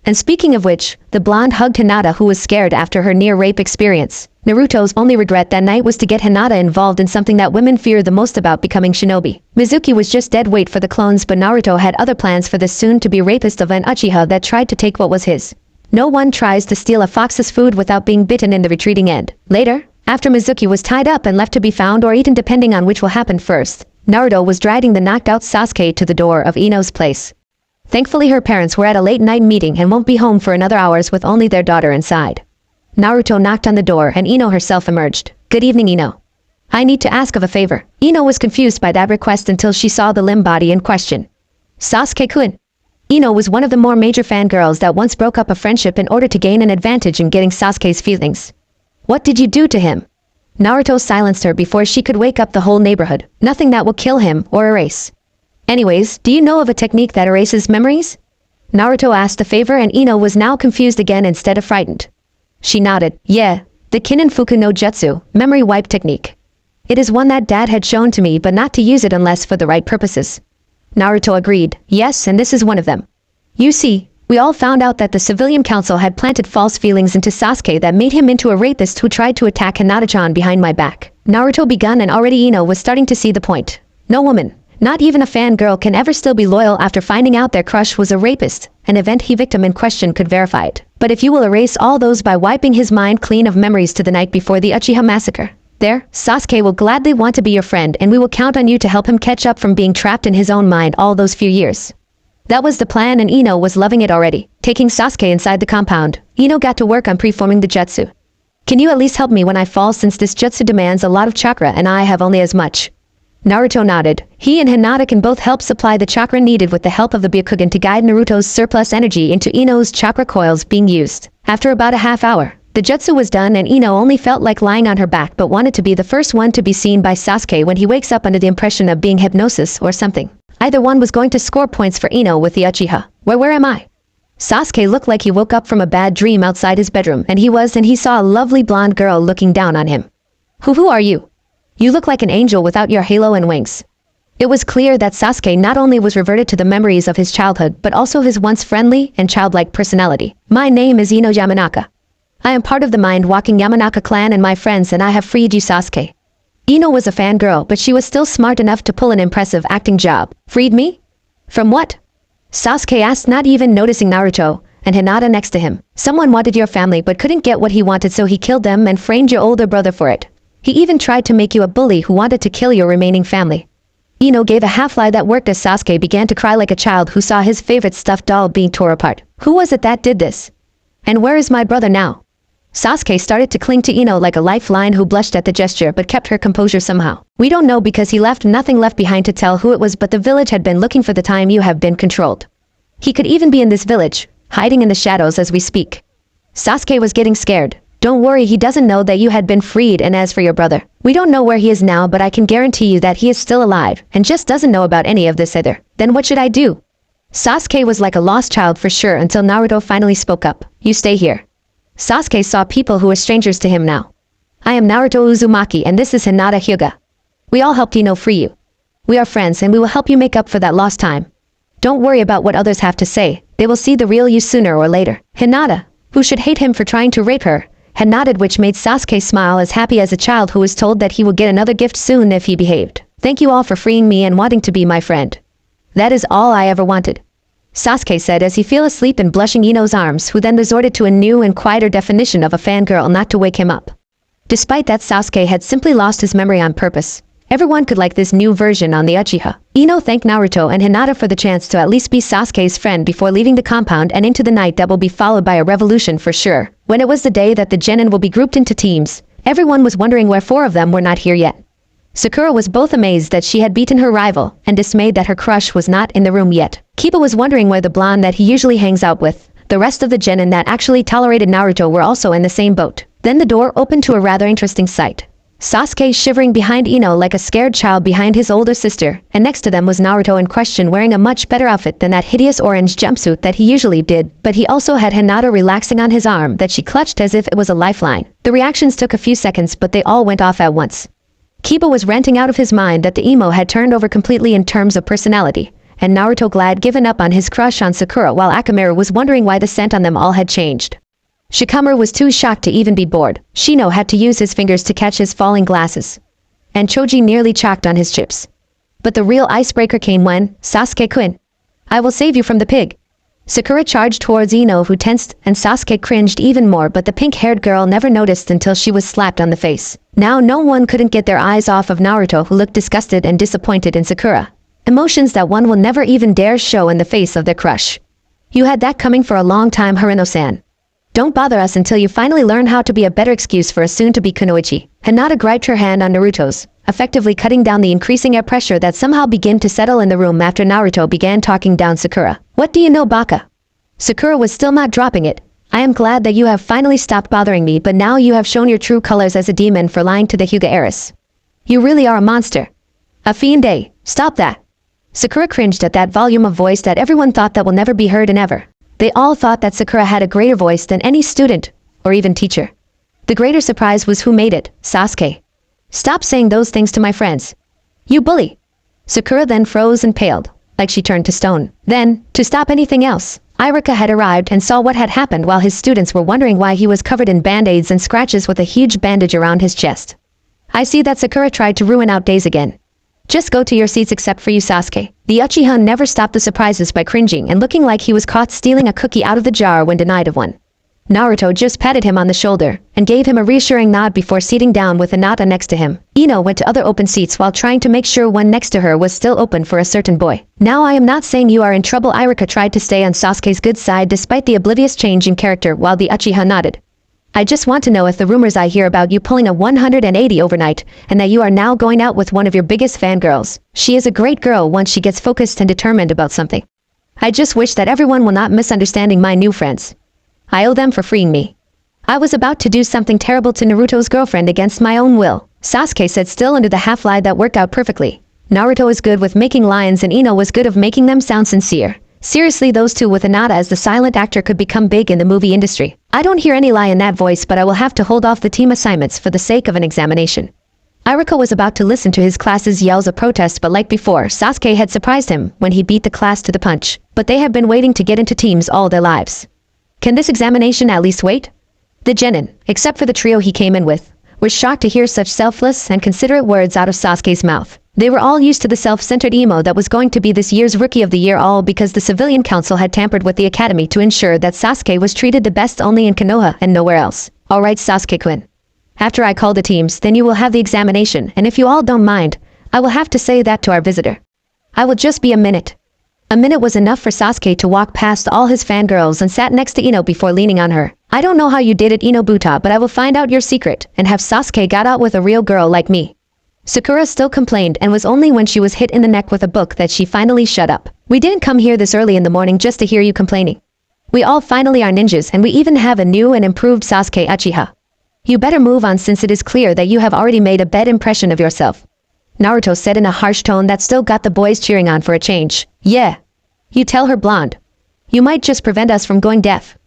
And speaking of which, the blonde hugged Hinata, who was scared after her near-rape experience. Naruto's only regret that night was to get Hinata involved in something that women fear the most about, becoming shinobi. Mizuki was just dead weight for the clones, but Naruto had other plans for this soon-to-be rapist of an Uchiha that tried to take what was his. No one tries to steal a fox's food without being bitten in the retreating end. Later, after Mizuki was tied up and left to be found or eaten depending on which will happen first, Naruto was dragging the knocked-out Sasuke to the door of Ino's place. Thankfully her parents were at a late-night meeting and won't be home for another hours with only their daughter inside. Naruto knocked on the door and Ino herself emerged. Good evening, Ino. I need to ask of a favor. Ino was confused by that request until she saw the limb body in question. Sasuke-kun. Ino was one of the more major fangirls that once broke up a friendship in order to gain an advantage in getting Sasuke's feelings. What did you do to him? Naruto silenced her before she could wake up the whole neighborhood. Nothing that will kill him or erase. Anyways, do you know of a technique that erases memories? Naruto asked the favor, and Ino was now confused again instead of frightened. She nodded. Yeah, the Kininfuku no Jutsu, memory wipe technique. It is one that Dad had shown to me, but not to use it unless for the right purposes. Naruto agreed. Yes, and this is one of them. You see, we all found out that the civilian council had planted false feelings into Sasuke that made him into a rapist who tried to attack Hinata-chan behind my back. Naruto began, and already Ino was starting to see the point. No woman, Not even a fangirl can ever still be loyal after finding out their crush was a rapist, an event he victim in question could verify it. But if you will erase all those by wiping his mind clean of memories to the night before the Uchiha massacre, there, Sasuke will gladly want to be your friend and we will count on you to help him catch up from being trapped in his own mind all those few years. That was the plan and Ino was loving it already. Taking Sasuke inside the compound, Ino got to work on preforming the jutsu. Can you at least help me when I fall since this jutsu demands a lot of chakra and I have only as much? Naruto nodded. He and Hinata can both help supply the chakra needed with the help of the Byakugan to guide Naruto's surplus energy into Ino's chakra coils being used. After about a half hour, the jutsu was done and Ino only felt like lying on her back but wanted to be the first one to be seen by Sasuke when he wakes up under the impression of being hypnosis or something. Either one was going to score points for Ino with the Uchiha. Where am I? Sasuke looked like he woke up from a bad dream outside his bedroom and he saw a lovely blonde girl looking down on him. Who are you? You look like an angel without your halo and wings. It was clear that Sasuke not only was reverted to the memories of his childhood but also his once friendly and childlike personality. My name is Ino Yamanaka. I am part of the mind-walking Yamanaka clan and my friends and I have freed you, Sasuke. Ino was a fangirl but she was still smart enough to pull an impressive acting job. Freed me? From what? Sasuke asked, not even noticing Naruto and Hinata next to him. Someone wanted your family but couldn't get what he wanted so he killed them and framed your older brother for it. He even tried to make you a bully who wanted to kill your remaining family. Ino gave a half-lie that worked as Sasuke began to cry like a child who saw his favorite stuffed doll being tore apart. Who was it that did this? And where is my brother now? Sasuke started to cling to Ino like a lifeline who blushed at the gesture but kept her composure somehow. We don't know because he left nothing left behind to tell who it was but the village had been looking for the time you have been controlled. He could even be in this village, hiding in the shadows as we speak. Sasuke was getting scared. Don't worry, he doesn't know that you had been freed and as for your brother, we don't know where he is now but I can guarantee you that he is still alive and just doesn't know about any of this either. Then what should I do? Sasuke was like a lost child for sure until Naruto finally spoke up. You stay here. Sasuke saw people who were strangers to him now. I am Naruto Uzumaki and this is Hinata Hyuga. We all helped Ino free you. We are friends and we will help you make up for that lost time. Don't worry about what others have to say, they will see the real you sooner or later. Hinata, who should hate him for trying to rape her, had nodded which made Sasuke smile as happy as a child who was told that he would get another gift soon if he behaved. Thank you all for freeing me and wanting to be my friend. That is all I ever wanted. Sasuke said as he fell asleep in blushing Ino's arms who then resorted to a new and quieter definition of a fangirl not to wake him up. Despite that Sasuke had simply lost his memory on purpose. Everyone could like this new version on the Uchiha. Ino thanked Naruto and Hinata for the chance to at least be Sasuke's friend before leaving the compound and into the night that will be followed by a revolution for sure. When it was the day that the genin will be grouped into teams, everyone was wondering where 4 of them were not here yet. Sakura was both amazed that she had beaten her rival and dismayed that her crush was not in the room yet. Kiba was wondering where the blonde that he usually hangs out with. The rest of the genin that actually tolerated Naruto were also in the same boat. Then the door opened to a rather interesting sight. Sasuke shivering behind Ino like a scared child behind his older sister, and next to them was Naruto in question wearing a much better outfit than that hideous orange jumpsuit that he usually did, but he also had Hinata relaxing on his arm that she clutched as if it was a lifeline. The reactions took a few seconds but they all went off at once. Kiba was ranting out of his mind that the emo had turned over completely in terms of personality, and Naruto glad given up on his crush on Sakura while Akamaru was wondering why the scent on them all had changed. Shikamaru was too shocked to even be bored. Shino had to use his fingers to catch his falling glasses. And Choji nearly choked on his chips. But the real icebreaker came when, Sasuke-kun, I will save you from the pig. Sakura charged towards Ino who tensed and Sasuke cringed even more but the pink-haired girl never noticed until she was slapped on the face. Now no one couldn't get their eyes off of Naruto who looked disgusted and disappointed in Sakura. Emotions that one will never even dare show in the face of their crush. You had that coming for a long time, Harino-san. Don't bother us until you finally learn how to be a better excuse for a soon-to-be kunoichi. Hinata griped her hand on Naruto's, effectively cutting down the increasing air pressure that somehow began to settle in the room after Naruto began talking down Sakura. What do you know, Baka? Sakura was still not dropping it. I am glad that you have finally stopped bothering me but now you have shown your true colors as a demon for lying to the Hyuga heiress. You really are a monster. A fiend, eh? Stop that. Sakura cringed at that volume of voice that everyone thought that will never be heard and ever. They all thought that Sakura had a greater voice than any student, or even teacher. The greater surprise was who made it, Sasuke. Stop saying those things to my friends. You bully. Sakura then froze and paled, like she turned to stone. Then, to stop anything else, Irika had arrived and saw what had happened while his students were wondering why he was covered in band-aids and scratches with a huge bandage around his chest. I see that Sakura tried to ruin out days again. Just go to your seats except for you, Sasuke. The Uchiha never stopped the surprises by cringing and looking like he was caught stealing a cookie out of the jar when denied of one. Naruto just patted him on the shoulder and gave him a reassuring nod before seating down with Hinata next to him. Ino went to other open seats while trying to make sure one next to her was still open for a certain boy. Now I am not saying you are in trouble. Iruka tried to stay on Sasuke's good side despite the oblivious change in character while the Uchiha nodded. I just want to know if the rumors I hear about you pulling a 180 overnight and that you are now going out with one of your biggest fangirls. She is a great girl once she gets focused and determined about something. I just wish that everyone will not misunderstanding my new friends. I owe them for freeing me. I was about to do something terrible to Naruto's girlfriend against my own will, Sasuke said, still under the half-lie that worked out perfectly. Naruto is good with making lions and Ino was good of making them sound sincere. Seriously, those two with Hinata as the silent actor could become big in the movie industry. I don't hear any lie in that voice, but I will have to hold off the team assignments for the sake of an examination. Iruka was about to listen to his class's yells of protest, but like before, Sasuke had surprised him when he beat the class to the punch. But they have been waiting to get into teams all their lives. Can this examination at least wait? The genin, except for the trio he came in with, were shocked to hear such selfless and considerate words out of Sasuke's mouth. They were all used to the self-centered emo that was going to be this year's Rookie of the Year, all because the civilian council had tampered with the academy to ensure that Sasuke was treated the best only in Konoha and nowhere else. Alright, Sasuke-kun. After I call the teams, then you will have the examination, and if you all don't mind, I will have to say that to our visitor. I will just be a minute. A minute was enough for Sasuke to walk past all his fangirls and sat next to Ino before leaning on her. I don't know how you did it, Ino Buta, but I will find out your secret and have Sasuke got out with a real girl like me. Sakura still complained, and was only when she was hit in the neck with a book that she finally shut up. We didn't come here this early in the morning just to hear you complaining. We all finally are ninjas, and we even have a new and improved Sasuke Uchiha. You better move on since it is clear that you have already made a bad impression of yourself. Naruto said in a harsh tone that still got the boys cheering on for a change. Yeah. You tell her, blonde. You might just prevent us from going deaf.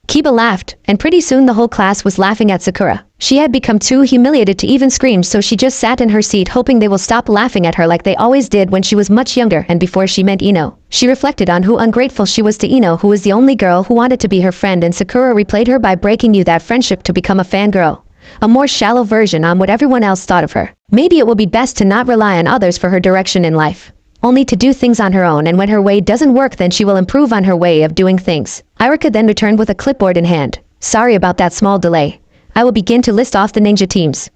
Kiba laughed, and pretty soon the whole class was laughing at Sakura. She had become too humiliated to even scream, so she just sat in her seat hoping they will stop laughing at her like they always did when she was much younger and before she met Ino. She reflected on how ungrateful she was to Ino, who was the only girl who wanted to be her friend, and Sakura replayed her by breaking you that friendship to become a fangirl. A more shallow version on what everyone else thought of her. Maybe it will be best to not rely on others for her direction in life. Only to do things on her own, and when her way doesn't work, then she will improve on her way of doing things. Iruka then returned with a clipboard in hand. Sorry about that small delay. I will begin to list off the ninja teams.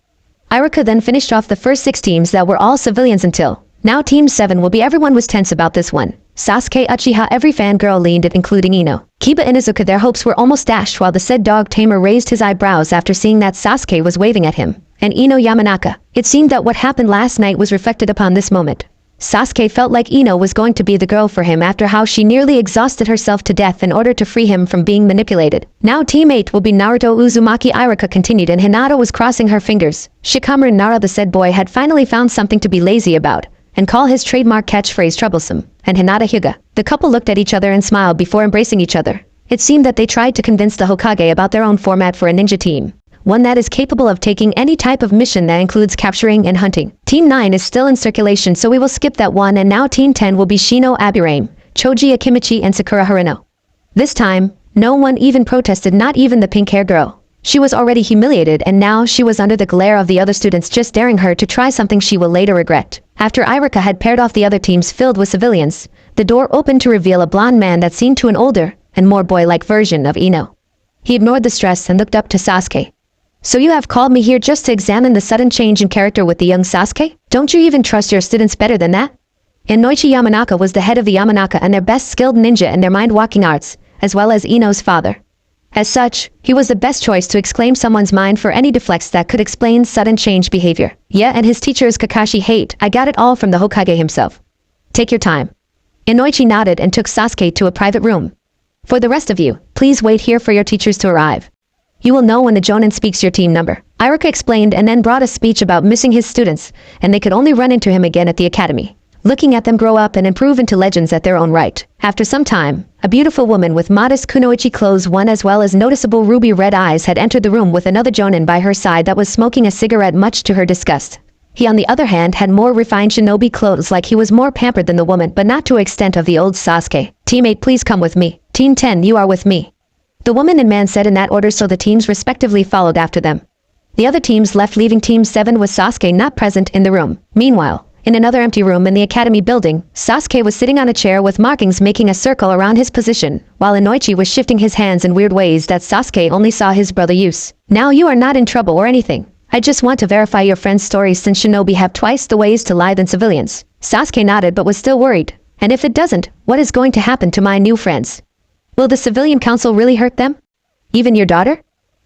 Iruka then finished off the first 6 teams that were all civilians until now Team 7 will be. Everyone was tense about this one. Sasuke Uchiha, every fangirl leaned it, including Ino. Kiba and Izuka, their hopes were almost dashed, while the said dog tamer raised his eyebrows after seeing that Sasuke was waving at him. And Ino Yamanaka. It seemed that what happened last night was reflected upon this moment. Sasuke felt like Ino was going to be the girl for him after how she nearly exhausted herself to death in order to free him from being manipulated. Now Team 8 will be Naruto, Uzumaki. Iruka continued, and Hinata was crossing her fingers. Shikamaru Nara, the said boy, had finally found something to be lazy about and call his trademark catchphrase troublesome. And Hinata Hyuga. The couple looked at each other and smiled before embracing each other. It seemed that they tried to convince the Hokage about their own format for a ninja team. One that is capable of taking any type of mission that includes capturing and hunting. Team 9 is still in circulation, so we will skip that one, and now Team 10 will be Shino Abirame, Choji Akimichi, and Sakura Harino. This time, no one even protested, not even the pink-haired girl. She was already humiliated, and now she was under the glare of the other students just daring her to try something she will later regret. After Iruka had paired off the other teams filled with civilians, the door opened to reveal a blonde man that seemed to an older and more boy-like version of Ino. He ignored the stress and looked up to Sasuke. So you have called me here just to examine the sudden change in character with the young Sasuke? Don't you even trust your students better than that? Inoichi Yamanaka was the head of the Yamanaka and their best skilled ninja in their mind-walking arts, as well as Ino's father. As such, he was the best choice to exclaim someone's mind for any deflects that could explain sudden change behavior. Yeah, and his teacher is Kakashi Hate. I got it all from the Hokage himself. Take your time. Inoichi nodded and took Sasuke to a private room. For the rest of you, please wait here for your teachers to arrive. You will know when the Jonin speaks your team number. Iruka explained and then brought a speech about missing his students, and they could only run into him again at the academy. Looking at them grow up and improve into legends at their own right. After some time, a beautiful woman with modest kunoichi clothes, one as well as noticeable ruby red eyes, had entered the room with another Jonin by her side that was smoking a cigarette, much to her disgust. He, on the other hand, had more refined shinobi clothes, like he was more pampered than the woman, but not to the extent of the old Sasuke. Teammate, please come with me. Team 10, you are with me. The woman and man said in that order, so the teams respectively followed after them. The other teams left, leaving Team 7 with Sasuke not present in the room. Meanwhile, In another empty room in the academy building, Sasuke was sitting on a chair with markings making a circle around his position, while Inoichi was shifting his hands in weird ways that Sasuke only saw his brother use. Now you are not in trouble or anything. I just want to verify your friend's story since shinobi have twice the ways to lie than civilians. Sasuke nodded but was still worried. And if it doesn't, what is going to happen to my new friends? Will the civilian council really hurt them? Even your daughter?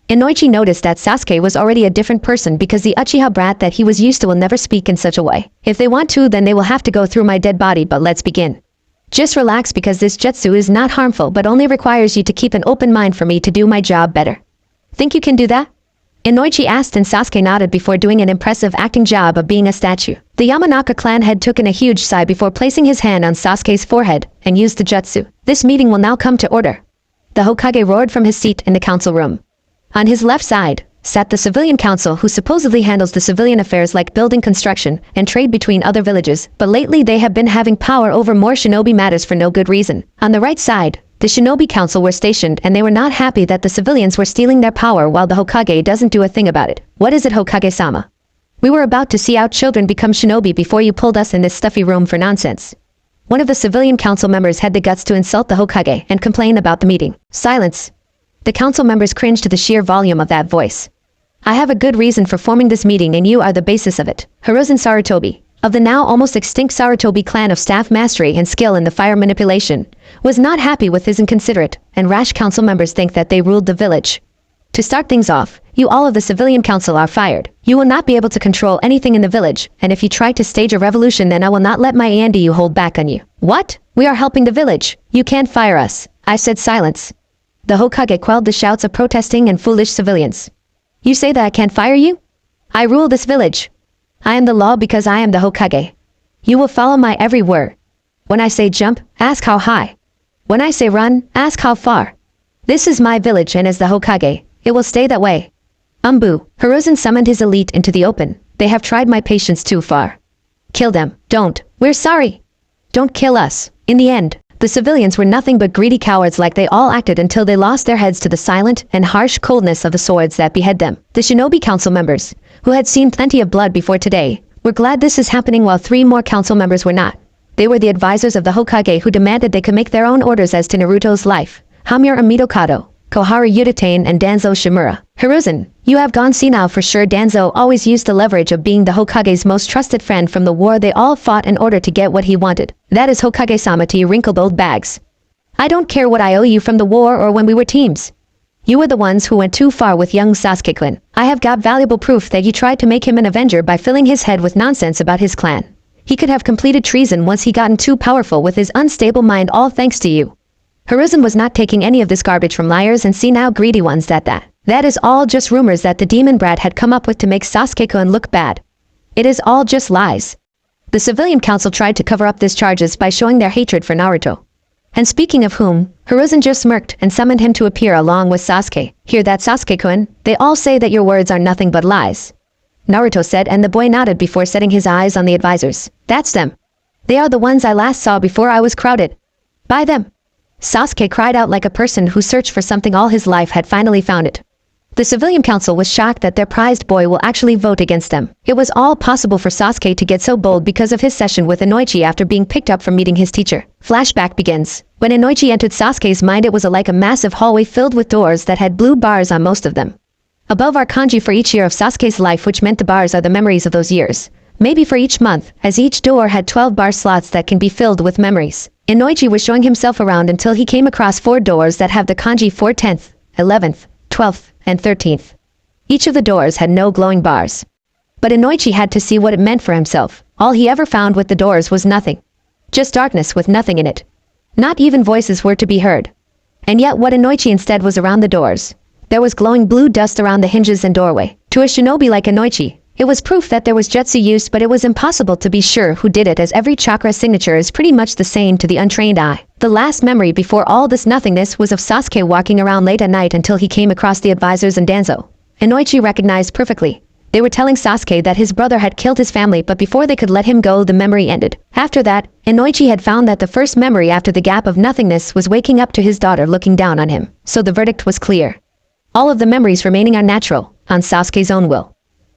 Inoichi noticed that Sasuke was already a different person because the Uchiha brat that he was used to will never speak in such a way. If they want to, then they will have to go through my dead body, but let's begin. Just relax because this jutsu is not harmful but only requires you to keep an open mind for me to do my job better. Think you can do that? Inoichi asked and Sasuke nodded before doing an impressive acting job of being a statue. The Yamanaka clan head took in a huge sigh before placing his hand on Sasuke's forehead and used the jutsu. This meeting will now come to order. The Hokage roared from his seat in the council room. On his left side sat the civilian council who supposedly handles the civilian affairs like building construction and trade between other villages, but lately they have been having power over more shinobi matters for no good reason. On the right side, the shinobi council were stationed and they were not happy that the civilians were stealing their power while the Hokage doesn't do a thing about it. What is it, Hokage-sama? We were about to see our children become shinobi before you pulled us in this stuffy room for nonsense. One of the civilian council members had the guts to insult the Hokage and complain about the meeting. Silence. The council members cringed to the sheer volume of that voice. I have a good reason for forming this meeting and you are the basis of it. Hiruzen Sarutobi, of the now almost extinct Sarutobi clan of staff mastery and skill in the fire manipulation, was not happy with his inconsiderate and rash council members think that they ruled the village. To start things off, you all of the civilian council are fired. You will not be able to control anything in the village, and if you try to stage a revolution then I will not let my Andy you hold back on you. What? We are helping the village. You can't fire us. I said silence. The Hokage quelled the shouts of protesting and foolish civilians. You say that I can't fire you? I rule this village. I am the law because I am the Hokage. You will follow my every word. When I say jump, ask how high. When I say run, ask how far. This is my village and as the Hokage, it will stay that way. Umbu, Hiruzen summoned his elite into the open. They have tried my patience too far. Kill them. Don't. We're sorry. Don't kill us. In the end, the civilians were nothing but greedy cowards like they all acted until they lost their heads to the silent and harsh coldness of the swords that behead them. The shinobi council members, who had seen plenty of blood before today, were glad this is happening while 3 more council members were not. They were the advisors of the Hokage who demanded they could make their own orders as to Naruto's life. Hamura Mitokado, Koharu Yutane and Danzo Shimura. Hiruzen, you have gone senile for sure. Danzo always used the leverage of being the Hokage's most trusted friend from the war they all fought in order to get what he wanted. That is Hokage-sama to you wrinkled old bags. I don't care what I owe you from the war or when we were teams. You were the ones who went too far with young Sasuke-kun. I have got valuable proof that you tried to make him an avenger by filling his head with nonsense about his clan. He could have completed treason once he gotten too powerful with his unstable mind, all thanks to you. Hiruzen was not taking any of this garbage from liars and senile greedy ones that is all just rumors that the demon brat had come up with to make Sasuke-kun look bad. It is all just lies. The civilian council tried to cover up these charges by showing their hatred for Naruto. And speaking of whom, Hiruzen just smirked and summoned him to appear along with Sasuke. Hear that, Sasuke-kun? They all say that your words are nothing but lies. Naruto said, and the boy nodded before setting his eyes on the advisors. That's them. They are the ones I last saw before I was crowded. By them. Sasuke cried out like a person who searched for something all his life had finally found it. The civilian council was shocked that their prized boy will actually vote against them. It was all possible for Sasuke to get so bold because of his session with Inoichi after being picked up from meeting his teacher. Flashback begins. When Inoichi entered Sasuke's mind, it was like a massive hallway filled with doors that had blue bars on most of them. Above are kanji for each year of Sasuke's life, which meant the bars are the memories of those years. Maybe for each month, as each door had 12 bar slots that can be filled with memories. Inoichi was showing himself around until he came across 4 doors that have the kanji for 10th, 11th, 12th, and 13th. Each of the doors had no glowing bars. But Inoichi had to see what it meant for himself. All he ever found with the doors was nothing. Just darkness with nothing in it. Not even voices were to be heard. And yet what Inoichi instead was around the doors. There was glowing blue dust around the hinges and doorway. To a shinobi like Inoichi, it was proof that there was jutsu used, but it was impossible to be sure who did it as every chakra signature is pretty much the same to the untrained eye. The last memory before all this nothingness was of Sasuke walking around late at night until he came across the advisors and Danzo. Inoichi recognized perfectly. They were telling Sasuke that his brother had killed his family, but before they could let him go, the memory ended. After that, Inoichi had found that the first memory after the gap of nothingness was waking up to his daughter looking down on him. So the verdict was clear. All of the memories remaining are natural, on Sasuke's own will.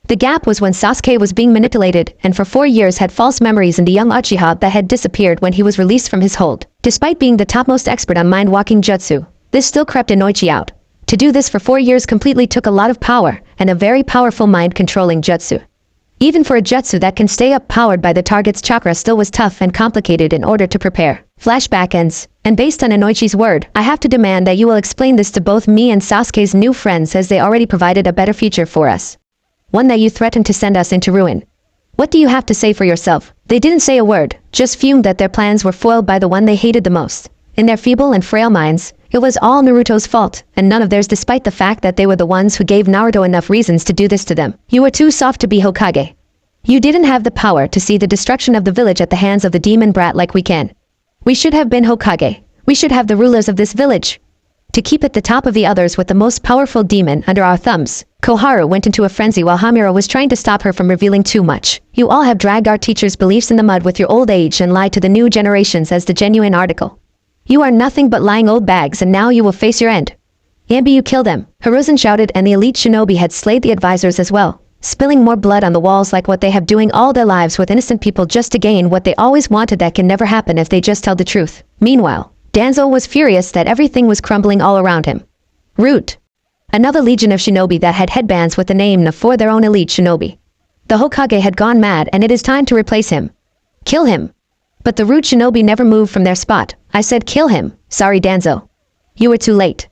The gap was when Sasuke was being manipulated and for 4 years had false memories in the young Uchiha that had disappeared when he was released from his hold. Despite being the topmost expert on mind-walking jutsu, this still crept Inoichi out. To do this for 4 years completely took a lot of power and a very powerful mind-controlling jutsu. Even for a jutsu that can stay up powered by the target's chakra still was tough and complicated in order to prepare. Flashback ends, and based on Inoichi's word, I have to demand that you will explain this to both me and Sasuke's new friends as they already provided a better future for us. One that you threatened to send us into ruin. What do you have to say for yourself? They didn't say a word, just fumed that their plans were foiled by the one they hated the most. In their feeble and frail minds, it was all Naruto's fault, and none of theirs despite the fact that they were the ones who gave Naruto enough reasons to do this to them. You were too soft to be Hokage. You didn't have the power to see the destruction of the village at the hands of the demon brat like we can. We should have been Hokage. We should have the rulers of this village. To keep at the top of the others with the most powerful demon under our thumbs, Koharu went into a frenzy while Hamura was trying to stop her from revealing too much. You all have dragged our teacher's beliefs in the mud with your old age and lied to the new generations as the genuine article. You are nothing but lying old bags and now you will face your end. Ambi, you kill them, Hiruzen shouted, and the elite shinobi had slayed the advisors as well, spilling more blood on the walls like what they have doing all their lives with innocent people just to gain what they always wanted that can never happen if they just tell the truth. Meanwhile, Danzo was furious that everything was crumbling all around him. Root. Another legion of shinobi that had headbands with the name Na for their own elite shinobi. The Hokage had gone mad and it is time to replace him. Kill him. But the Root shinobi never moved from their spot. I said kill him. Sorry Danzo. You were too late.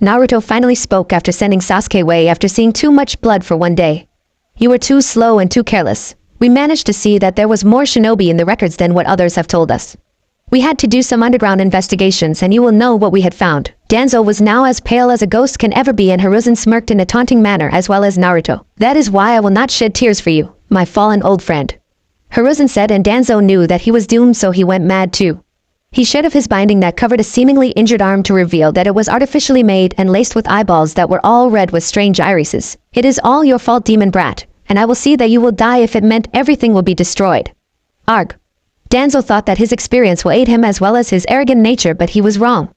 Naruto finally spoke after sending Sasuke away after seeing too much blood for one day. You were too slow and too careless. We managed to see that there was more shinobi in the records than what others have told us. We had to do some underground investigations and you will know what we had found. Danzo was now as pale as a ghost can ever be and Hiruzen smirked in a taunting manner as well as Naruto. That is why I will not shed tears for you, my fallen old friend. Hiruzen said, and Danzo knew that he was doomed, so he went mad too. He shed off his binding that covered a seemingly injured arm to reveal that it was artificially made and laced with eyeballs that were all red with strange irises. It is all your fault, demon brat, and I will see that you will die if it meant everything will be destroyed. Arg. Danzo thought that his experience will aid him as well as his arrogant nature, but he was wrong.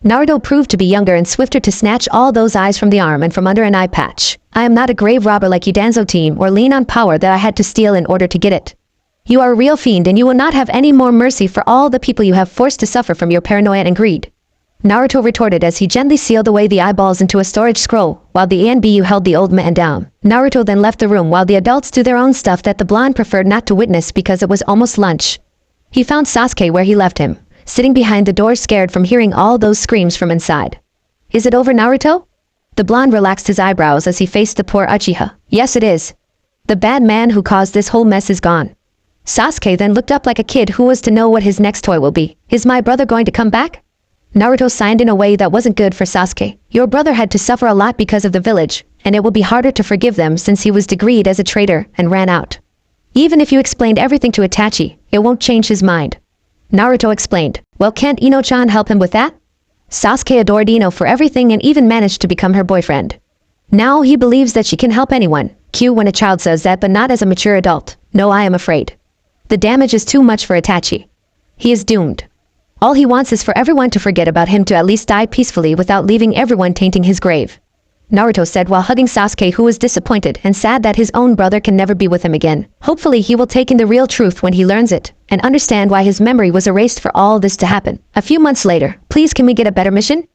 Naruto proved to be younger and swifter to snatch all those eyes from the arm and from under an eye patch. I am not a grave robber like you Danzo team or lean on power that I had to steal in order to get it. You are a real fiend and you will not have any more mercy for all the people you have forced to suffer from your paranoia and greed. Naruto retorted as he gently sealed away the eyeballs into a storage scroll, while the ANBU held the old man down. Naruto then left the room while the adults do their own stuff that the blonde preferred not to witness because it was almost lunch. He found Sasuke where he left him, sitting behind the door scared from hearing all those screams from inside. Is it over, Naruto? The blonde relaxed his eyebrows as he faced the poor Uchiha. Yes it is. The bad man who caused this whole mess is gone. Sasuke then looked up like a kid who was to know what his next toy will be. Is my brother going to come back? Naruto signed in a way that wasn't good for Sasuke. Your brother had to suffer a lot because of the village, and it will be harder to forgive them since he was degreed as a traitor and ran out. Even if you explained everything to Itachi, it won't change his mind. Naruto explained. Well, can't Ino-chan help him with that? Sasuke adored Ino for everything and even managed to become her boyfriend. Now he believes that she can help anyone. Cue when a child says that, but not as a mature adult. No, I am afraid. The damage is too much for Itachi. He is doomed. All he wants is for everyone to forget about him to at least die peacefully without leaving everyone tainting his grave. Naruto said while hugging Sasuke, who was disappointed and sad that his own brother can never be with him again. Hopefully he will take in the real truth when he learns it, and understand why his memory was erased for all this to happen. A few months later, please can we get a better mission?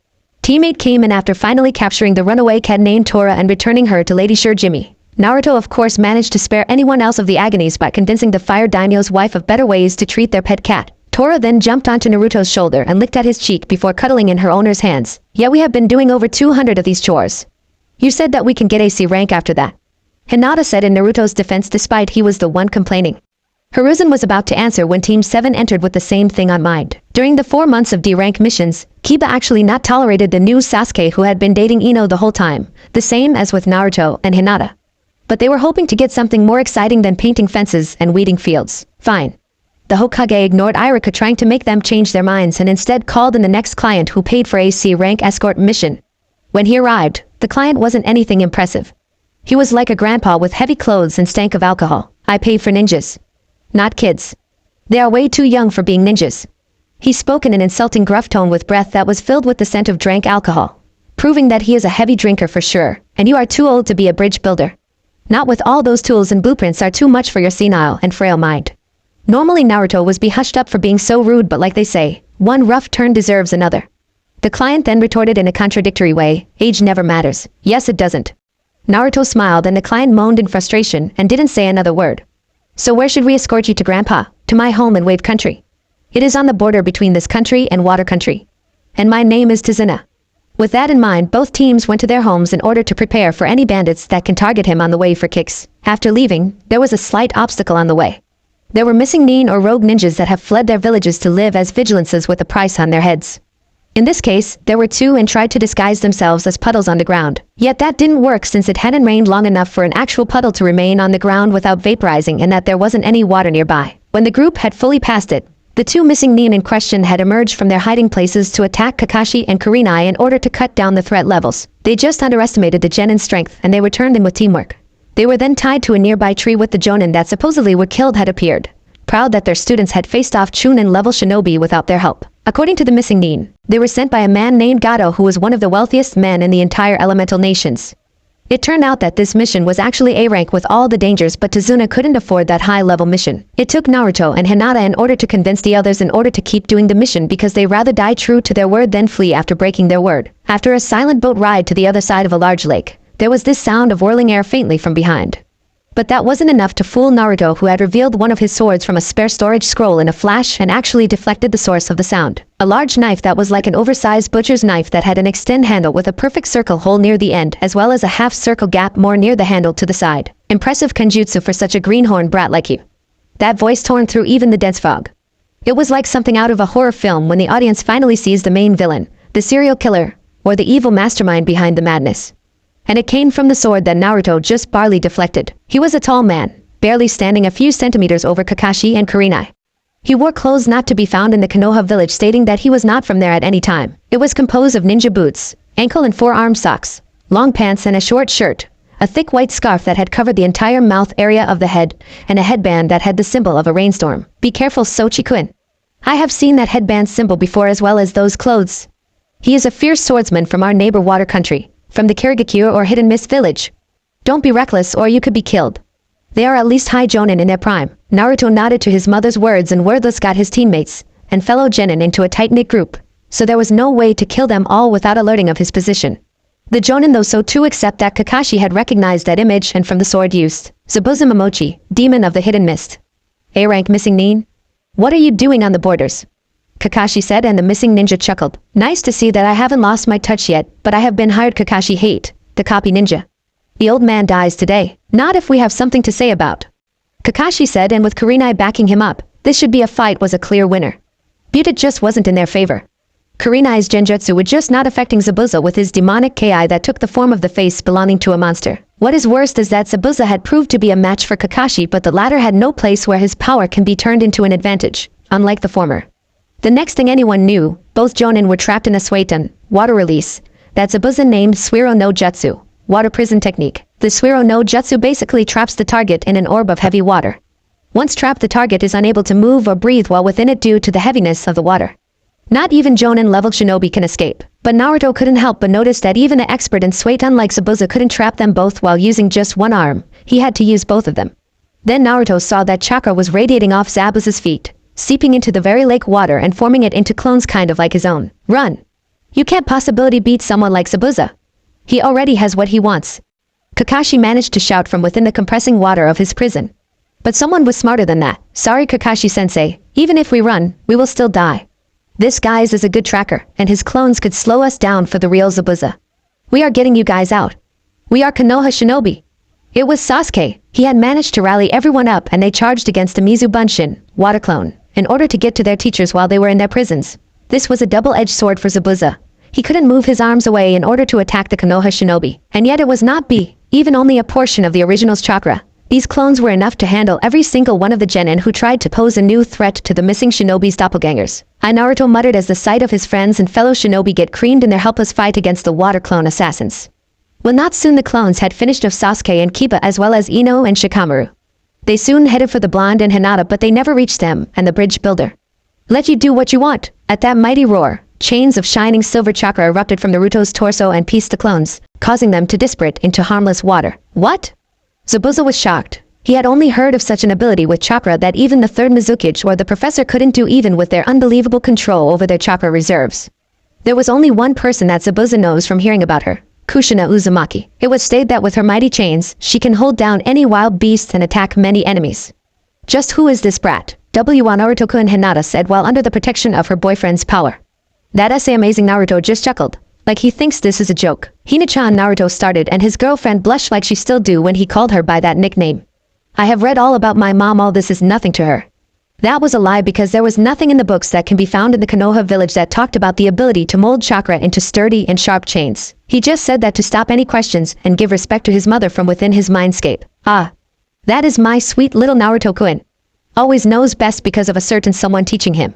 Teammate came in after finally capturing the runaway cat named Tora and returning her to Lady Sure Jimmy. Naruto of course managed to spare anyone else of the agonies by convincing the fire daimyo's wife of better ways to treat their pet cat. Tora then jumped onto Naruto's shoulder and licked at his cheek before cuddling in her owner's hands. Yeah, we have been doing over 200 of these chores. You said that we can get AC rank after that. Hinata said in Naruto's defense despite he was the one complaining. Hiruzen was about to answer when Team 7 entered with the same thing on mind. During the 4 months of D-rank missions, Kiba actually not tolerated the new Sasuke who had been dating Ino the whole time, the same as with Naruto and Hinata. But they were hoping to get something more exciting than painting fences and weeding fields. Fine. The Hokage ignored Iruka trying to make them change their minds and instead called in the next client who paid for AC rank escort mission. When he arrived, the client wasn't anything impressive. He was like a grandpa with heavy clothes and stank of alcohol. I pay for ninjas. Not kids. They are way too young for being ninjas. He spoke in an insulting gruff tone with breath that was filled with the scent of drank alcohol, proving that he is a heavy drinker for sure, and you are too old to be a bridge builder. Not with all those tools and blueprints are too much for your senile and frail mind. Normally Naruto was be hushed up for being so rude, but like they say, one rough turn deserves another. The client then retorted in a contradictory way, age never matters. Yes, it doesn't. Naruto smiled and the client moaned in frustration and didn't say another word. So where should we escort you to, Grandpa? To my home in Wave Country. It is on the border between this country and Water Country. And my name is Tizuna. With that in mind, both teams went to their homes in order to prepare for any bandits that can target him on the way for kicks. After leaving, there was a slight obstacle on the way. There were missing nin or rogue ninjas that have fled their villages to live as vigilances with a price on their heads. In this case, there were two and tried to disguise themselves as puddles on the ground. Yet that didn't work since it hadn't rained long enough for an actual puddle to remain on the ground without vaporizing and that there wasn't any water nearby. When the group had fully passed it, the two missing nin in question had emerged from their hiding places to attack Kakashi and Kurinai in order to cut down the threat levels. They just underestimated the genin strength and they were turned in with teamwork. They were then tied to a nearby tree with the jonin that supposedly were killed had appeared, proud that their students had faced off Chunin-level shinobi without their help. According to the missing nin, they were sent by a man named Gato who was one of the wealthiest men in the entire elemental nations. It turned out that this mission was actually A rank with all the dangers, but Tizuna couldn't afford that high-level mission. It took Naruto and Hinata in order to convince the others in order to keep doing the mission because they rather die true to their word than flee after breaking their word. After a silent boat ride to the other side of a large lake, there was this sound of whirling air faintly from behind. But that wasn't enough to fool Naruto, who had revealed one of his swords from a spare storage scroll in a flash and actually deflected the source of the sound. A large knife that was like an oversized butcher's knife that had an extend handle with a perfect circle hole near the end as well as a half-circle gap more near the handle to the side. Impressive kenjutsu for such a greenhorn brat like you. That voice torn through even the dense fog. It was like something out of a horror film when the audience finally sees the main villain, the serial killer, or the evil mastermind behind the madness. And it came from the sword that Naruto just barely deflected. He was a tall man, barely standing a few centimeters over Kakashi and Kurinai. He wore clothes not to be found in the Konoha village, stating that he was not from there at any time. It was composed of ninja boots, ankle and forearm socks, long pants and a short shirt, a thick white scarf that had covered the entire mouth area of the head, and a headband that had the symbol of a rainstorm. Be careful, Sochi-kun. I have seen that headband symbol before as well as those clothes. He is a fierce swordsman from our neighbor Water Country, from the Kirigakure or Hidden Mist village. Don't be reckless or you could be killed. They are at least high jonin in their prime. Naruto nodded to his mother's words and wordless got his teammates and fellow genin into a tight-knit group, so there was no way to kill them all without alerting of his position. The jonin though so too, except that Kakashi had recognized that image and from the sword used. Zabuza Momochi, demon of the Hidden Mist. A rank missing nin? What are you doing on the borders? Kakashi said, and the missing ninja chuckled. Nice to see that I haven't lost my touch yet, but I have been hired Kakashi Hate, the copy ninja. The old man dies today. Not if we have something to say about. Kakashi said, and with Kurinai backing him up, this should be a fight was a clear winner. But just wasn't in their favor. Kurinai's genjutsu was just not affecting Zabuza with his demonic ki that took the form of the face belonging to a monster. What is worst is that Zabuza had proved to be a match for Kakashi, but the latter had no place where his power can be turned into an advantage, unlike the former. The next thing anyone knew, both jonin were trapped in a suiton, water release, that Zabuza named Suiro no Jutsu, water prison technique. The Suiro no Jutsu basically traps the target in an orb of heavy water. Once trapped, the target is unable to move or breathe while within it due to the heaviness of the water. Not even jonin-level shinobi can escape, but Naruto couldn't help but notice that even an expert in suiton like Zabuza couldn't trap them both while using just one arm. He had to use both of them. Then Naruto saw that chakra was radiating off Zabuza's feet, seeping into the very lake water and forming it into clones kind of like his own. Run! You can't possibly beat someone like Zabuza. He already has what he wants. Kakashi managed to shout from within the compressing water of his prison. But someone was smarter than that. Sorry Kakashi-sensei, even if we run, we will still die. This guys is a good tracker, and his clones could slow us down for the real Zabuza. We are getting you guys out. We are Konoha shinobi. It was Sasuke. He had managed to rally everyone up and they charged against the Mizu Bunshin, water clone, in order to get to their teachers while they were in their prisons. This was a double-edged sword for Zabuza. He couldn't move his arms away in order to attack the Konoha shinobi, and yet it was not even only a portion of the original's chakra. These clones were enough to handle every single one of the genin who tried to pose a new threat to the missing shinobi's doppelgangers. Naruto muttered as the sight of his friends and fellow shinobi get creamed in their helpless fight against the water clone assassins. Well, not soon the clones had finished of Sasuke and Kiba as well as Ino and Shikamaru. They soon headed for the blonde and Hinata, but they never reached them and the bridge builder. Let you do what you want. At that mighty roar, chains of shining silver chakra erupted from Naruto's torso and pieced the clones, causing them to disperse into harmless water. What? Zabuza was shocked. He had only heard of such an ability with chakra that even the third Mizukage or the professor couldn't do even with their unbelievable control over their chakra reserves. There was only one person that Zabuza knows from hearing about her, Kushina Uzumaki. It was stated that with her mighty chains, she can hold down any wild beast and attack many enemies. Just who is this brat? Naruto-kun Hinata said while under the protection of her boyfriend's power. That amazing Naruto just chuckled, like he thinks this is a joke. Hina-chan Naruto started and his girlfriend blushed like she still do when he called her by that nickname. I have read all about my mom, all this is nothing to her. That was a lie because there was nothing in the books that can be found in the Konoha village that talked about the ability to mold chakra into sturdy and sharp chains. He just said that to stop any questions and give respect to his mother from within his mindscape. Ah. That is my sweet little Naruto-kun. Always knows best because of a certain someone teaching him.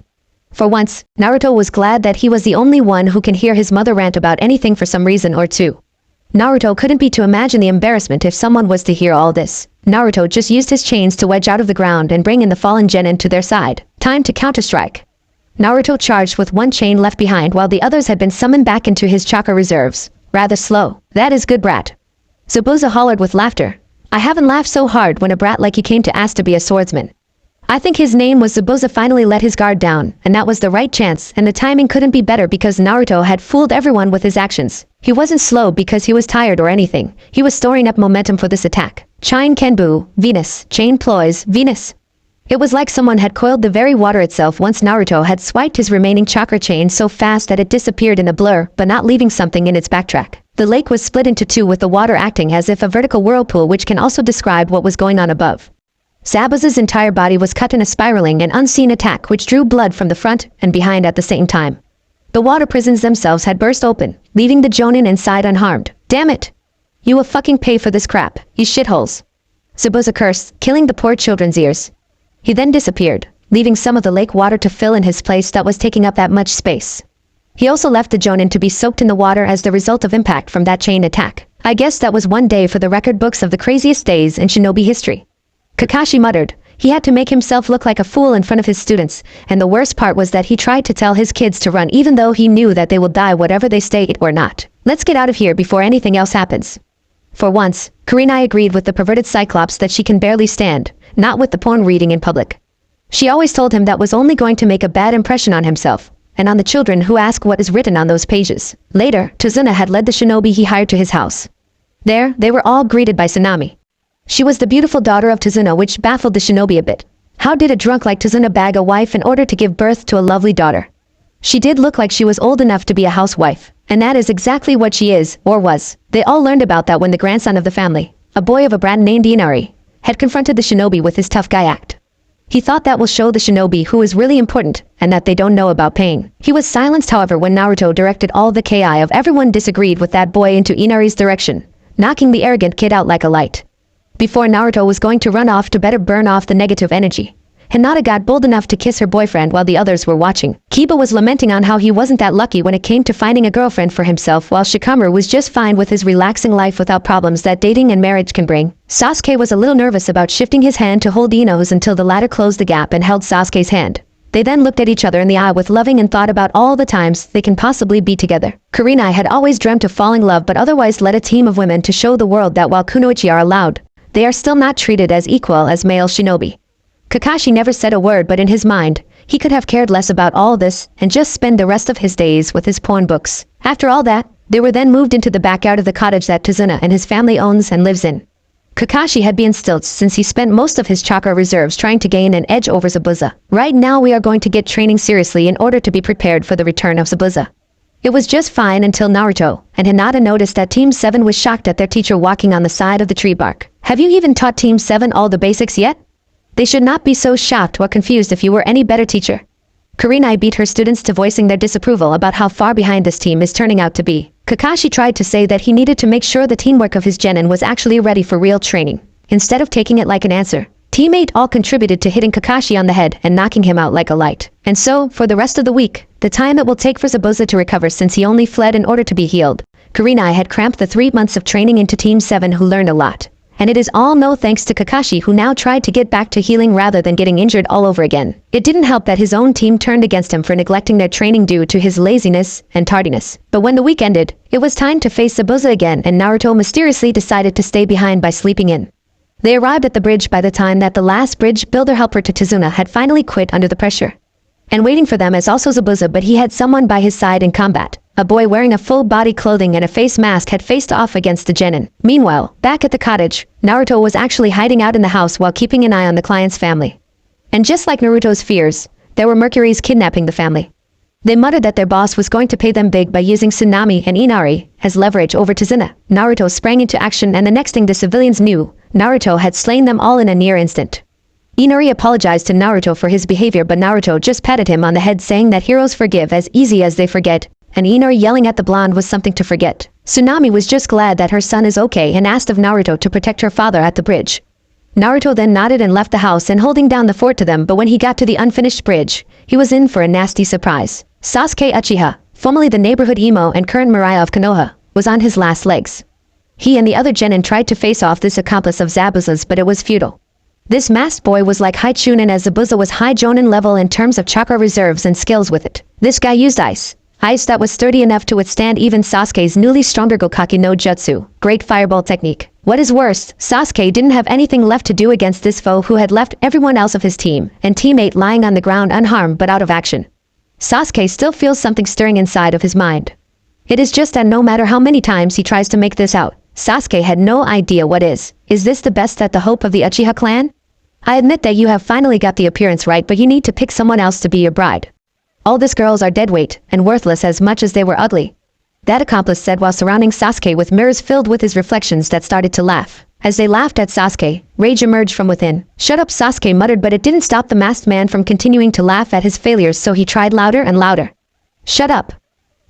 For once, Naruto was glad that he was the only one who can hear his mother rant about anything for some reason or two. Naruto couldn't be to imagine the embarrassment if someone was to hear all this. Naruto just used his chains to wedge out of the ground and bring in the fallen genin to their side. Time to counter-strike. Naruto charged with one chain left behind while the others had been summoned back into his chakra reserves. Rather slow. That is good, brat. Zabuza hollered with laughter. I haven't laughed so hard when a brat like you came to ask to be a swordsman. I think his name was Zabuza finally let his guard down, and that was the right chance, and the timing couldn't be better because Naruto had fooled everyone with his actions. He wasn't slow because he was tired or anything. He was storing up momentum for this attack. Chain Kenbu, Venus, chain ploys, Venus. It was like someone had coiled the very water itself once Naruto had swiped his remaining chakra chain so fast that it disappeared in a blur, but not leaving something in its backtrack. The lake was split into two with the water acting as if a vertical whirlpool, which can also describe what was going on above. Zabuza's entire body was cut in a spiraling and unseen attack which drew blood from the front and behind at the same time. The water prisons themselves had burst open, leaving the Jonin inside unharmed. Damn it! You will fucking pay for this crap, you shitholes. Zabuza cursed, killing the poor children's ears. He then disappeared, leaving some of the lake water to fill in his place that was taking up that much space. He also left the Jonin to be soaked in the water as the result of impact from that chain attack. I guess that was one day for the record books of the craziest days in shinobi history. Kakashi muttered. He had to make himself look like a fool in front of his students, and the worst part was that he tried to tell his kids to run even though he knew that they will die whatever they say or not. Let's get out of here before anything else happens. For once, Kurinai agreed with the perverted Cyclops that she can barely stand, not with the porn reading in public. She always told him that was only going to make a bad impression on himself, and on the children who ask what is written on those pages. Later, Tazuna had led the shinobi he hired to his house. There, they were all greeted by Tsunami. She was the beautiful daughter of Tazuna, which baffled the shinobi a bit. How did a drunk like Tazuna bag a wife in order to give birth to a lovely daughter? She did look like she was old enough to be a housewife, and that is exactly what she is, or was. They all learned about that when the grandson of the family, a boy of a brat named Inari, had confronted the shinobi with his tough guy act. He thought that will show the shinobi who is really important, and that they don't know about pain. He was silenced however when Naruto directed all the ki of everyone disagreed with that boy into Inari's direction, knocking the arrogant kid out like a light. Before Naruto was going to run off to better burn off the negative energy, Hinata got bold enough to kiss her boyfriend while the others were watching. Kiba was lamenting on how he wasn't that lucky when it came to finding a girlfriend for himself, while Shikamaru was just fine with his relaxing life without problems that dating and marriage can bring. Sasuke was a little nervous about shifting his hand to hold Ino's until the latter closed the gap and held Sasuke's hand. They then looked at each other in the eye with loving and thought about all the times they can possibly be together. Kurinai had always dreamt of falling in love but otherwise led a team of women to show the world that while kunoichi are allowed, they are still not treated as equal as male shinobi. Kakashi never said a word, but in his mind, he could have cared less about all this and just spend the rest of his days with his porn books. After all that, they were then moved into the backyard of the cottage that Tazuna and his family owns and lives in. Kakashi had been stilts since he spent most of his chakra reserves trying to gain an edge over Zabuza. Right now we are going to get training seriously in order to be prepared for the return of Zabuza. It was just fine until Naruto and Hinata noticed that Team 7 was shocked at their teacher walking on the side of the tree bark. Have you even taught Team 7 all the basics yet? They should not be so shocked or confused if you were any better teacher. Kurinai beat her students to voicing their disapproval about how far behind this team is turning out to be. Kakashi tried to say that he needed to make sure the teamwork of his genin was actually ready for real training. Instead of taking it like an answer, teammate all contributed to hitting Kakashi on the head and knocking him out like a light. And so, for the rest of the week, the time it will take for Zabuza to recover since he only fled in order to be healed, Kurinai had cramped the 3 months of training into Team 7 who learned a lot. And it is all no thanks to Kakashi who now tried to get back to healing rather than getting injured all over again. It didn't help that his own team turned against him for neglecting their training due to his laziness and tardiness. But when the week ended, it was time to face Zabuza again and Naruto mysteriously decided to stay behind by sleeping in. They arrived at the bridge by the time that the last bridge builder helper to Tizuna had finally quit under the pressure. And waiting for them is also Zabuza, but he had someone by his side in combat. A boy wearing a full body clothing and a face mask had faced off against the genin. Meanwhile, back at the cottage, Naruto was actually hiding out in the house while keeping an eye on the client's family. And just like Naruto's fears, there were Mercuries kidnapping the family. They muttered that their boss was going to pay them big by using Tsunami and Inari as leverage over Tizuna. Naruto sprang into action, and the next thing the civilians knew, Naruto had slain them all in a near instant. Inari apologized to Naruto for his behavior, but Naruto just patted him on the head, saying that heroes forgive as easy as they forget, and Inari yelling at the blonde was something to forget. Tsunami was just glad that her son is okay and asked of Naruto to protect her father at the bridge. Naruto then nodded and left the house and holding down the fort to them, but when he got to the unfinished bridge, he was in for a nasty surprise. Sasuke Uchiha, formerly the neighborhood emo and current Mariah of Konoha, was on his last legs. He and the other genin tried to face off this accomplice of Zabuza's, but it was futile. This masked boy was like High Chunin, as Zabuza was High Jonin level in terms of chakra reserves and skills with it. This guy used ice that was sturdy enough to withstand even Sasuke's newly stronger Gokaki no Jutsu, great fireball technique. What is worse, Sasuke didn't have anything left to do against this foe who had left everyone else of his team and teammate lying on the ground unharmed but out of action. Sasuke still feels something stirring inside of his mind. It is just that no matter how many times he tries to make this out, Sasuke had no idea what is. Is this the best at the hope of the Uchiha clan? I admit that you have finally got the appearance right, but you need to pick someone else to be your bride. All these girls are deadweight and worthless as much as they were ugly. That accomplice said while surrounding Sasuke with mirrors filled with his reflections that started to laugh. As they laughed at Sasuke, rage emerged from within. "Shut up," Sasuke muttered, but it didn't stop the masked man from continuing to laugh at his failures, so he tried louder and louder. "Shut up."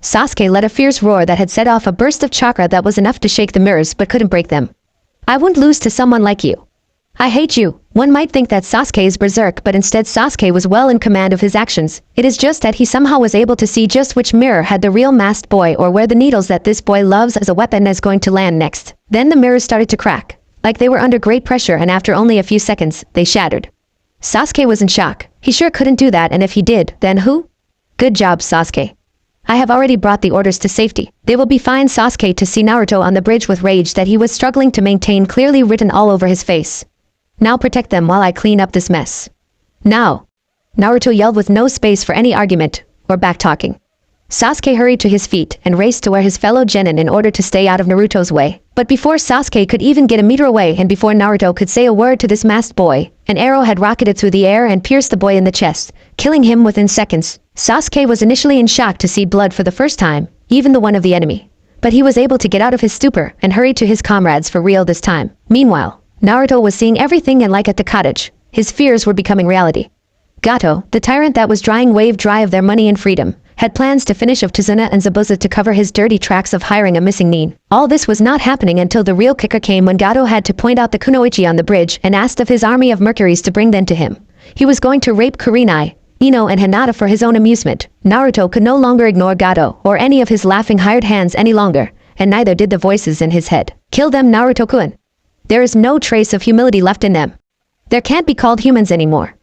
Sasuke let a fierce roar that had set off a burst of chakra that was enough to shake the mirrors but couldn't break them. "I wouldn't lose to someone like you. I hate you." One might think that Sasuke is berserk, but instead Sasuke was well in command of his actions. It is just that he somehow was able to see just which mirror had the real masked boy or where the needles that this boy loves as a weapon is going to land next. Then the mirrors started to crack, like they were under great pressure, and after only a few seconds, they shattered. Sasuke was in shock. He sure couldn't do that, and if he did, then who? "Good job, Sasuke. I have already brought the orders to safety. They will be fine." Sasuke to see Naruto on the bridge with rage that he was struggling to maintain clearly written all over his face. "Now protect them while I clean up this mess. Now!" Naruto yelled with no space for any argument or back-talking. Sasuke hurried to his feet and raced to where his fellow genin in order to stay out of Naruto's way. But before Sasuke could even get a meter away and before Naruto could say a word to this masked boy, an arrow had rocketed through the air and pierced the boy in the chest, killing him within seconds. Sasuke was initially in shock to see blood for the first time, even the one of the enemy. But he was able to get out of his stupor and hurried to his comrades for real this time. Meanwhile, Naruto was seeing everything, and like at the cottage, his fears were becoming reality. Gato, the tyrant that was drying wave dry of their money and freedom, had plans to finish off Tizuna and Zabuza to cover his dirty tracks of hiring a missing nin. All this was not happening until the real kicker came when Gato had to point out the kunoichi on the bridge and asked of his army of Mercuries to bring them to him. He was going to rape Kurinai, Ino and Hinata for his own amusement. Naruto could no longer ignore Gato or any of his laughing hired hands any longer, and neither did the voices in his head. "Kill them, Naruto-kun. There is no trace of humility left in them. There can't be called humans anymore."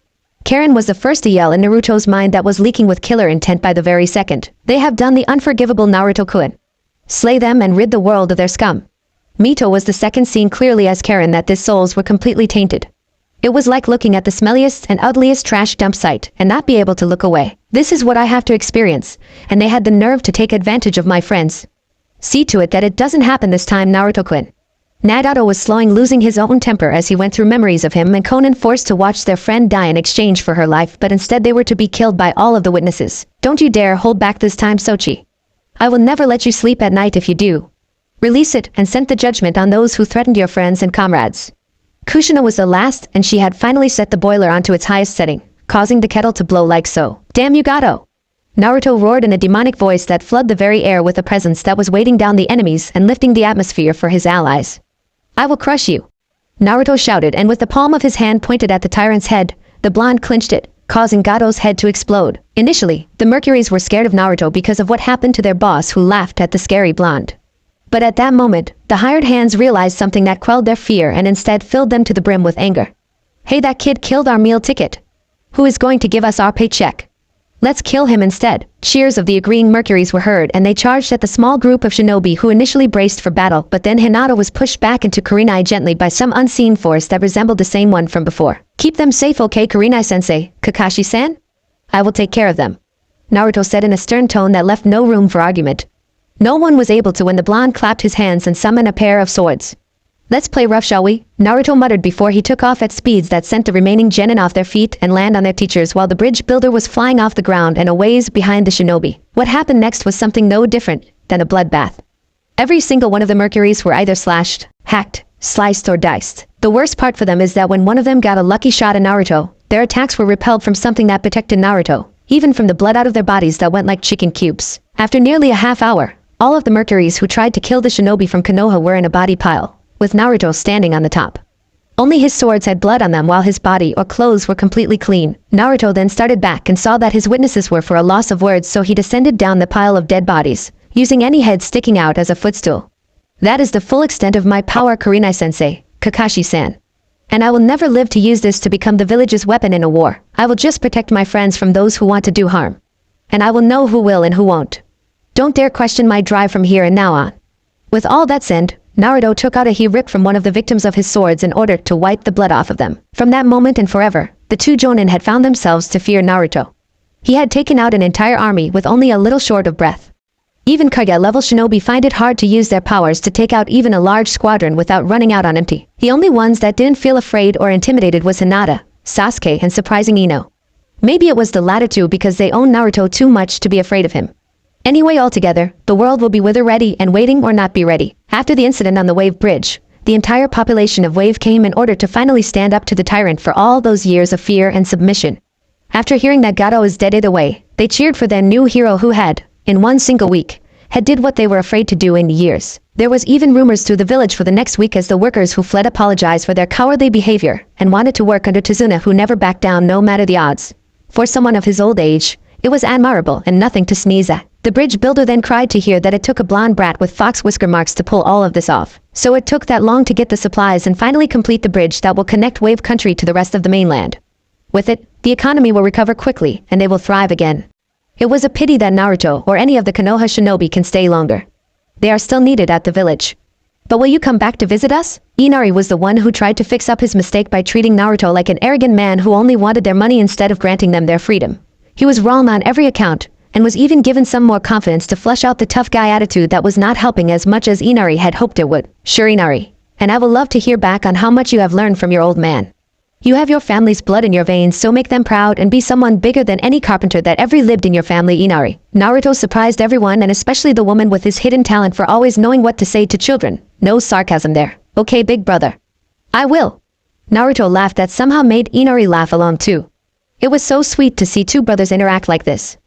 Karen was the first to yell in Naruto's mind that was leaking with killer intent by the very second. "They have done the unforgivable, Naruto-kun. Slay them and rid the world of their scum." Mito was the second, seeing clearly as Karen that these souls were completely tainted. It was like looking at the smelliest and ugliest trash dump site and not be able to look away. "This is what I have to experience, and they had the nerve to take advantage of my friends. See to it that it doesn't happen this time, Naruto-kun." Nagato was slowing, losing his own temper as he went through memories of him and Conan forced to watch their friend die in exchange for her life, but instead they were to be killed by all of the witnesses. "Don't you dare hold back this time, Sochi. I will never let you sleep at night if you do. Release it and send the judgment on those who threatened your friends and comrades." Kushina was the last, and she had finally set the boiler onto its highest setting, causing the kettle to blow like so. "Damn you, Gato!" Naruto roared in a demonic voice that flooded the very air with a presence that was weighting down the enemies and lifting the atmosphere for his allies. "I will crush you!" Naruto shouted, and with the palm of his hand pointed at the tyrant's head, the blonde clinched it, causing Gato's head to explode. Initially, the Mercuries were scared of Naruto because of what happened to their boss, who laughed at the scary blonde. But at that moment, the hired hands realized something that quelled their fear and instead filled them to the brim with anger. "Hey, that kid killed our meal ticket. Who is going to give us our paycheck?" Let's kill him instead. Cheers of the agreeing Mercuries were heard and they charged at the small group of shinobi who initially braced for battle, but then Minato was pushed back into Kurenai gently by some unseen force that resembled the same one from before. Keep them safe, okay, Kurenai-sensei, Kakashi-san? I will take care of them. Naruto said in a stern tone that left no room for argument. No one was able to when the blonde clapped his hands and summoned a pair of swords. Let's play rough, shall we? Naruto muttered before he took off at speeds that sent the remaining genin off their feet and land on their teachers while the bridge builder was flying off the ground and a ways behind the shinobi. What happened next was something no different than a bloodbath. Every single one of the Mercuries were either slashed, hacked, sliced or diced. The worst part for them is that when one of them got a lucky shot at Naruto, their attacks were repelled from something that protected Naruto, even from the blood out of their bodies that went like chicken cubes. After nearly a half hour, all of the Mercuries who tried to kill the shinobi from Konoha were in a body pile, with Naruto standing on the top. Only his swords had blood on them while his body or clothes were completely clean. Naruto then started back and saw that his witnesses were for a loss of words, so he descended down the pile of dead bodies, using any head sticking out as a footstool. That is the full extent of my power, Kurenai-sensei, Kakashi-san. And I will never live to use this to become the village's weapon in a war. I will just protect my friends from those who want to do harm. And I will know who will and who won't. Don't dare question my drive from here and now on. With all that said, Naruto took out a he-rip from one of the victims of his swords in order to wipe the blood off of them. From that moment and forever, the two Jonin had found themselves to fear Naruto. He had taken out an entire army with only a little short of breath. Even Kage-level shinobi find it hard to use their powers to take out even a large squadron without running out on empty. The only ones that didn't feel afraid or intimidated was Hinata, Sasuke and surprising Ino. Maybe it was the latter two because they own Naruto too much to be afraid of him. Anyway, altogether, the world will be whether ready and waiting or not be ready. After the incident on the Wave Bridge, the entire population of Wave came in order to finally stand up to the tyrant for all those years of fear and submission. After hearing that Gato is dead either way, they cheered for their new hero who had, in one single week, had did what they were afraid to do in years. There was even rumors through the village for the next week as the workers who fled apologized for their cowardly behavior and wanted to work under Tazuna, who never backed down no matter the odds. For someone of his old age, it was admirable and nothing to sneeze at. The bridge builder then cried to hear that it took a blonde brat with fox whisker marks to pull all of this off. So it took that long to get the supplies and finally complete the bridge that will connect Wave Country to the rest of the mainland. With it, the economy will recover quickly and they will thrive again. It was a pity that Naruto or any of the Konoha shinobi can stay longer. They are still needed at the village. But will you come back to visit us? Inari was the one who tried to fix up his mistake by treating Naruto like an arrogant man who only wanted their money instead of granting them their freedom. He was wrong on every account, and was even given some more confidence to flush out the tough guy attitude that was not helping as much as Inari had hoped it would. Sure, Inari. And I will love to hear back on how much you have learned from your old man. You have your family's blood in your veins, so make them proud and be someone bigger than any carpenter that ever lived in your family, Inari. Naruto surprised everyone and especially the woman with his hidden talent for always knowing what to say to children. No sarcasm there. Okay, big brother. I will. Naruto laughed that somehow made Inari laugh along too. It was so sweet to see two brothers interact like this.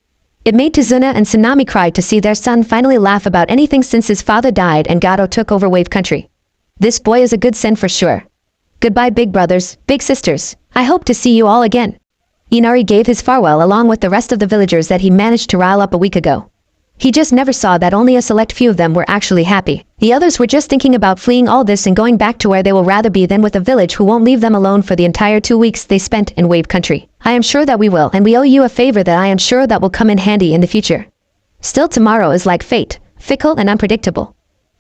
It made Tazuna and Tsunami cry to see their son finally laugh about anything since his father died and Gato took over Wave Country. This boy is a good son for sure. Goodbye, big brothers, big sisters. I hope to see you all again. Inari gave his farewell along with the rest of the villagers that he managed to rile up a week ago. He just never saw that only a select few of them were actually happy. The others were just thinking about fleeing all this and going back to where they will rather be than with a village who won't leave them alone for the entire 2 weeks they spent in Wave Country. I am sure that we will, and we owe you a favor that I am sure that will come in handy in the future. Still, tomorrow is like fate, fickle and unpredictable.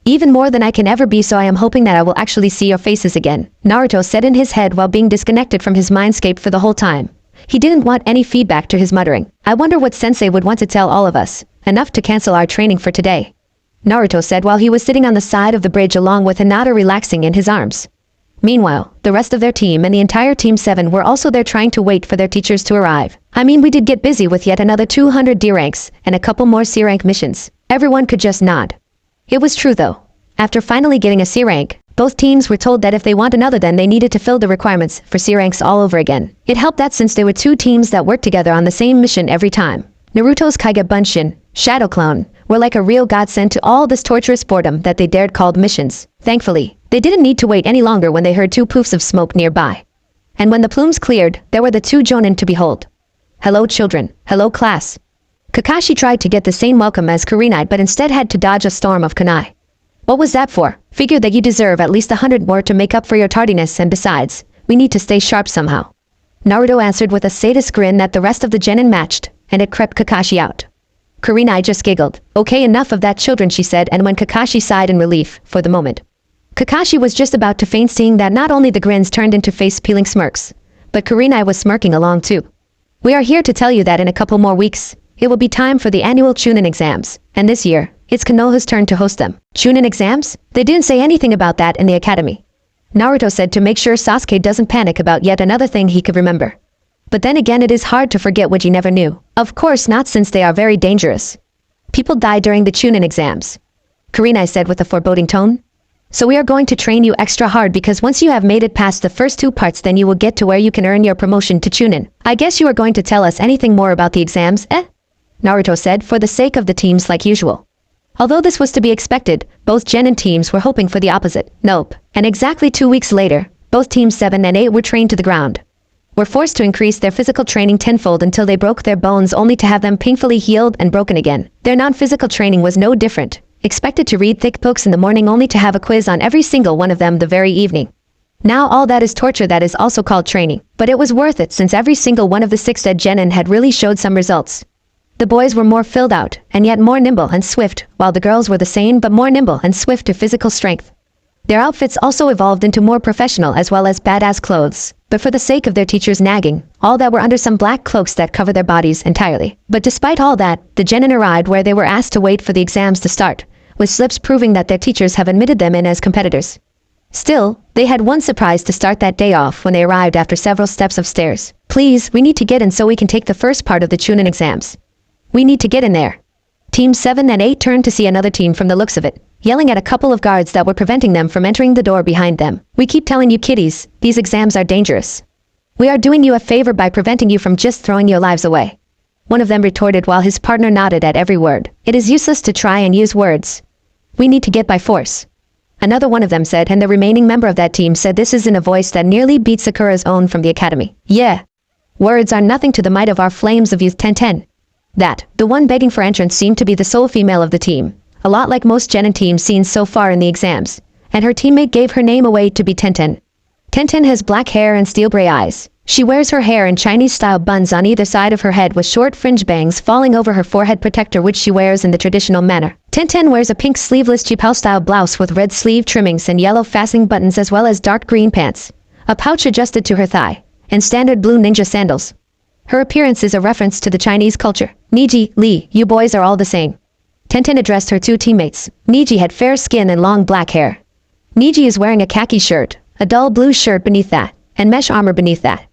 Even more than I can ever be, so I am hoping that I will actually see your faces again. Naruto said in his head while being disconnected from his mindscape for the whole time. He didn't want any feedback to his muttering. I wonder what sensei would want to tell all of us. Enough to cancel our training for today. Naruto said while he was sitting on the side of the bridge along with Hinata relaxing in his arms. Meanwhile, the rest of their team and the entire Team 7 were also there trying to wait for their teachers to arrive. I mean, we did get busy with yet another 200 D ranks and a couple more C rank missions. Everyone could just nod. It was true though. After finally getting a C rank, both teams were told that if they want another then they needed to fill the requirements for C ranks all over again. It helped that since there were two teams that worked together on the same mission every time. Naruto's Kage Bunshin, Shadow Clone, were like a real godsend to all this torturous boredom that they dared called missions. Thankfully, they didn't need to wait any longer when they heard two poofs of smoke nearby. And when the plumes cleared, there were the two Jonin to behold. Hello children, hello class. Kakashi tried to get the same welcome as Kurenai but instead had to dodge a storm of kunai. What was that for? Figured that you deserve at least 100 more to make up for your tardiness, and besides, we need to stay sharp somehow. Naruto answered with a sadist grin that the rest of the genin matched. and it crept Kakashi out. Kurinai just giggled. Okay, enough of that, children, she said, and when Kakashi sighed in relief, for the moment. Kakashi was just about to faint, seeing that not only the grins turned into face-peeling smirks, but Kurinai was smirking along too. We are here to tell you that in a couple more weeks, it will be time for the annual Chunin exams, and this year, it's Konoha's turn to host them. Chunin exams? They didn't say anything about that in the academy. Naruto said to make sure Sasuke doesn't panic about yet another thing he could remember. But then again, it is hard to forget what he never knew. Of course not, since they are very dangerous. People die during the Chunin exams, Kurinai said with a foreboding tone. So we are going to train you extra hard, because once you have made it past the first two parts, then you will get to where you can earn your promotion to Chunin. I guess you are going to tell us anything more about the exams, eh? Naruto said, for the sake of the teams like usual. Although this was to be expected, both Genin teams were hoping for the opposite. Nope. And exactly 2 weeks later, both teams 7 and 8 were trained to the ground. Were forced to increase their physical training tenfold until they broke their bones, only to have them painfully healed and broken again. Their non-physical training was no different. Expected to read thick books in the morning, only to have a quiz on every single one of them the very evening. Now all that is torture that is also called training. But it was worth it, since every single one of the 6 dead Genin had really showed some results. The boys were more filled out, and yet more nimble and swift, while the girls were the same but more nimble and swift to physical strength. Their outfits also evolved into more professional as well as badass clothes, but for the sake of their teachers nagging, all that were under some black cloaks that cover their bodies entirely. But despite all that, the Genin arrived where they were asked to wait for the exams to start, with slips proving that their teachers have admitted them in as competitors. Still, they had one surprise to start that day off when they arrived after several steps of stairs. Please, we need to get in so we can take the first part of the Chunin exams. We need to get in there. Team 7 and 8 turned to see another team from the looks of it, yelling at a couple of guards that were preventing them from entering the door behind them. We keep telling you kiddies, these exams are dangerous. We are doing you a favor by preventing you from just throwing your lives away. One of them retorted while his partner nodded at every word. It is useless to try and use words. We need to get by force. Another one of them said, and the remaining member of that team said this is in a voice that nearly beat Sakura's own from the academy. Yeah. Words are nothing to the might of our flames of youth. 10-10. That, the one begging for entrance, seemed to be the sole female of the team, a lot like most Genin teams seen so far in the exams, and her teammate gave her name away to be 10-10. 10-10 has black hair and steel gray eyes. She wears her hair in Chinese-style buns on either side of her head, with short fringe bangs falling over her forehead protector, which she wears in the traditional manner. 10-10 wears a pink sleeveless chipao-style blouse with red sleeve trimmings and yellow fastening buttons, as well as dark green pants, a pouch adjusted to her thigh, and standard blue ninja sandals. Her appearance is a reference to the Chinese culture. Niji, Lee, you boys are all the same. 10-10 addressed her two teammates. Niji had fair skin and long black hair. Niji is wearing a khaki shirt, a dull blue shirt beneath that, and mesh armor beneath that.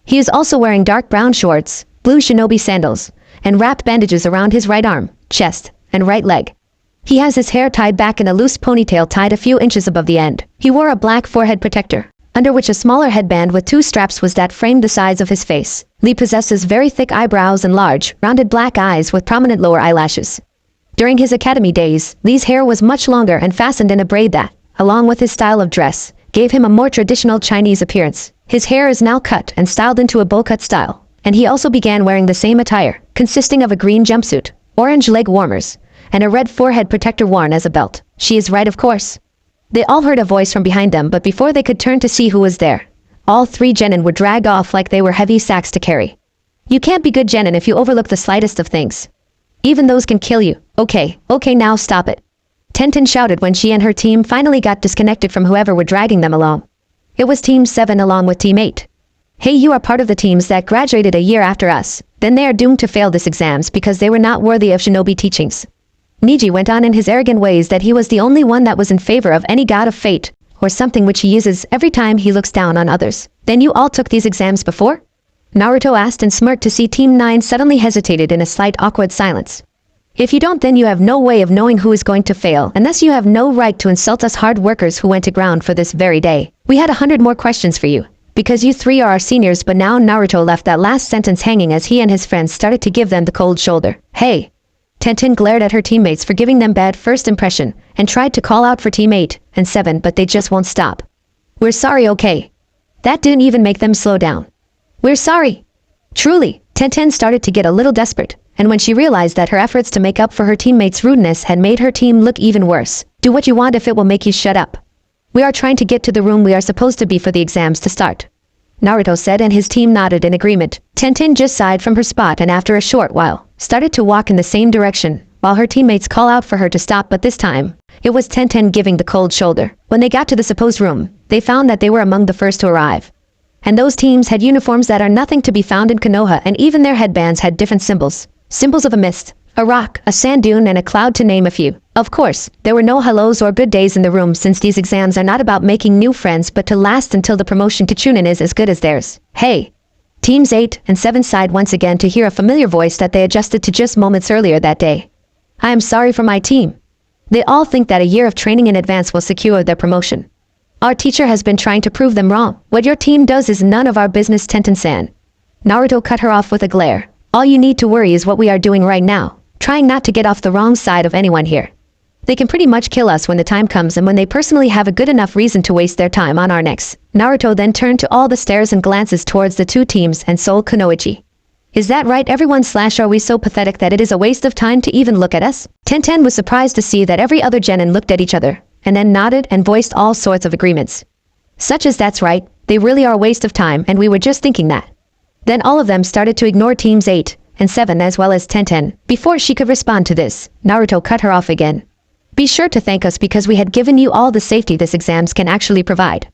He is also wearing dark brown shorts, blue shinobi sandals, and wrapped bandages around his right arm, chest, and right leg. He has his hair tied back in a loose ponytail tied a few inches above the end. He wore a black forehead protector, under which a smaller headband with 2 straps was that framed the sides of his face. Lee possesses very thick eyebrows and large, rounded black eyes with prominent lower eyelashes. During his academy days, Lee's hair was much longer and fastened in a braid that, along with his style of dress, gave him a more traditional Chinese appearance. His hair is now cut and styled into a bowl cut style, and he also began wearing the same attire, consisting of a green jumpsuit, orange leg warmers, and a red forehead protector worn as a belt. She is right, of course. They all heard a voice from behind them, but before they could turn to see who was there, all 3 Genin were dragged off like they were heavy sacks to carry. You can't be good Genin if you overlook the slightest of things. Even those can kill you. Okay, now stop it. 10-10 shouted when she and her team finally got disconnected from whoever were dragging them along. It was Team 7 along with Team 8. Hey, you are part of the teams that graduated a year after us. Then they are doomed to fail these exams because they were not worthy of shinobi teachings. Niji went on in his arrogant ways that he was the only one that was in favor of any god of fate, or something which he uses every time he looks down on others. Then you all took these exams before? Naruto asked and smirked to see Team 9 suddenly hesitated in a slight awkward silence. If you don't, then you have no way of knowing who is going to fail, and thus you have no right to insult us hard workers who went to ground for this very day. We had 100 more questions for you, because you 3 are our seniors. But now Naruto left that last sentence hanging as he and his friends started to give them the cold shoulder. Hey! 10-10 glared at her teammates for giving them bad first impression, and tried to call out for Team 8 and 7, but they just won't stop. We're sorry, okay? That didn't even make them slow down. We're sorry. Truly, 10-10 started to get a little desperate, and when she realized that her efforts to make up for her teammates' rudeness had made her team look even worse. Do what you want if it will make you shut up. We are trying to get to the room we are supposed to be for the exams to start. Naruto said, and his team nodded in agreement. Tenten just sighed from her spot and after a short while, started to walk in the same direction, while her teammates call out for her to stop, but this time, it was Tenten giving the cold shoulder. When they got to the supposed room, they found that they were among the first to arrive. And those teams had uniforms that are nothing to be found in Konoha, and even their headbands had different symbols. Symbols of a mist, a rock, a sand dune, and a cloud, to name a few. Of course, there were no hellos or good days in the room, since these exams are not about making new friends but to last until the promotion to Chunin is as good as theirs. Hey! Teams 8 and 7 sighed once again to hear a familiar voice that they adjusted to just moments earlier that day. I am sorry for my team. They all think that a year of training in advance will secure their promotion. Our teacher has been trying to prove them wrong. What your team does is none of our business, Tenten-san. Naruto cut her off with a glare. All you need to worry is what we are doing right now, trying not to get off the wrong side of anyone here. They can pretty much kill us when the time comes and when they personally have a good enough reason to waste their time on our necks. Naruto then turned to all the stares and glances towards the two teams and Soul Kunoichi. Is that right, everyone? Are we so pathetic that it is a waste of time to even look at us? Tenten was surprised to see that every other genin looked at each other, and then nodded and voiced all sorts of agreements. Such as, that's right, they really are a waste of time, and we were just thinking that. Then all of them started to ignore teams 8 and 7 as well as Tenten. Before she could respond to this, Naruto cut her off again. Be sure to thank us because we had given you all the safety this exams can actually provide.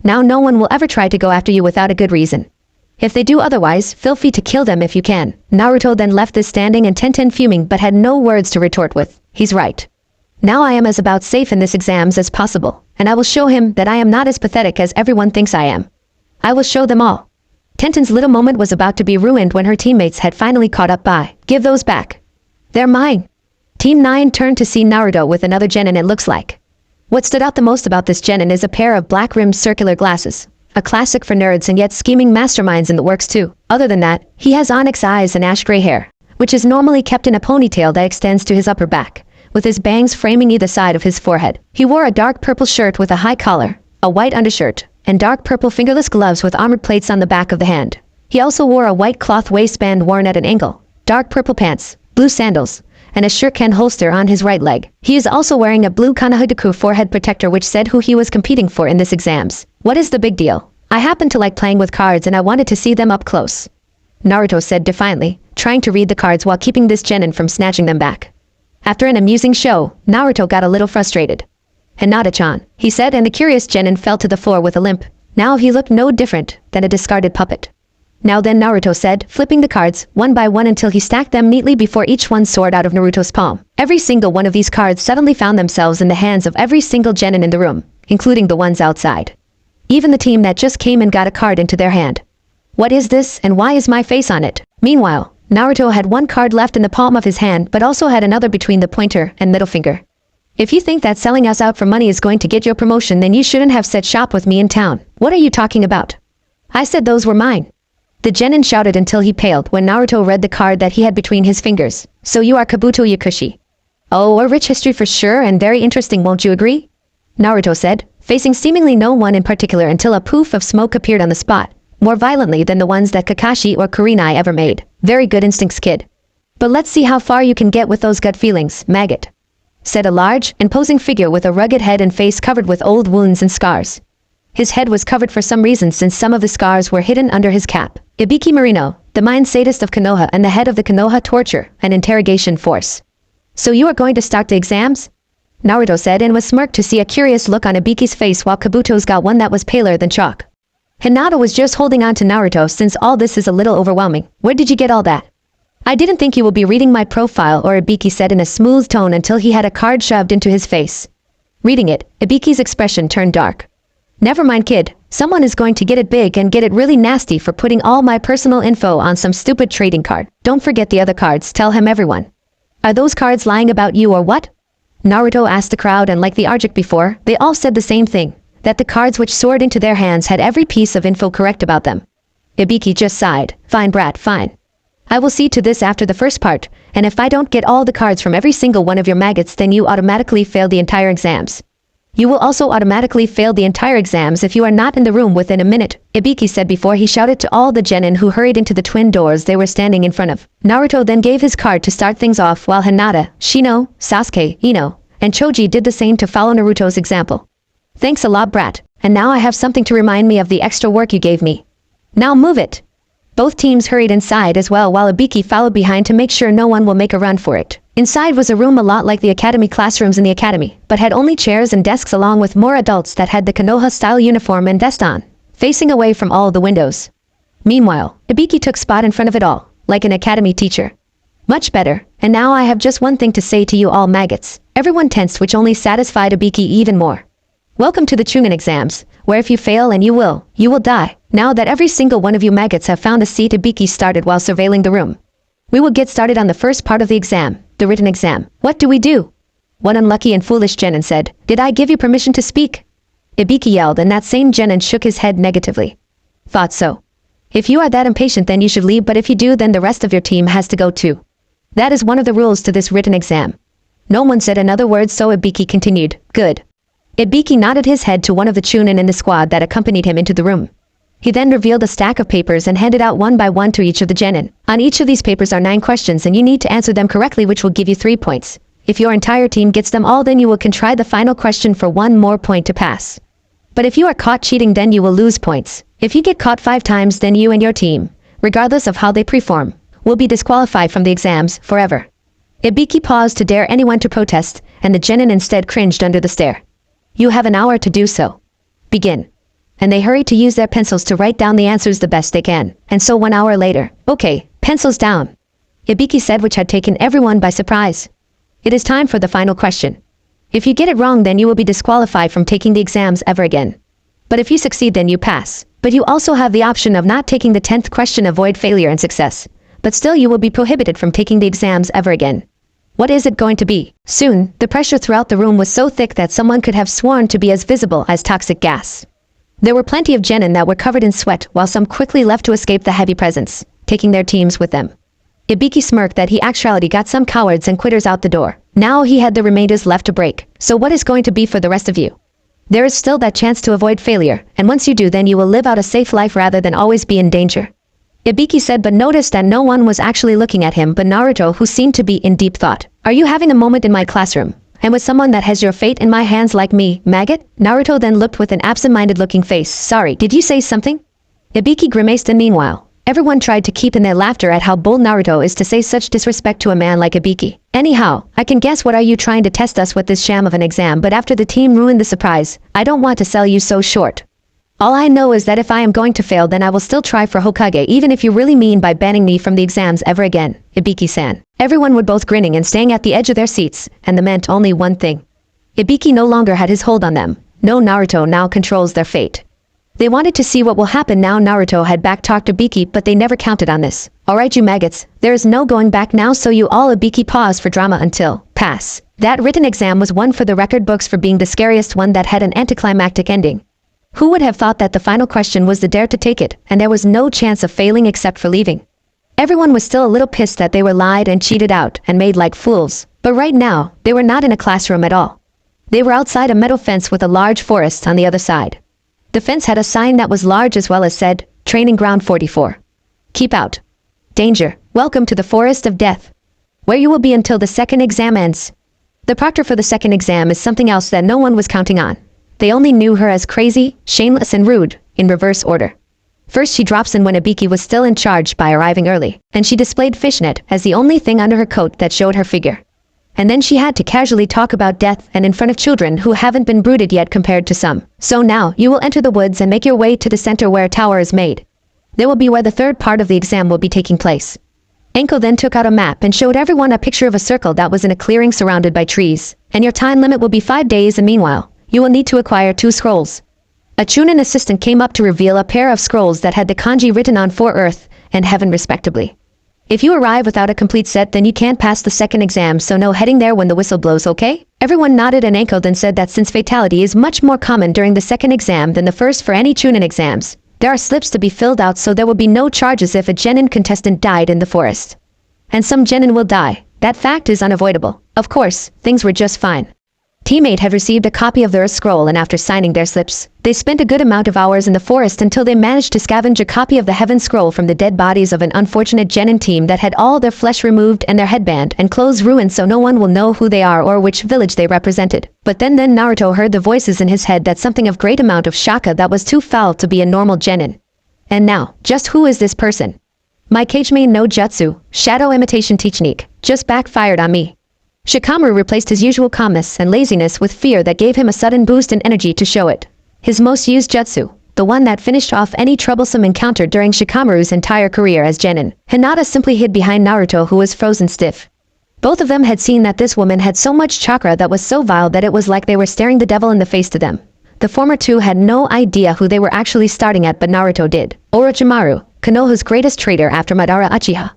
Now no one will ever try to go after you without a good reason. If they do otherwise, feel free to kill them if you can. Naruto then left this standing and Tenten fuming but had no words to retort with. He's right. Now I am as about safe in this exams as possible, and I will show him that I am not as pathetic as everyone thinks I am. I will show them all. Tenten's little moment was about to be ruined when her teammates had finally caught up by. Give those back. They're mine. Team 9 turned to see Naruto with another genin, it looks like. What stood out the most about this genin is a pair of black-rimmed circular glasses. A classic for nerds and yet scheming masterminds in the works too. Other than that, he has onyx eyes and ash gray hair, which is normally kept in a ponytail that extends to his upper back, with his bangs framing either side of his forehead. He wore a dark purple shirt with a high collar, a white undershirt, and dark purple fingerless gloves with armored plates on the back of the hand. He also wore a white cloth waistband worn at an angle, dark purple pants, blue sandals, and a shuriken holster on his right leg. He is also wearing a blue Kanahudaku forehead protector which said who he was competing for in this exams. What is the big deal? I happen to like playing with cards and I wanted to see them up close. Naruto said defiantly, trying to read the cards while keeping this genin from snatching them back. After an amusing show, Naruto got a little frustrated. Hinata-chan, he said, and the curious genin fell to the floor with a limp. Now he looked no different than a discarded puppet. Now then, Naruto said, flipping the cards one by one until he stacked them neatly before each one soared out of Naruto's palm. Every single one of these cards suddenly found themselves in the hands of every single genin in the room, including the ones outside. Even the team that just came and got a card into their hand. What is this, and why is my face on it? Meanwhile, Naruto had one card left in the palm of his hand but also had another between the pointer and middle finger. If you think that selling us out for money is going to get your promotion, then you shouldn't have set shop with me in town. What are you talking about? I said those were mine. The genin shouted until he paled when Naruto read the card that he had between his fingers. So you are Kabuto Yakushi. Oh, a rich history for sure, and very interesting, won't you agree? Naruto said, facing seemingly no one in particular until a poof of smoke appeared on the spot, more violently than the ones that Kakashi or Kurinai ever made. Very good instincts, kid. But let's see how far you can get with those gut feelings, maggot, said a large, imposing figure with a rugged head and face covered with old wounds and scars. His head was covered for some reason since some of the scars were hidden under his cap. Ibiki Marino, the mind sadist of Konoha and the head of the Konoha torture and interrogation force. So you are going to start the exams? Naruto said and was smirked to see a curious look on Ibiki's face while Kabuto's got one that was paler than chalk. Hinata was just holding on to Naruto since all this is a little overwhelming. Where did you get all that? I didn't think you will be reading my profile, or Ibiki said in a smooth tone until he had a card shoved into his face. Reading it, Ibiki's expression turned dark. Never mind, kid. Someone is going to get it big and get it really nasty for putting all my personal info on some stupid trading card. Don't forget the other cards, tell him, everyone. Are those cards lying about you or what? Naruto asked the crowd, and like the Arjik before, they all said the same thing, that the cards which soared into their hands had every piece of info correct about them. Ibiki just sighed. Fine, brat, fine. I will see to this after the first part, and if I don't get all the cards from every single one of your maggots, then you automatically fail the entire exams. You will also automatically fail the entire exams if you are not in the room within a minute, Ibiki said before he shouted to all the genin who hurried into the twin doors they were standing in front of. Naruto then gave his card to start things off while Hinata, Shino, Sasuke, Ino, and Choji did the same to follow Naruto's example. Thanks a lot, brat, and now I have something to remind me of the extra work you gave me. Now move it. Both teams hurried inside as well while Ibiki followed behind to make sure no one will make a run for it. Inside was a room a lot like the academy classrooms in the academy, but had only chairs and desks along with more adults that had the Konoha-style uniform and vest on, facing away from all the windows. Meanwhile, Ibiki took spot in front of it all, like an academy teacher. Much better, and now I have just one thing to say to you all maggots. Everyone tensed, which only satisfied Ibiki even more. Welcome to the Chunin exams, where if you fail, and you will die. Now that every single one of you maggots have found a seat, Ibiki started while surveilling the room. We will get started on the first part of the exam, the written exam. What do we do? One unlucky and foolish genin said, "Did I give you permission to speak?" Ibiki yelled, and that same genin shook his head negatively. Thought so. If you are that impatient, then you should leave, but if you do, then the rest of your team has to go too. That is one of the rules to this written exam. No one said another word, so Ibiki continued, "Good." Ibiki nodded his head to one of the chunin in the squad that accompanied him into the room. He then revealed a stack of papers and handed out one by one to each of the genin. On each of these papers are 9 questions, and you need to answer them correctly, which will give you 3 points. If your entire team gets them all, then you can try the final question for 1 more point to pass. But if you are caught cheating, then you will lose points. If you get caught 5 times, then you and your team, regardless of how they perform, will be disqualified from the exams forever. Ibiki paused to dare anyone to protest, and the genin instead cringed under the stare. You have an hour to do so. Begin. And they hurried to use their pencils to write down the answers the best they can. And so 1 hour later, "Okay, pencils down," Ibiki said, which had taken everyone by surprise. "It is time for the final question. If you get it wrong, then you will be disqualified from taking the exams ever again. But if you succeed, then you pass. But you also have the option of not taking the 10th question, avoid failure and success. But still you will be prohibited from taking the exams ever again. What is it going to be?" Soon, the pressure throughout the room was so thick that someone could have sworn to be as visible as toxic gas. There were plenty of genin that were covered in sweat, while some quickly left to escape the heavy presence, taking their teams with them. Ibiki smirked that he actually got some cowards and quitters out the door. Now he had the remainders left to break. So what is going to be for the rest of you? There is still that chance to avoid failure, and once you do, then you will live out a safe life rather than always be in danger. Ibiki said, but noticed that no one was actually looking at him but Naruto, who seemed to be in deep thought. "Are you having a moment in my classroom? And with someone that has your fate in my hands like me, maggot?" Naruto then looked with an absent-minded looking face. "Sorry, did you say something?" Ibiki grimaced, and meanwhile, everyone tried to keep in their laughter at how bold Naruto is to say such disrespect to a man like Ibiki. "Anyhow, I can guess what are you trying to test us with this sham of an exam, but after the team ruined the surprise, I don't want to sell you so short. All I know is that if I am going to fail, then I will still try for Hokage, even if you really mean by banning me from the exams ever again, Ibiki-san." Everyone would both grinning and staying at the edge of their seats, and that meant only one thing. Ibiki no longer had his hold on them. No, Naruto now controls their fate. They wanted to see what will happen now. Naruto had back-talked Ibiki, but they never counted on this. "Alright, you maggots, there is no going back now, so you all." Ibiki paused for drama until pass. That written exam was one for the record books for being the scariest one that had an anticlimactic ending. Who would have thought that the final question was the dare to take it, and there was no chance of failing except for leaving? Everyone was still a little pissed that they were lied and cheated out and made like fools, but right now, they were not in a classroom at all. They were outside a metal fence with a large forest on the other side. The fence had a sign that was large as well as said, "Training Ground 44. Keep out. Danger. Welcome to the Forest of Death, where you will be until the second exam ends." The proctor for the second exam is something else that no one was counting on. They only knew her as crazy, shameless and rude, in reverse order. First she drops in when Ibiki was still in charge by arriving early, and she displayed fishnet as the only thing under her coat that showed her figure. And then she had to casually talk about death and in front of children who haven't been brooded yet compared to some. "So now, you will enter the woods and make your way to the center where a tower is made. There will be where the third part of the exam will be taking place." Enko then took out a map and showed everyone a picture of a circle that was in a clearing surrounded by trees. "And your time limit will be 5 days, and meanwhile, you will need to acquire 2 scrolls." A Chunin assistant came up to reveal a pair of scrolls that had the kanji written on for Earth and Heaven respectively. "If you arrive without a complete set, then you can't pass the second exam, so no heading there when the whistle blows, okay?" Everyone nodded, and Enko then said that since fatality is much more common during the second exam than the first for any Chunin exams, there are slips to be filled out, so there will be no charges if a genin contestant died in the forest. And some genin will die. That fact is unavoidable. Of course, things were just fine. Teammate had received a copy of the Earth Scroll, and after signing their slips, they spent a good amount of hours in the forest until they managed to scavenge a copy of the Heaven Scroll from the dead bodies of an unfortunate genin team that had all their flesh removed and their headband and clothes ruined, so no one will know who they are or which village they represented. But then Naruto heard the voices in his head that something of great amount of shaka that was too foul to be a normal genin. And now, just who is this person? My Kageme no Jutsu, shadow imitation technique, just backfired on me. Shikamaru replaced his usual calmness and laziness with fear that gave him a sudden boost in energy to show it. His most used jutsu, the one that finished off any troublesome encounter during Shikamaru's entire career as Genin. Hinata simply hid behind Naruto, who was frozen stiff. Both of them had seen that this woman had so much chakra that was so vile that it was like they were staring the devil in the face to them. The former two had no idea who they were actually starting at, but Naruto did. Orochimaru, Konoha's greatest traitor after Madara Uchiha.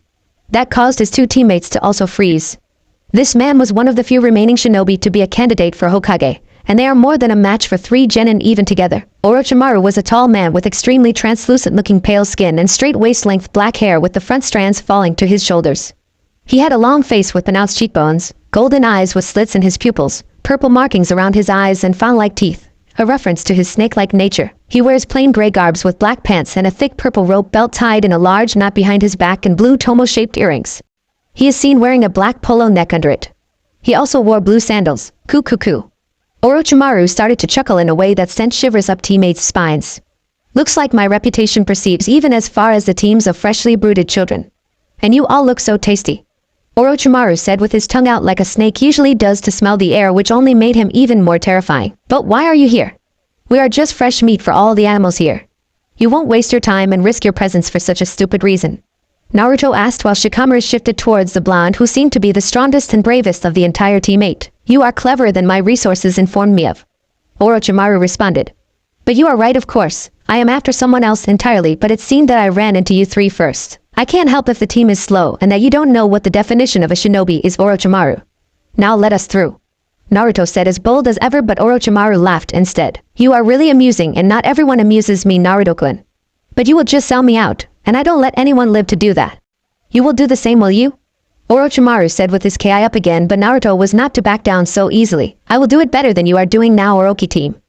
That caused his two teammates to also freeze. This man was one of the few remaining shinobi to be a candidate for Hokage, and they are more than a match for 3 genin even together. Orochimaru was a tall man with extremely translucent-looking pale skin and straight waist-length black hair with the front strands falling to his shoulders. He had a long face with pronounced cheekbones, golden eyes with slits in his pupils, purple markings around his eyes and fawn-like teeth, a reference to his snake-like nature. He wears plain gray garbs with black pants and a thick purple rope belt tied in a large knot behind his back and blue tomo-shaped earrings. He is seen wearing a black polo neck under it. He also wore blue sandals. Cuckoo. Orochimaru started to chuckle in a way that sent shivers up teammates' spines. Looks like my reputation perceives even as far as the teams of freshly brooded children. And you all look so tasty. Orochimaru said with his tongue out like a snake usually does to smell the air, which only made him even more terrifying. But why are you here? We are just fresh meat for all the animals here. You won't waste your time and risk your presence for such a stupid reason. Naruto asked while Shikamaru shifted towards the blonde, who seemed to be the strongest and bravest of the entire teammate. You are cleverer than my resources informed me of. Orochimaru responded. But you are right, of course. I am after someone else entirely, but it seemed that I ran into you 3 first. I can't help if the team is slow and that you don't know what the definition of a shinobi is, Orochimaru. Now let us through. Naruto said, as bold as ever, but Orochimaru laughed instead. You are really amusing, and not everyone amuses me, Naruto-kun. But you will just sell me out, and I don't let anyone live to do that. You will do the same, will you? Orochimaru said with his ki up again, but Naruto was not to back down so easily. I will do it better than you are doing now, Orochi team.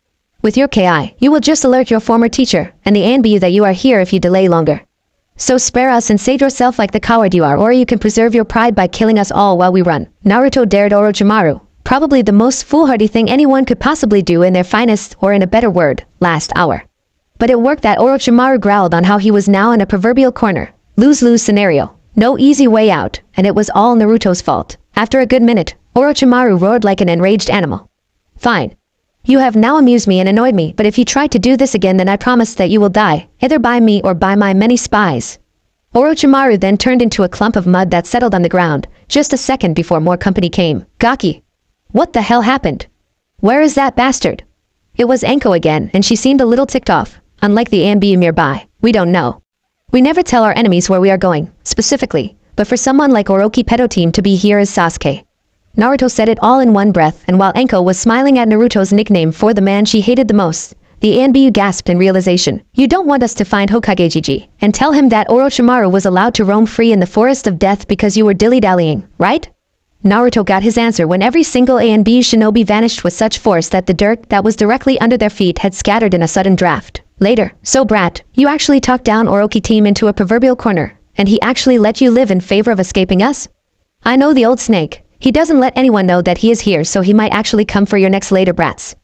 With your ki, you will just alert your former teacher, and the Anbu that you are here if you delay longer. So spare us and save yourself like the coward you are, or you can preserve your pride by killing us all while we run. Naruto dared Orochimaru, probably the most foolhardy thing anyone could possibly do in their finest, or in a better word, last hour. But it worked. That Orochimaru growled on how he was now in a proverbial corner. Lose-lose scenario. No easy way out, and it was all Naruto's fault. After a good minute, Orochimaru roared like an enraged animal. Fine. You have now amused me and annoyed me, but if you try to do this again, then I promise that you will die, either by me or by my many spies. Orochimaru then turned into a clump of mud that settled on the ground, just a second before more company came. Gaki. What the hell happened? Where is that bastard? It was Anko again, and she seemed a little ticked off. Unlike the Anbu nearby, we don't know. We never tell our enemies where we are going, specifically, but for someone like Orochi Pedo team to be here is Sasuke. Naruto said it all in one breath, and while Anko was smiling at Naruto's nickname for the man she hated the most, the Anbu gasped in realization. You don't want us to find Hokage Gigi, and tell him that Orochimaru was allowed to roam free in the forest of death because you were dilly-dallying, right? Naruto got his answer when every single Anbu shinobi vanished with such force that the dirt that was directly under their feet had scattered in a sudden draft. Later, so brat, you actually talked down Orochi team into a proverbial corner, and he actually let you live in favor of escaping us? I know the old snake. He doesn't let anyone know that he is here, so he might actually come for your next later, brats.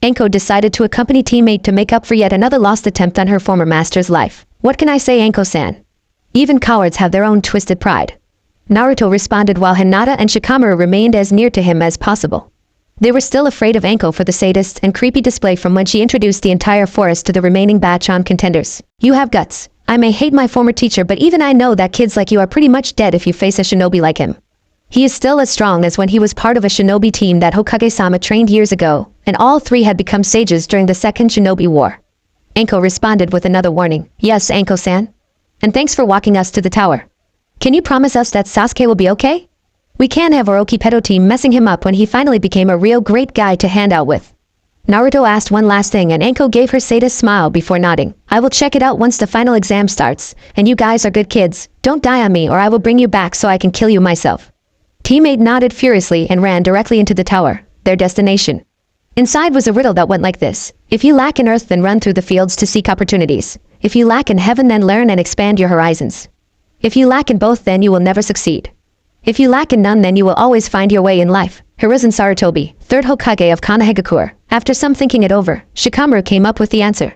Anko decided to accompany teammate to make up for yet another lost attempt on her former master's life. What can I say, Anko-san? Even cowards have their own twisted pride. Naruto responded while Hinata and Shikamaru remained as near to him as possible. They were still afraid of Anko for the sadist and creepy display from when she introduced the entire forest to the remaining batch on contenders. You have guts. I may hate my former teacher, but even I know that kids like you are pretty much dead if you face a shinobi like him. He is still as strong as when he was part of a shinobi team that Hokage-sama trained years ago, and all 3 had become sages during the Second Shinobi War. Anko responded with another warning. Yes, Anko-san. And thanks for walking us to the tower. Can you promise us that Sasuke will be okay? We can't have Orochi Pedo team messing him up when he finally became a real great guy to hand out with. Naruto asked one last thing, and Anko gave her sadist smile before nodding. I will check it out once the final exam starts, and you guys are good kids. Don't die on me or I will bring you back so I can kill you myself. Teammate nodded furiously and ran directly into the tower, their destination. Inside was a riddle that went like this. If you lack in earth, then run through the fields to seek opportunities. If you lack in heaven, then learn and expand your horizons. If you lack in both, then you will never succeed. If you lack in none, then you will always find your way in life. Hiruzen Sarutobi, 3rd Hokage of Konohagakure. After some thinking it over, Shikamaru came up with the answer.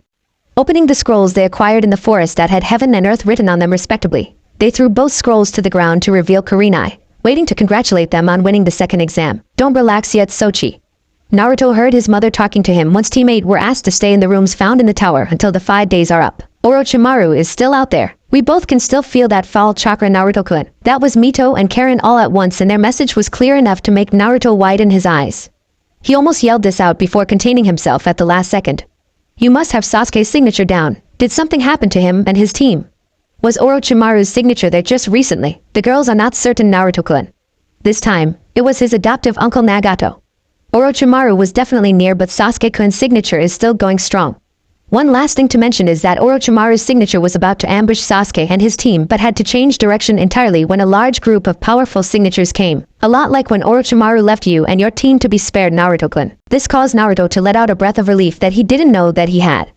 Opening the scrolls they acquired in the forest that had heaven and earth written on them respectively, they threw both scrolls to the ground to reveal Kurinai, waiting to congratulate them on winning the second exam. Don't relax yet, Sochi. Naruto heard his mother talking to him once teammates were asked to stay in the rooms found in the tower until the 5 days are up. Orochimaru is still out there. We both can still feel that foul chakra, Naruto-kun. That was Mito and Karen all at once, and their message was clear enough to make Naruto widen his eyes. He almost yelled this out before containing himself at the last second. You must have Sasuke's signature down. Did something happen to him and his team? Was Orochimaru's signature there just recently? The girls are not certain, Naruto-kun. This time, it was his adoptive uncle Nagato. Orochimaru was definitely near, but Sasuke-kun's signature is still going strong. One last thing to mention is that Orochimaru's signature was about to ambush Sasuke and his team but had to change direction entirely when a large group of powerful signatures came. A lot like when Orochimaru left you and your team to be spared, Naruto-kun. This caused Naruto to let out a breath of relief that he didn't know that he had.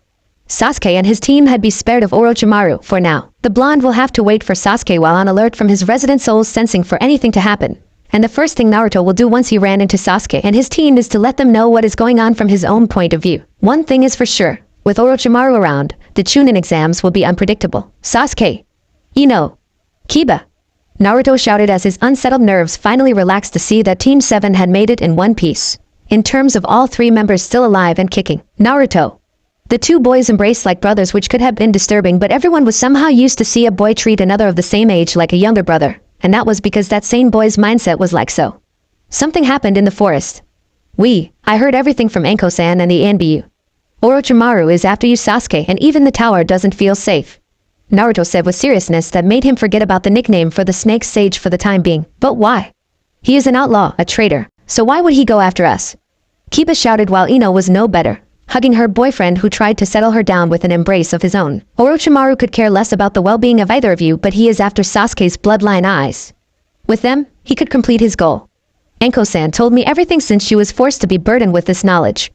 Sasuke and his team had been spared of Orochimaru for now. The blonde will have to wait for Sasuke while on alert from his resident souls sensing for anything to happen. And the first thing Naruto will do once he ran into Sasuke and his team is to let them know what is going on from his own point of view. One thing is for sure, with Orochimaru around, the Chunin exams will be unpredictable. Sasuke! Ino! Kiba! Naruto shouted as his unsettled nerves finally relaxed to see that Team 7 had made it in one piece. In terms of all 3 members still alive and kicking. Naruto! The 2 boys embraced like brothers, which could have been disturbing, but everyone was somehow used to see a boy treat another of the same age like a younger brother. And that was because that same boy's mindset was like so. Something happened in the forest. I heard everything from Anko-san and the NBU. Orochimaru is after you, Sasuke, and even the tower doesn't feel safe. Naruto said with seriousness that made him forget about the nickname for the snake sage for the time being. But why? He is an outlaw, a traitor, so why would he go after us? Kiba shouted while Ino was no better, hugging her boyfriend who tried to settle her down with an embrace of his own. Orochimaru could care less about the well-being of either of you, but he is after Sasuke's bloodline eyes. With them, he could complete his goal. Anko-san told me everything since she was forced to be burdened with this knowledge.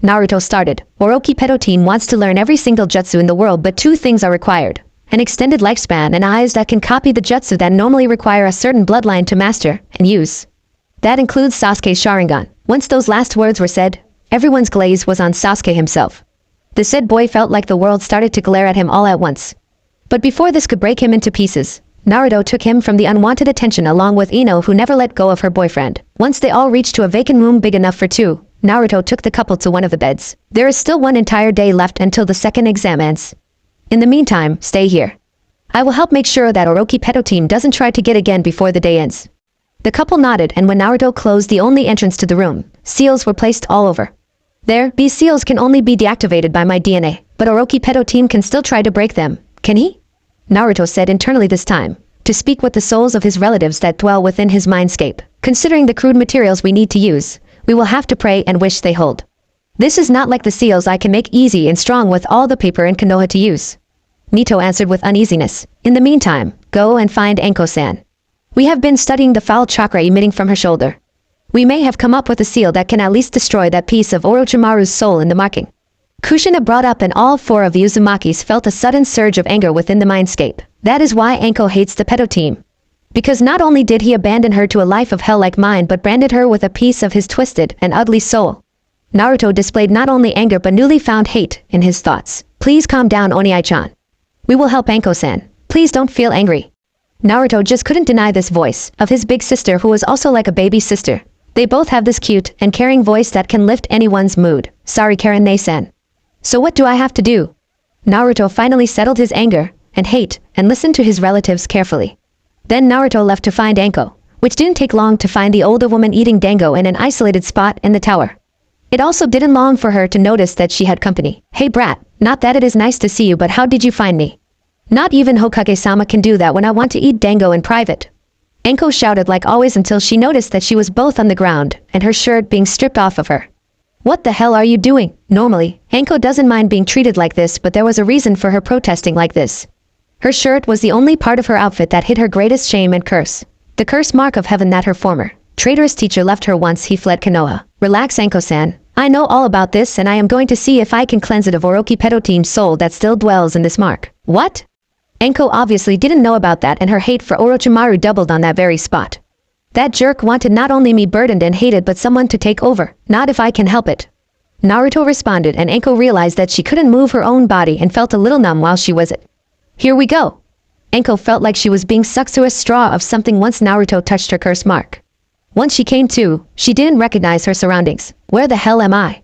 Naruto started. Orochi Pedo team wants to learn every single jutsu in the world, but 2 things are required. An extended lifespan and eyes that can copy the jutsu that normally require a certain bloodline to master and use. That includes Sasuke's Sharingan. Once those last words were said, everyone's gaze was on Sasuke himself. The said boy felt like the world started to glare at him all at once. But before this could break him into pieces, Naruto took him from the unwanted attention along with Ino, who never let go of her boyfriend. Once they all reached to a vacant room big enough for 2, Naruto took the couple to one of the beds. There is still one entire day left until the second exam ends. In the meantime, stay here. I will help make sure that Orochi Pedo team doesn't try to get again before the day ends. The couple nodded, and when Naruto closed the only entrance to the room, seals were placed all over. These seals can only be deactivated by my DNA, but Orochi Pedo team can still try to break them, can he? Naruto said internally this time, to speak with the souls of his relatives that dwell within his mindscape. Considering the crude materials we need to use, we will have to pray and wish they hold. This is not like the seals I can make easy and strong with all the paper in Konoha to use. Nito answered with uneasiness. In the meantime, go and find Anko-san. We have been studying the foul chakra emitting from her shoulder. We may have come up with a seal that can at least destroy that piece of Orochimaru's soul in the marking. Kushina brought up, and all 4 of the Uzumakis felt a sudden surge of anger within the mindscape. That is why Anko hates the Pedo team. Because not only did he abandon her to a life of hell like mine, but branded her with a piece of his twisted and ugly soul. Naruto displayed not only anger but newly found hate in his thoughts. Please calm down, Oniai-chan. We will help Anko-san. Please don't feel angry. Naruto just couldn't deny this voice of his big sister, who was also like a baby sister. They both have this cute and caring voice that can lift anyone's mood. Sorry, Karen-san. So what do I have to do? Naruto finally settled his anger and hate and listened to his relatives carefully. Then Naruto left to find Anko, which didn't take long to find the older woman eating dango in an isolated spot in the tower. It also didn't long for her to notice that she had company. Hey brat, not that it is nice to see you, but how did you find me? Not even Hokage-sama can do that when I want to eat dango in private. Anko shouted like always until she noticed that she was both on the ground and her shirt being stripped off of her. What the hell are you doing? Normally, Anko doesn't mind being treated like this, but there was a reason for her protesting like this. Her shirt was the only part of her outfit that hid her greatest shame and curse. The curse mark of heaven that her former, traitorous teacher left her once he fled Konoha. Relax, Anko-san. I know all about this, and I am going to see if I can cleanse it of Orochi Pedo team's soul that still dwells in this mark. What? Anko obviously didn't know about that, and her hate for Orochimaru doubled on that very spot. That jerk wanted not only me burdened and hated but someone to take over, not if I can help it. Naruto responded, and Anko realized that she couldn't move her own body and felt a little numb while she was it. Here we go. Anko felt like she was being sucked through a straw of something once Naruto touched her curse mark. Once she came to, she didn't recognize her surroundings. Where the hell am I?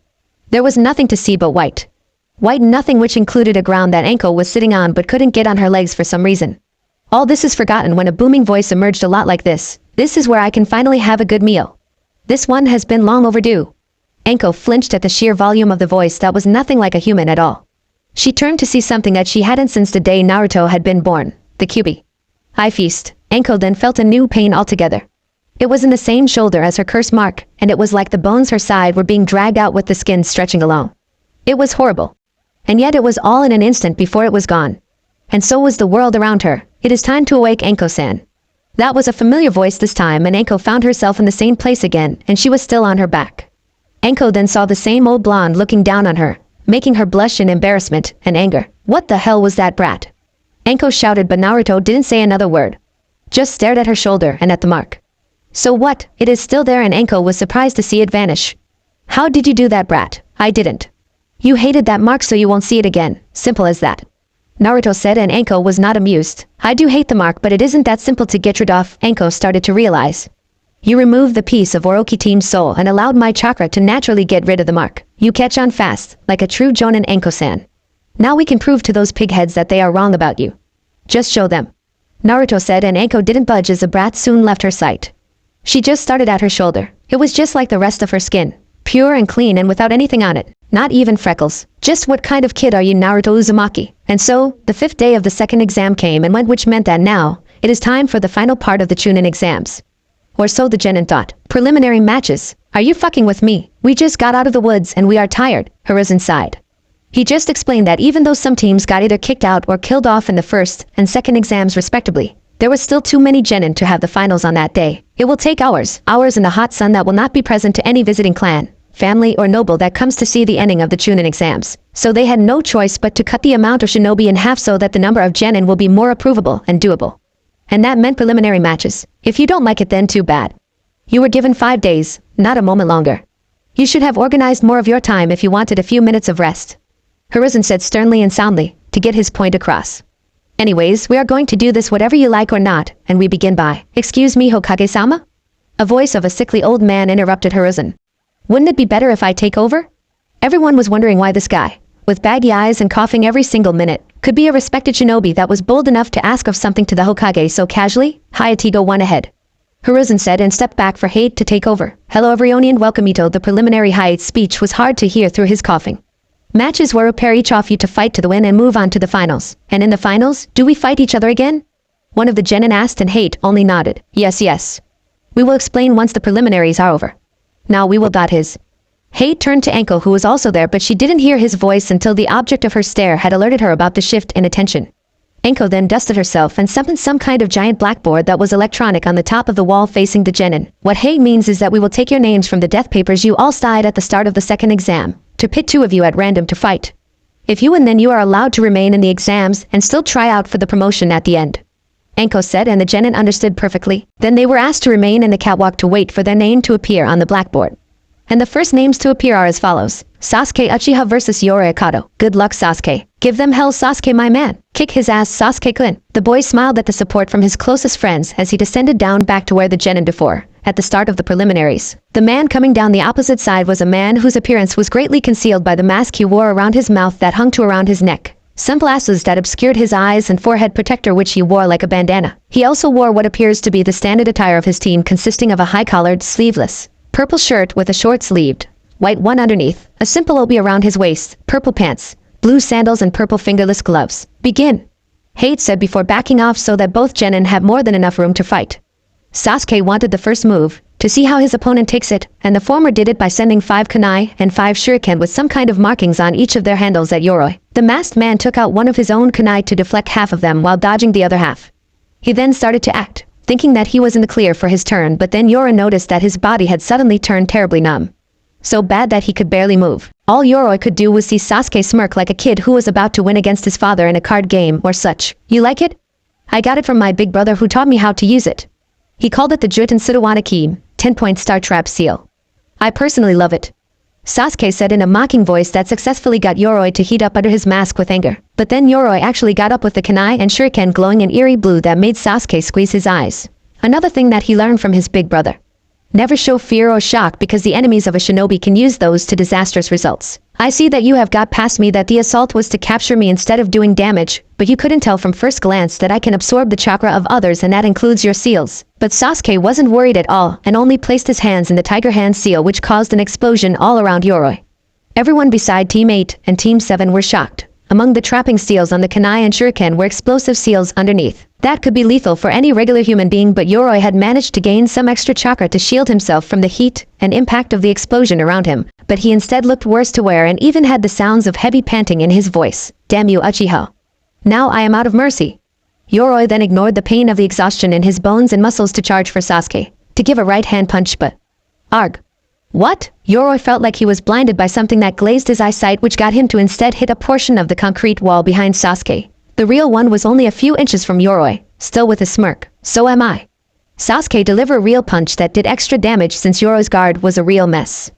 There was nothing to see but white. White nothing, which included a ground that Anko was sitting on but couldn't get on her legs for some reason. All this is forgotten when a booming voice emerged a lot like this. This is where I can finally have a good meal. This one has been long overdue. Anko flinched at the sheer volume of the voice that was nothing like a human at all. She turned to see something that she hadn't since the day Naruto had been born, the Kyuubi. Eye feast. Anko then felt a new pain altogether. It was in the same shoulder as her curse mark, and it was like the bones her side were being dragged out with the skin stretching along. It was horrible. And yet it was all in an instant before it was gone. And so was the world around her. It is time to awake, Anko-san. That was a familiar voice this time, and Anko found herself in the same place again, and she was still on her back. Anko then saw the same old blonde looking down on her, making her blush in embarrassment and anger. What the hell was that brat? Anko shouted, but Naruto didn't say another word. Just stared at her shoulder and at the mark. So what? It is still there, and Anko was surprised to see it vanish. How did you do that, brat? I didn't. You hated that mark, so you won't see it again. Simple as that. Naruto said, and Anko was not amused. I do hate the mark, but it isn't that simple to get rid of, Anko started to realize. You removed the piece of Orochi-Team's soul and allowed my chakra to naturally get rid of the mark. You catch on fast, like a true Jonin, Anko-san. Now we can prove to those pigheads that they are wrong about you. Just show them. Naruto said, and Anko didn't budge as the brat soon left her sight. She just started at her shoulder. It was just like the rest of her skin. Pure and clean and without anything on it. Not even freckles. Just what kind of kid are you, Naruto Uzumaki? And so, the 5th day of the second exam came and went, which meant that now, it is time for the final part of the Chunin exams. Or so the genin thought. Preliminary matches. Are you fucking with me? We just got out of the woods and we are tired, Hiruzen sighed. He just explained that even though some teams got either kicked out or killed off in the first and second exams respectively, there was still too many genin to have the finals on that day. It will take hours in the hot sun that will not be present to any visiting clan, family, or noble that comes to see the ending of the Chunin exams. So they had no choice but to cut the amount of shinobi in half so that the number of genin will be more approvable and doable. And that meant preliminary matches. If you don't like it, then too bad. You were given 5 days, not a moment longer. You should have organized more of your time if you wanted a few minutes of rest. Hiruzen said sternly and soundly, to get his point across. Anyways, we are going to do this whatever you like or not, and we begin by, excuse me, Hokage-sama? A voice of a sickly old man interrupted Hiruzen. Wouldn't it be better if I take over? Everyone was wondering why this guy, with baggy eyes and coughing every single minute, could be a respected shinobi that was bold enough to ask of something to the Hokage so casually. Hayate went ahead. Hiruzen said and stepped back for Hayate to take over. Hello everyone and welcome. Ito. The preliminary Hayate's speech was hard to hear through his coughing. Matches where we pair each of you to fight to the win and move on to the finals. And in the finals, do we fight each other again? One of the genin asked, and Hayate only nodded. Yes. We will explain once the preliminaries are over. Now we will dot his. Hayate turned to Anko, who was also there, but she didn't hear his voice until the object of her stare had alerted her about the shift in attention. Anko then dusted herself and summoned some kind of giant blackboard that was electronic on the top of the wall facing the genin. What Hayate means is that we will take your names from the death papers you all signed at the start of the second exam, to pit 2 of you at random to fight. If you win, then you are allowed to remain in the exams and still try out for the promotion at the end. Anko said, and the genin understood perfectly. Then they were asked to remain in the catwalk to wait for their name to appear on the blackboard. And the first names to appear are as follows. Sasuke Uchiha versus Yoro Akato. Good luck, Sasuke. Give them hell, Sasuke, my man. Kick his ass, Sasuke-kun. The boy smiled at the support from his closest friends as he descended down back to where the genin before, at the start of the preliminaries. The man coming down the opposite side was a man whose appearance was greatly concealed by the mask he wore around his mouth that hung to around his neck. Some glasses that obscured his eyes and forehead protector which he wore like a bandana. He also wore what appears to be the standard attire of his team, consisting of a high-collared, sleeveless, purple shirt with a short-sleeved, white one underneath, a simple obi around his waist, purple pants, blue sandals and purple fingerless gloves. Begin, Hayate said before backing off so that both genin had more than enough room to fight. Sasuke wanted the first move, to see how his opponent takes it, and the former did it by sending 5 kunai and 5 shuriken with some kind of markings on each of their handles at Yoroi. The masked man took out one of his own kunai to deflect half of them while dodging the other half. He then started to act, thinking that he was in the clear for his turn, but then Yoroi noticed that his body had suddenly turned terribly numb. So bad that he could barely move. All Yoroi could do was see Sasuke smirk like a kid who was about to win against his father in a card game or such. You like it? I got it from my big brother who taught me how to use it. He called it the Juten Sudawana Key, 10-point star trap seal. I personally love it. Sasuke said in a mocking voice that successfully got Yoroi to heat up under his mask with anger. But then Yoroi actually got up with the kunai and shuriken glowing an eerie blue that made Sasuke squeeze his eyes. Another thing that he learned from his big brother. Never show fear or shock because the enemies of a shinobi can use those to disastrous results. I see that you have got past me that the assault was to capture me instead of doing damage, but you couldn't tell from first glance that I can absorb the chakra of others and that includes your seals. But Sasuke wasn't worried at all and only placed his hands in the Tiger Hand seal which caused an explosion all around Yoroi. Everyone beside Team 8 and Team 7 were shocked. Among the trapping seals on the kunai and shuriken were explosive seals underneath. That could be lethal for any regular human being, but Yoroi had managed to gain some extra chakra to shield himself from the heat and impact of the explosion around him, but he instead looked worse to wear and even had the sounds of heavy panting in his voice. Damn you, Uchiha. Now I am out of mercy. Yoroi then ignored the pain of the exhaustion in his bones and muscles to charge for Sasuke, to give a right-hand punch but... Arg. What? Yoroi felt like he was blinded by something that glazed his eyesight which got him to instead hit a portion of the concrete wall behind Sasuke. The real one was only a few inches from Yoroi, still with a smirk. So am I. Sasuke delivered a real punch that did extra damage since Yoroi's guard was a real mess.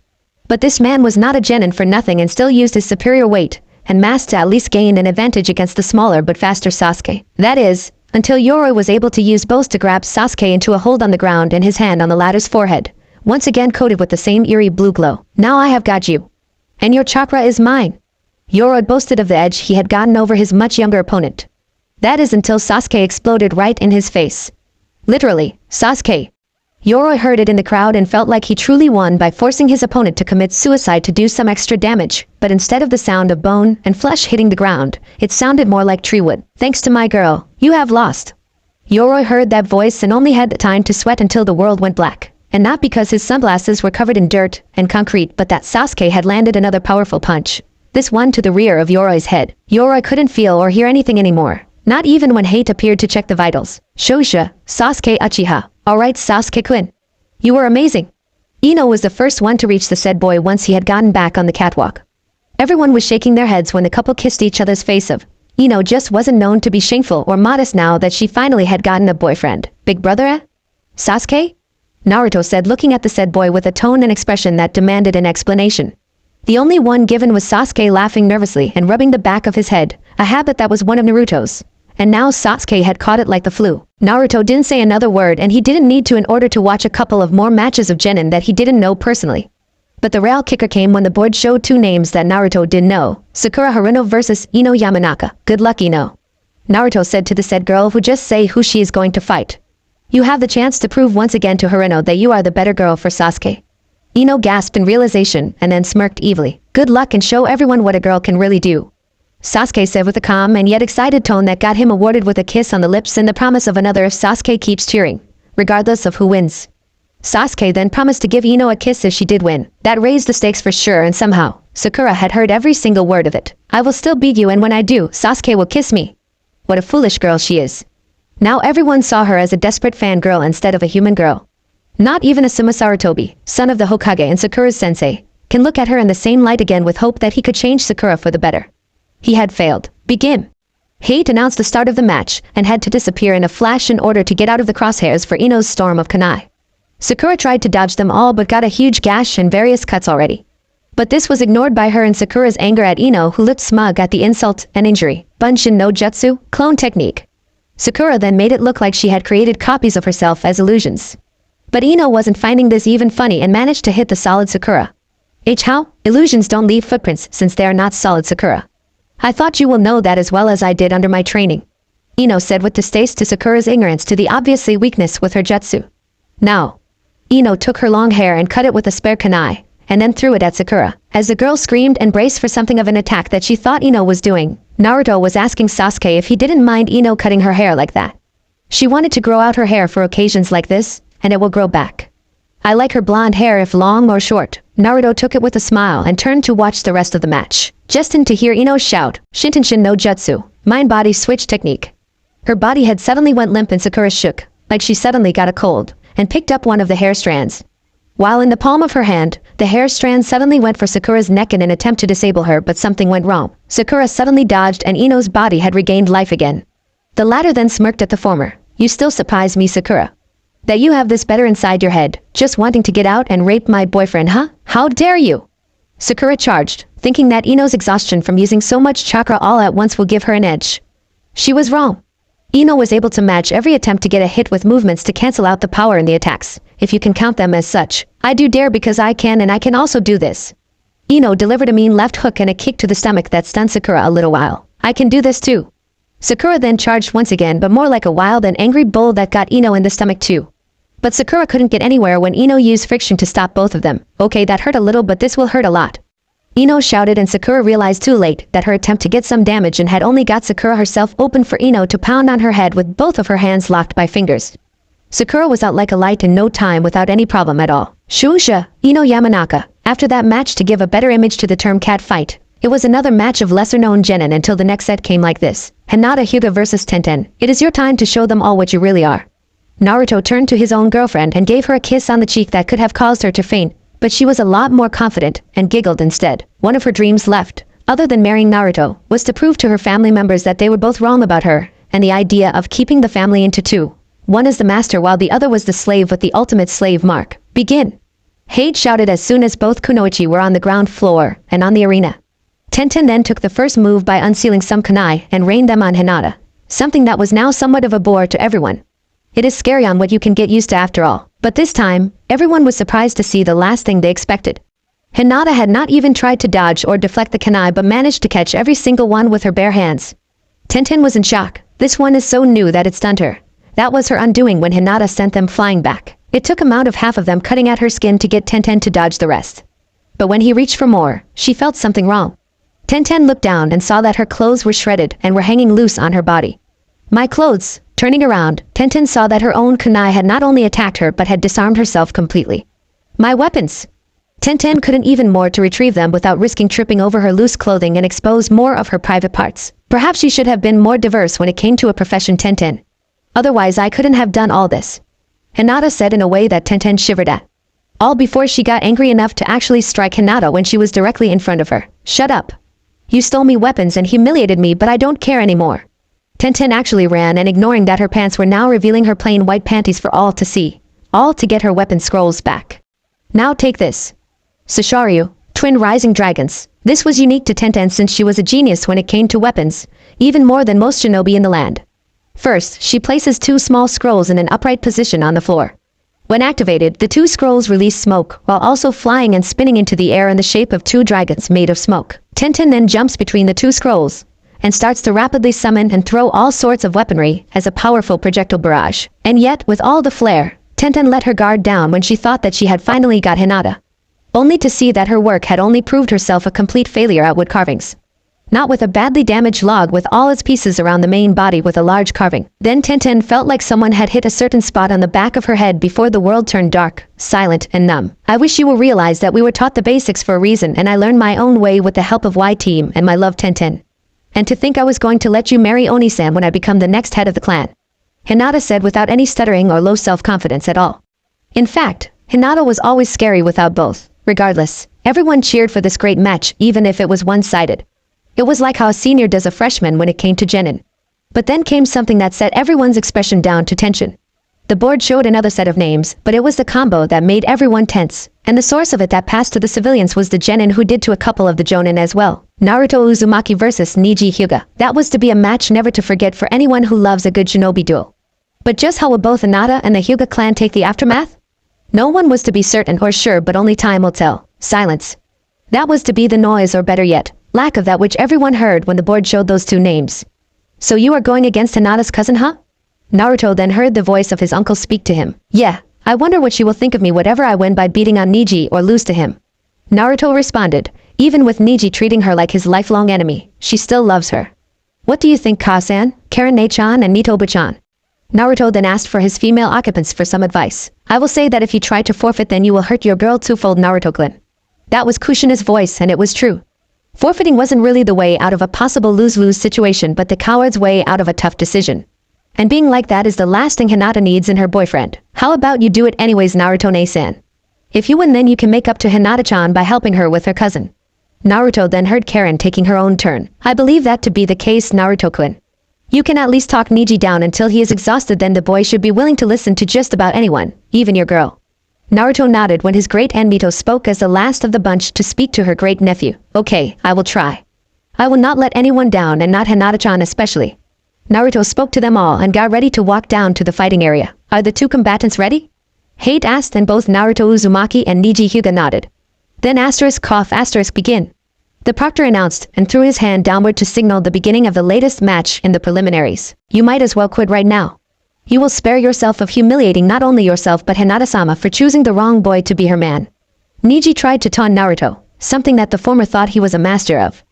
But this man was not a genin for nothing and still used his superior weight and mass to at least gain an advantage against the smaller but faster Sasuke. That is, until Yoroi was able to use both to grab Sasuke into a hold on the ground and his hand on the latter's forehead, once again coated with the same eerie blue glow. Now I have got you. And your chakra is mine. Yoroi boasted of the edge he had gotten over his much younger opponent. That is until Sasuke exploded right in his face. Literally, Sasuke. Yoroi heard it in the crowd and felt like he truly won by forcing his opponent to commit suicide to do some extra damage, but instead of the sound of bone and flesh hitting the ground, it sounded more like tree wood. Thanks to my girl, you have lost. Yoroi heard that voice and only had the time to sweat until the world went black. And not because his sunglasses were covered in dirt and concrete, but that Sasuke had landed another powerful punch. This one to the rear of Yoroi's head. Yoroi couldn't feel or hear anything anymore. Not even when Hate appeared to check the vitals. Shosha, Sasuke Uchiha. Alright Sasuke-kun. You were amazing. Ino was the first one to reach the said boy once he had gotten back on the catwalk. Everyone was shaking their heads when the couple kissed each other's face of. Ino just wasn't known to be shameful or modest now that she finally had gotten a boyfriend. Big brother eh? Sasuke? Naruto said looking at the said boy with a tone and expression that demanded an explanation. The only one given was Sasuke laughing nervously and rubbing the back of his head, a habit that was one of Naruto's. And now Sasuke had caught it like the flu. Naruto didn't say another word and he didn't need to in order to watch a couple of more matches of genin that he didn't know personally. But the real kicker came when the board showed two names that Naruto didn't know. Sakura Haruno versus Ino Yamanaka. Good luck Ino. Naruto said to the said girl who just say who she is going to fight. You have the chance to prove once again to Haruno that you are the better girl for Sasuke. Ino gasped in realization and then smirked evilly. Good luck and show everyone what a girl can really do. Sasuke said with a calm and yet excited tone that got him awarded with a kiss on the lips and the promise of another if Sasuke keeps cheering, regardless of who wins. Sasuke then promised to give Ino a kiss if she did win. That raised the stakes for sure and somehow, Sakura had heard every single word of it. I will still beat you and when I do, Sasuke will kiss me. What a foolish girl she is. Now everyone saw her as a desperate fangirl instead of a human girl. Not even a Sumasarutobi, son of the Hokage and Sakura's sensei, can look at her in the same light again with hope that he could change Sakura for the better. He had failed. Begin. Hate announced the start of the match and had to disappear in a flash in order to get out of the crosshairs for Ino's storm of kunai. Sakura tried to dodge them all but got a huge gash and various cuts already. But this was ignored by her and Sakura's anger at Ino who looked smug at the insult and injury. Bunshin no Jutsu, clone technique. Sakura then made it look like she had created copies of herself as illusions. But Ino wasn't finding this even funny and managed to hit the solid Sakura. How? Illusions don't leave footprints since they are not solid Sakura. I thought you will know that as well as I did under my training. Ino said with distaste to Sakura's ignorance to the obviously weakness with her jutsu. Now. Ino took her long hair and cut it with a spare kunai, and then threw it at Sakura. As the girl screamed and braced for something of an attack that she thought Ino was doing, Naruto was asking Sasuke if he didn't mind Ino cutting her hair like that. She wanted to grow out her hair for occasions like this, and it will grow back. I like her blonde hair if long or short. Naruto took it with a smile and turned to watch the rest of the match. Just in to hear Ino shout, Shintenshin no Jutsu, mind-body switch technique. Her body had suddenly went limp and Sakura shook, like she suddenly got a cold, and picked up one of the hair strands. While in the palm of her hand, the hair strand suddenly went for Sakura's neck in an attempt to disable her but something went wrong. Sakura suddenly dodged and Ino's body had regained life again. The latter then smirked at the former. You still surprise me Sakura. That you have this better inside your head, just wanting to get out and rape my boyfriend huh? How dare you? Sakura charged, thinking that Ino's exhaustion from using so much chakra all at once will give her an edge. She was wrong. Ino was able to match every attempt to get a hit with movements to cancel out the power in the attacks, if you can count them as such. I do dare because I can and I can also do this. Ino delivered a mean left hook and a kick to the stomach that stunned Sakura a little while. I can do this too. Sakura then charged once again, but more like a wild and angry bull that got Ino in the stomach too. But Sakura couldn't get anywhere when Ino used friction to stop both of them. Okay, that hurt a little, but this will hurt a lot. Ino shouted, and Sakura realized too late that her attempt to get some damage and had only got Sakura herself open for Ino to pound on her head with both of her hands locked by fingers. Sakura was out like a light in no time without any problem at all. Shusha, Ino Yamanaka. After that match, to give a better image to the term cat fight, it was another match of lesser-known genin until the next set came like this. Hinata Hyuga versus Tenten. It is your time to show them all what you really are. Naruto turned to his own girlfriend and gave her a kiss on the cheek that could have caused her to faint, but she was a lot more confident and giggled instead. One of her dreams left, other than marrying Naruto, was to prove to her family members that they were both wrong about her, and the idea of keeping the family into two. One is the master while the other was the slave with the ultimate slave mark. Begin! Hade shouted as soon as both kunoichi were on the ground floor and on the arena. Tenten then took the first move by unsealing some kunai and rained them on Hinata, something that was now somewhat of a bore to everyone. It is scary on what you can get used to after all. But this time, everyone was surprised to see the last thing they expected. Hinata had not even tried to dodge or deflect the kunai but managed to catch every single one with her bare hands. Tenten was in shock. This one is so new that it stunned her. That was her undoing when Hinata sent them flying back. It took amount of half of them cutting at her skin to get Tenten to dodge the rest. But when he reached for more, she felt something wrong. Tenten looked down and saw that her clothes were shredded and were hanging loose on her body. My clothes! Turning around, Tenten saw that her own kunai had not only attacked her but had disarmed herself completely. My weapons! Tenten couldn't even more to retrieve them without risking tripping over her loose clothing and expose more of her private parts. Perhaps she should have been more diverse when it came to a profession, Tenten. Otherwise I couldn't have done all this. Hinata said in a way that Tenten shivered at. All before she got angry enough to actually strike Hinata when she was directly in front of her. Shut up. You stole me weapons and humiliated me, but I don't care anymore. Tenten actually ran, and ignoring that her pants were now revealing her plain white panties for all to see. All to get her weapon scrolls back. Now take this. Sasharyu, twin rising dragons. This was unique to Tenten since she was a genius when it came to weapons, even more than most shinobi in the land. First, she places two small scrolls in an upright position on the floor. When activated, the two scrolls release smoke, while also flying and spinning into the air in the shape of two dragons made of smoke. Tenten then jumps between the two scrolls, and starts to rapidly summon and throw all sorts of weaponry as a powerful projectile barrage. And yet, with all the flair, Tenten let her guard down when she thought that she had finally got Hinata, only to see that her work had only proved herself a complete failure at wood carvings. Not with a badly damaged log with all its pieces around the main body with a large carving. Then Tenten felt like someone had hit a certain spot on the back of her head before the world turned dark, silent, and numb. I wish you will realize that we were taught the basics for a reason, and I learned my own way with the help of Y-Team and my love Tenten. And to think I was going to let you marry Oni-san when I become the next head of the clan. Hinata said without any stuttering or low self-confidence at all. In fact, Hinata was always scary without both. Regardless, everyone cheered for this great match, even if it was one-sided. It was like how a senior does a freshman when it came to genin. But then came something that set everyone's expression down to tension. The board showed another set of names, but it was the combo that made everyone tense, and the source of it that passed to the civilians was the genin who did to a couple of the jonin as well. Naruto Uzumaki versus Niji Hyuga. That was to be a match never to forget for anyone who loves a good shinobi duel. But just how will both Hinata and the Hyuga clan take the aftermath? No one was to be certain or sure, but only time will tell. Silence. That was to be the noise, or better yet, lack of that, which everyone heard when the board showed those two names. So you are going against Hinata's cousin, huh? Naruto then heard the voice of his uncle speak to him. Yeah, I wonder what she will think of me whatever I win by beating on Niji or lose to him. Naruto responded, even with Niji treating her like his lifelong enemy, she still loves her. What do you think, Ka-san, Karen-ne-chan, and Nitobu-chan? Naruto then asked for his female occupants for some advice. I will say that if you try to forfeit, then you will hurt your girl twofold, Naruto-clan. That was Kushina's voice, and it was true. Forfeiting wasn't really the way out of a possible lose-lose situation, but the coward's way out of a tough decision. And being like that is the last thing Hinata needs in her boyfriend. How about you do it anyways, Naruto-ne-san? If you win, then you can make up to Hinata-chan by helping her with her cousin. Naruto then heard Karen taking her own turn. I believe that to be the case, Naruto-kun. You can at least talk Niji down until he is exhausted, then the boy should be willing to listen to just about anyone, even your girl. Naruto nodded when his great aunt Mito spoke as the last of the bunch to speak to her great nephew. Okay, I will try. I will not let anyone down and not Hinata-chan especially. Naruto spoke to them all and got ready to walk down to the fighting area. Are the two combatants ready? Hate asked and both Naruto Uzumaki and Niji Hyuga nodded. Then begin. The proctor announced and threw his hand downward to signal the beginning of the latest match in the preliminaries. You might as well quit right now. You will spare yourself of humiliating not only yourself but Hinata-sama for choosing the wrong boy to be her man. Niji tried to taunt Naruto, something that the former thought he was a master of.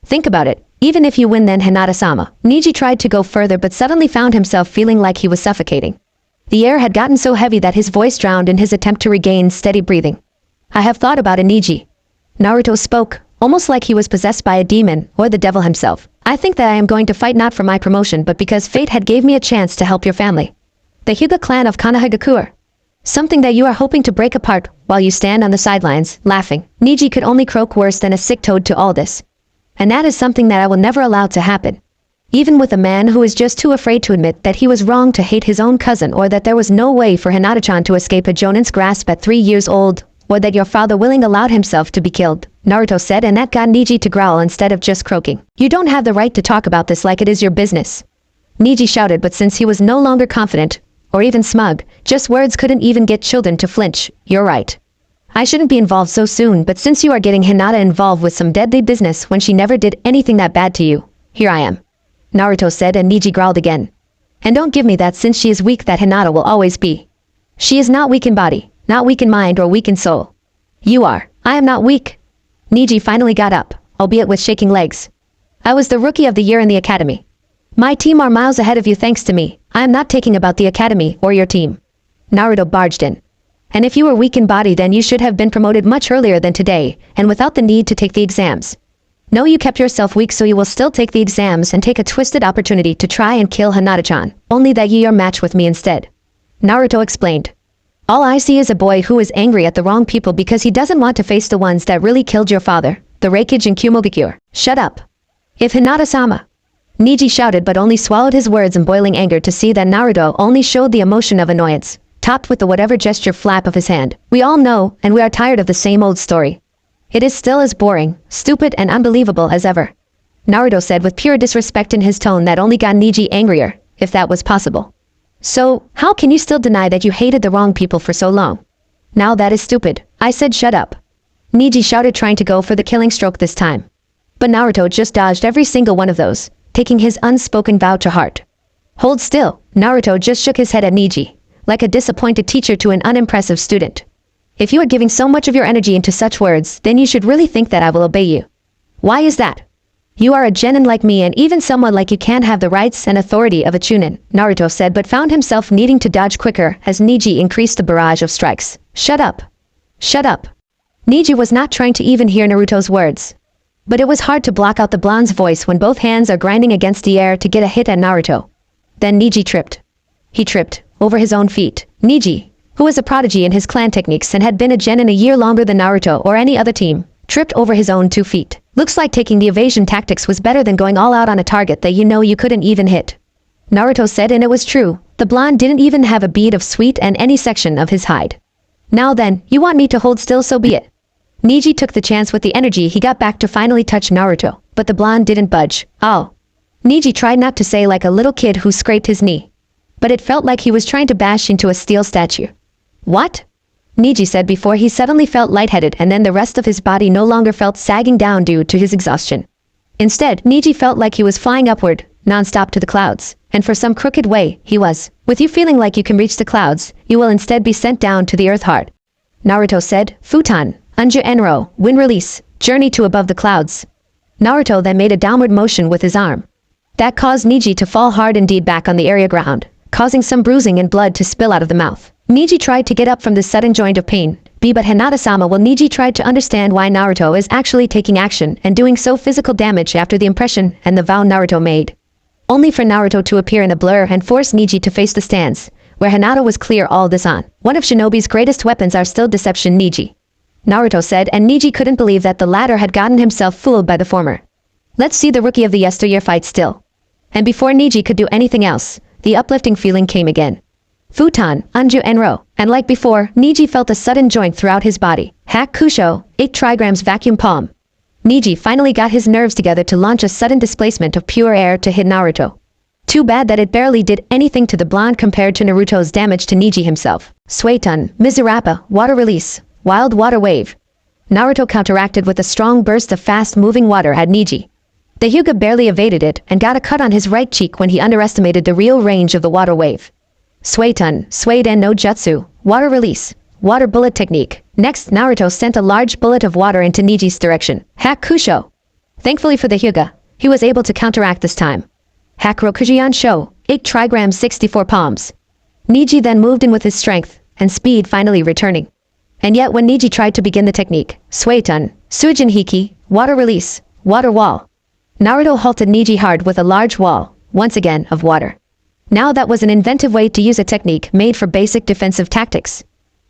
Think about it, even if you win then Hinata-sama. Niji tried to go further but suddenly found himself feeling like he was suffocating. The air had gotten so heavy that his voice drowned in his attempt to regain steady breathing. I have thought about it, Niji. Naruto spoke, almost like he was possessed by a demon or the devil himself. I think that I am going to fight not for my promotion but because fate had gave me a chance to help your family. The Hyuga clan of Konohagakure. Something that you are hoping to break apart while you stand on the sidelines, laughing. Niji could only croak worse than a sick toad to all this. And that is something that I will never allow to happen. Even with a man who is just too afraid to admit that he was wrong to hate his own cousin or that there was no way for Hinata-chan to escape a Jonin's grasp at 3 years old, or that your father willingly allowed himself to be killed, Naruto said, and that got Niji to growl instead of just croaking. You don't have the right to talk about this like it is your business. Niji shouted, but since he was no longer confident, or even smug, just words couldn't even get children to flinch. You're right. I shouldn't be involved so soon, but since you are getting Hinata involved with some deadly business when she never did anything that bad to you, here I am. Naruto said, and Niji growled again. And don't give me that, since she is weak that Hinata will always be. She is not weak in body, not weak in mind or weak in soul. You are. I am not weak. Niji finally got up, albeit with shaking legs. I was the rookie of the year in the academy. My team are miles ahead of you thanks to me. I am not taking about the academy or your team. Naruto barged in. And if you were weak in body then you should have been promoted much earlier than today, and without the need to take the exams. No, you kept yourself weak so you will still take the exams and take a twisted opportunity to try and kill Hinata-chan, only that you are matched with me instead. Naruto explained. All I see is a boy who is angry at the wrong people because he doesn't want to face the ones that really killed your father, the Reikage and Kumogakure. Shut up. If Hinata-sama. Niji shouted but only swallowed his words in boiling anger to see that Naruto only showed the emotion of annoyance, topped with the whatever gesture flap of his hand. We all know, and we are tired of the same old story. It is still as boring, stupid and unbelievable as ever. Naruto said with pure disrespect in his tone that only got Niji angrier, if that was possible. So, how can you still deny that you hated the wrong people for so long? Now that is stupid. I said shut up. Niji shouted, trying to go for the killing stroke this time. But Naruto just dodged every single one of those, taking his unspoken vow to heart. Hold still. Naruto just shook his head at Niji, like a disappointed teacher to an unimpressive student. If you are giving so much of your energy into such words, then you should really think that I will obey you. Why is that? You are a genin like me, and even someone like you can't have the rights and authority of a chunin, Naruto said, but found himself needing to dodge quicker as Niji increased the barrage of strikes. Shut up. Shut up. Niji was not trying to even hear Naruto's words. But it was hard to block out the blonde's voice when both hands are grinding against the air to get a hit at Naruto. Then Niji tripped. He tripped, over his own feet. Niji, who was a prodigy in his clan techniques and had been a genin a year longer than Naruto or any other team, tripped over his own 2 feet. Looks like taking the evasion tactics was better than going all out on a target that you know you couldn't even hit. Naruto said, and it was true. The blonde didn't even have a bead of sweat in any section of his hide. Now then, you want me to hold still, so be it. Niji took the chance with the energy he got back to finally touch Naruto, but the blonde didn't budge. Oh. Niji tried not to say like a little kid who scraped his knee. But it felt like he was trying to bash into a steel statue. What? Niji said before he suddenly felt lightheaded, and then the rest of his body no longer felt sagging down due to his exhaustion. Instead, Niji felt like he was flying upward, non-stop to the clouds, and for some crooked way, he was. With you feeling like you can reach the clouds, you will instead be sent down to the earth hard. Naruto said, Futon, Unju Enro, wind release, journey to above the clouds. Naruto then made a downward motion with his arm. That caused Niji to fall hard indeed back on the area ground, causing some bruising and blood to spill out of the mouth. Niji tried to get up from this sudden joint of pain, but Hinata-sama while Niji tried to understand why Naruto is actually taking action and doing so physical damage after the impression and the vow Naruto made. Only for Naruto to appear in a blur and force Niji to face the stance, where Hinata was clear all this on. One of Shinobi's greatest weapons are still deception, Niji. Naruto said, and Niji couldn't believe that the latter had gotten himself fooled by the former. Let's see the rookie of the yesteryear fight still. And before Niji could do anything else, the uplifting feeling came again. Futon, Unju Enro, And like before, Niji felt a sudden joint throughout his body. Hack Kusho, 8 trigrams vacuum palm. Niji finally got his nerves together to launch a sudden displacement of pure air to hit Naruto. Too bad that it barely did anything to the blonde compared to Naruto's damage to Niji himself. Sueton, Mizurappa, water release, wild water wave. Naruto counteracted with a strong burst of fast-moving water at Niji. The Hyuga barely evaded it and got a cut on his right cheek when he underestimated the real range of the water wave. Sueton, Sueden no Jutsu, water release, water bullet technique. Next, Naruto sent a large bullet of water into Niji's direction. Hack Kusho. Thankfully for the Hyuga, he was able to counteract this time. Hack Rokujian Sho, 8 trigrams 64 palms. Niji then moved in with his strength and speed finally returning. And yet when Niji tried to begin the technique, Sueton, Sujin Hiki, water release, water wall. Naruto halted Niji hard with a large wall, once again, of water. Now that was an inventive way to use a technique made for basic defensive tactics.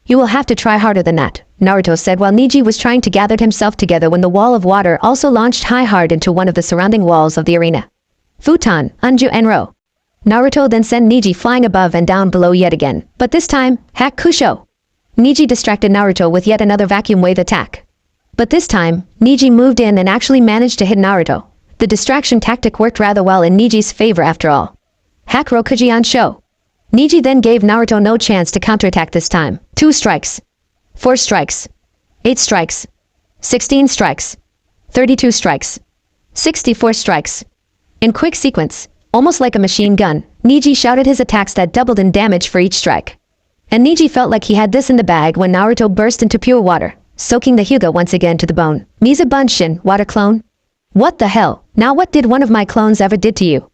You will have to try harder than that, Naruto said while Niji was trying to gather himself together when the wall of water also launched hard into one of the surrounding walls of the arena. Futon, Anju Enro. Naruto then sent Niji flying above and down below yet again, but this time, Hack Kusho. Niji distracted Naruto with yet another vacuum wave attack. But this time, Niji moved in and actually managed to hit Naruto. The distraction tactic worked rather well in Niji's favor after all. Hack Rokujian Sho. Niji then gave Naruto no chance to counterattack this time. 2 strikes. 4 strikes. 8 strikes. 16 strikes. 32 strikes. 64 strikes. In quick sequence, almost like a machine gun, Niji shouted his attacks that doubled in damage for each strike. And Niji felt like he had this in the bag when Naruto burst into pure water, soaking the Hyuga once again to the bone. Mizubunshin, water clone? What the hell? Now what did one of my clones ever did to you?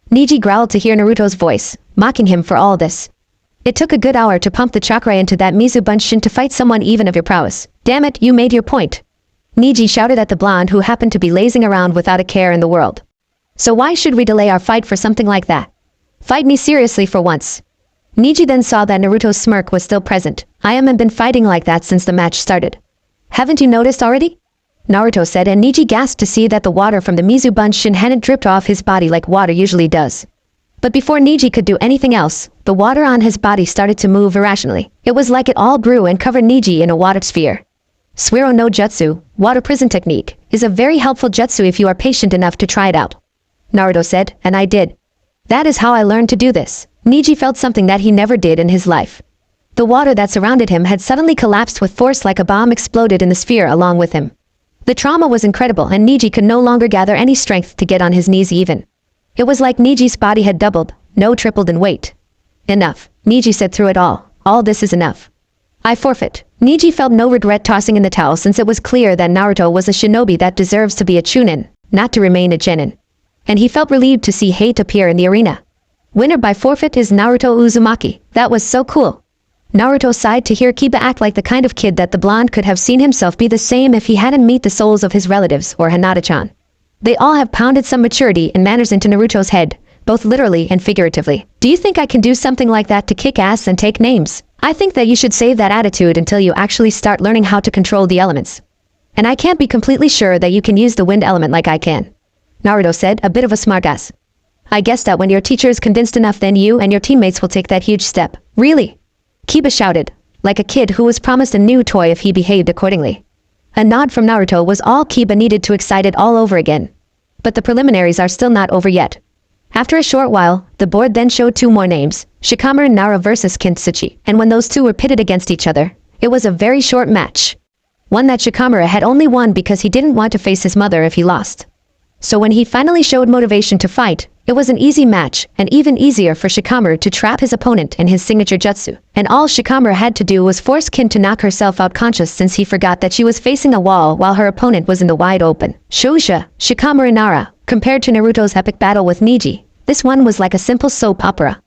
Niji growled to hear Naruto's voice, mocking him for all this. It took a good hour to pump the chakra into that Mizubunshin to fight someone even of your prowess. Damn it, you made your point. Niji shouted at the blonde who happened to be lazing around without a care in the world. So why should we delay our fight for something like that? Fight me seriously for once. Niji then saw that Naruto's smirk was still present. I haven't been fighting like that since the match started. Haven't you noticed already? Naruto said, and Niji gasped to see that the water from the Mizubunshin hadn't dripped off his body like water usually does. But before Niji could do anything else, the water on his body started to move irrationally. It was like it all grew and covered Niji in a water sphere. Suero no Jutsu, water prison technique, is a very helpful jutsu if you are patient enough to try it out. Naruto said, and I did. That is how I learned to do this. Niji felt something that he never did in his life. The water that surrounded him had suddenly collapsed with force like a bomb exploded in the sphere along with him. The trauma was incredible and Niji could no longer gather any strength to get on his knees even. It was like Niji's body had doubled, no tripled in weight. Enough, Niji said through it all. All this is enough. I forfeit. Niji felt no regret tossing in the towel since it was clear that Naruto was a shinobi that deserves to be a chunin, not to remain a genin. And he felt relieved to see hate appear in the arena. Winner by forfeit is Naruto Uzumaki. That was so cool. Naruto sighed to hear Kiba act like the kind of kid that the blonde could have seen himself be the same if he hadn't met the souls of his relatives or Hinata-chan. They all have pounded some maturity and manners into Naruto's head, both literally and figuratively. Do you think I can do something like that to kick ass and take names? I think that you should save that attitude until you actually start learning how to control the elements. And I can't be completely sure that you can use the wind element like I can. Naruto said, a bit of a smartass. I guess that when your teacher is convinced enough then you and your teammates will take that huge step. Really? Kiba shouted, like a kid who was promised a new toy if he behaved accordingly. A nod from Naruto was all Kiba needed to excite it all over again. But the preliminaries are still not over yet. After a short while, the board then showed 2 more names, Shikamaru and Nara versus Kintsuchi, and when those two were pitted against each other, it was a very short match. One that Shikamaru had only won because he didn't want to face his mother if he lost. So when he finally showed motivation to fight, it was an easy match, and even easier for Shikamaru to trap his opponent in his signature jutsu. And all Shikamaru had to do was force Kin to knock herself out conscious since he forgot that she was facing a wall while her opponent was in the wide open. Shosha, Shikamaru Nara, compared to Naruto's epic battle with Niji, this one was like a simple soap opera.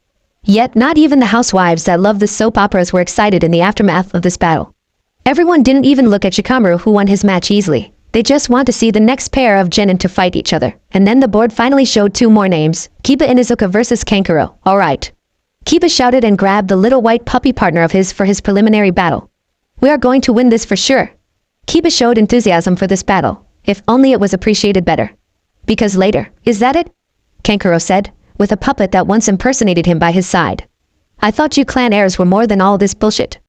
Yet not even the housewives that love the soap operas were excited in the aftermath of this battle. Everyone didn't even look at Shikamaru who won his match easily. They just want to see the next pair of genin to fight each other. And then the board finally showed 2 more names, Kiba Inuzuka versus Kankuro. Alright. Kiba shouted and grabbed the little white puppy partner of his for his preliminary battle. We are going to win this for sure. Kiba showed enthusiasm for this battle, if only it was appreciated better. Because later, is that it? Kankuro said, with a puppet that once impersonated him by his side. I thought you clan heirs were more than all this bullshit.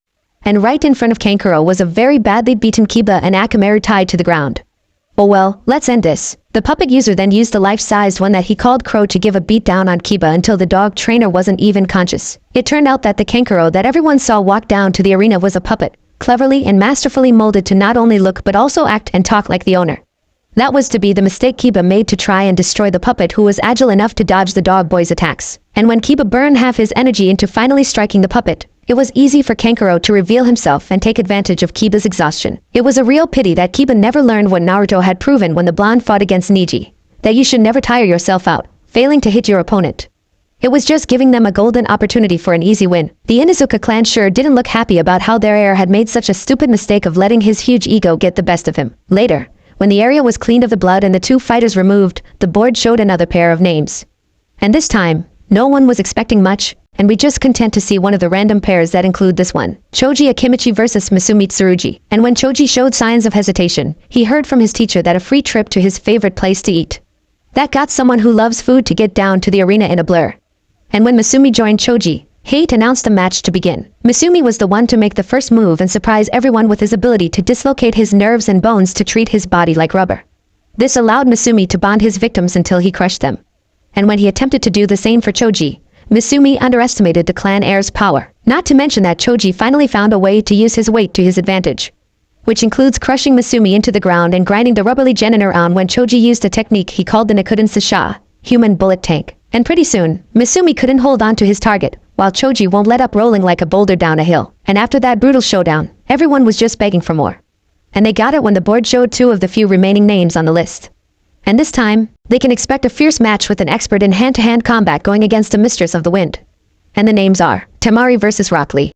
And right in front of Kankuro was a very badly beaten Kiba and Akamaru tied to the ground. Oh well, let's end this. The puppet user then used the life-sized one that he called Crow to give a beat down on Kiba until the dog trainer wasn't even conscious. It turned out that the Kankuro that everyone saw walk down to the arena was a puppet, cleverly and masterfully molded to not only look but also act and talk like the owner. That was to be the mistake Kiba made to try and destroy the puppet, who was agile enough to dodge the dog boy's attacks. And when Kiba burned half his energy into finally striking the puppet, it was easy for Kankuro to reveal himself and take advantage of Kiba's exhaustion. It was a real pity that Kiba never learned what Naruto had proven when the blonde fought against Neji, that you should never tire yourself out, failing to hit your opponent. It was just giving them a golden opportunity for an easy win. The Inuzuka clan sure didn't look happy about how their heir had made such a stupid mistake of letting his huge ego get the best of him. Later, when the area was cleaned of the blood and the two fighters removed, the board showed another pair of names. And this time, no one was expecting much, and we just content to see one of the random pairs that include this one. Choji Akimichi versus Masumi Tsurugi. And when Choji showed signs of hesitation, he heard from his teacher that a free trip to his favorite place to eat. That got someone who loves food to get down to the arena in a blur. And when Masumi joined Choji, Hate announced the match to begin. Masumi was the one to make the first move and surprise everyone with his ability to dislocate his nerves and bones to treat his body like rubber. This allowed Masumi to bond his victims until he crushed them. And when he attempted to do the same for Choji, Masumi underestimated the clan heir's power. Not to mention that Choji finally found a way to use his weight to his advantage, which includes crushing Masumi into the ground and grinding the rubberly genin around when Choji used a technique he called the Nakuden Sasha, human bullet tank. And pretty soon, Masumi couldn't hold on to his target, while Choji won't let up, rolling like a boulder down a hill. And after that brutal showdown, everyone was just begging for more. And they got it when the board showed two of the few remaining names on the list. And this time, they can expect a fierce match with an expert in hand-to-hand combat going against a mistress of the wind. And the names are Temari versus Rock Lee.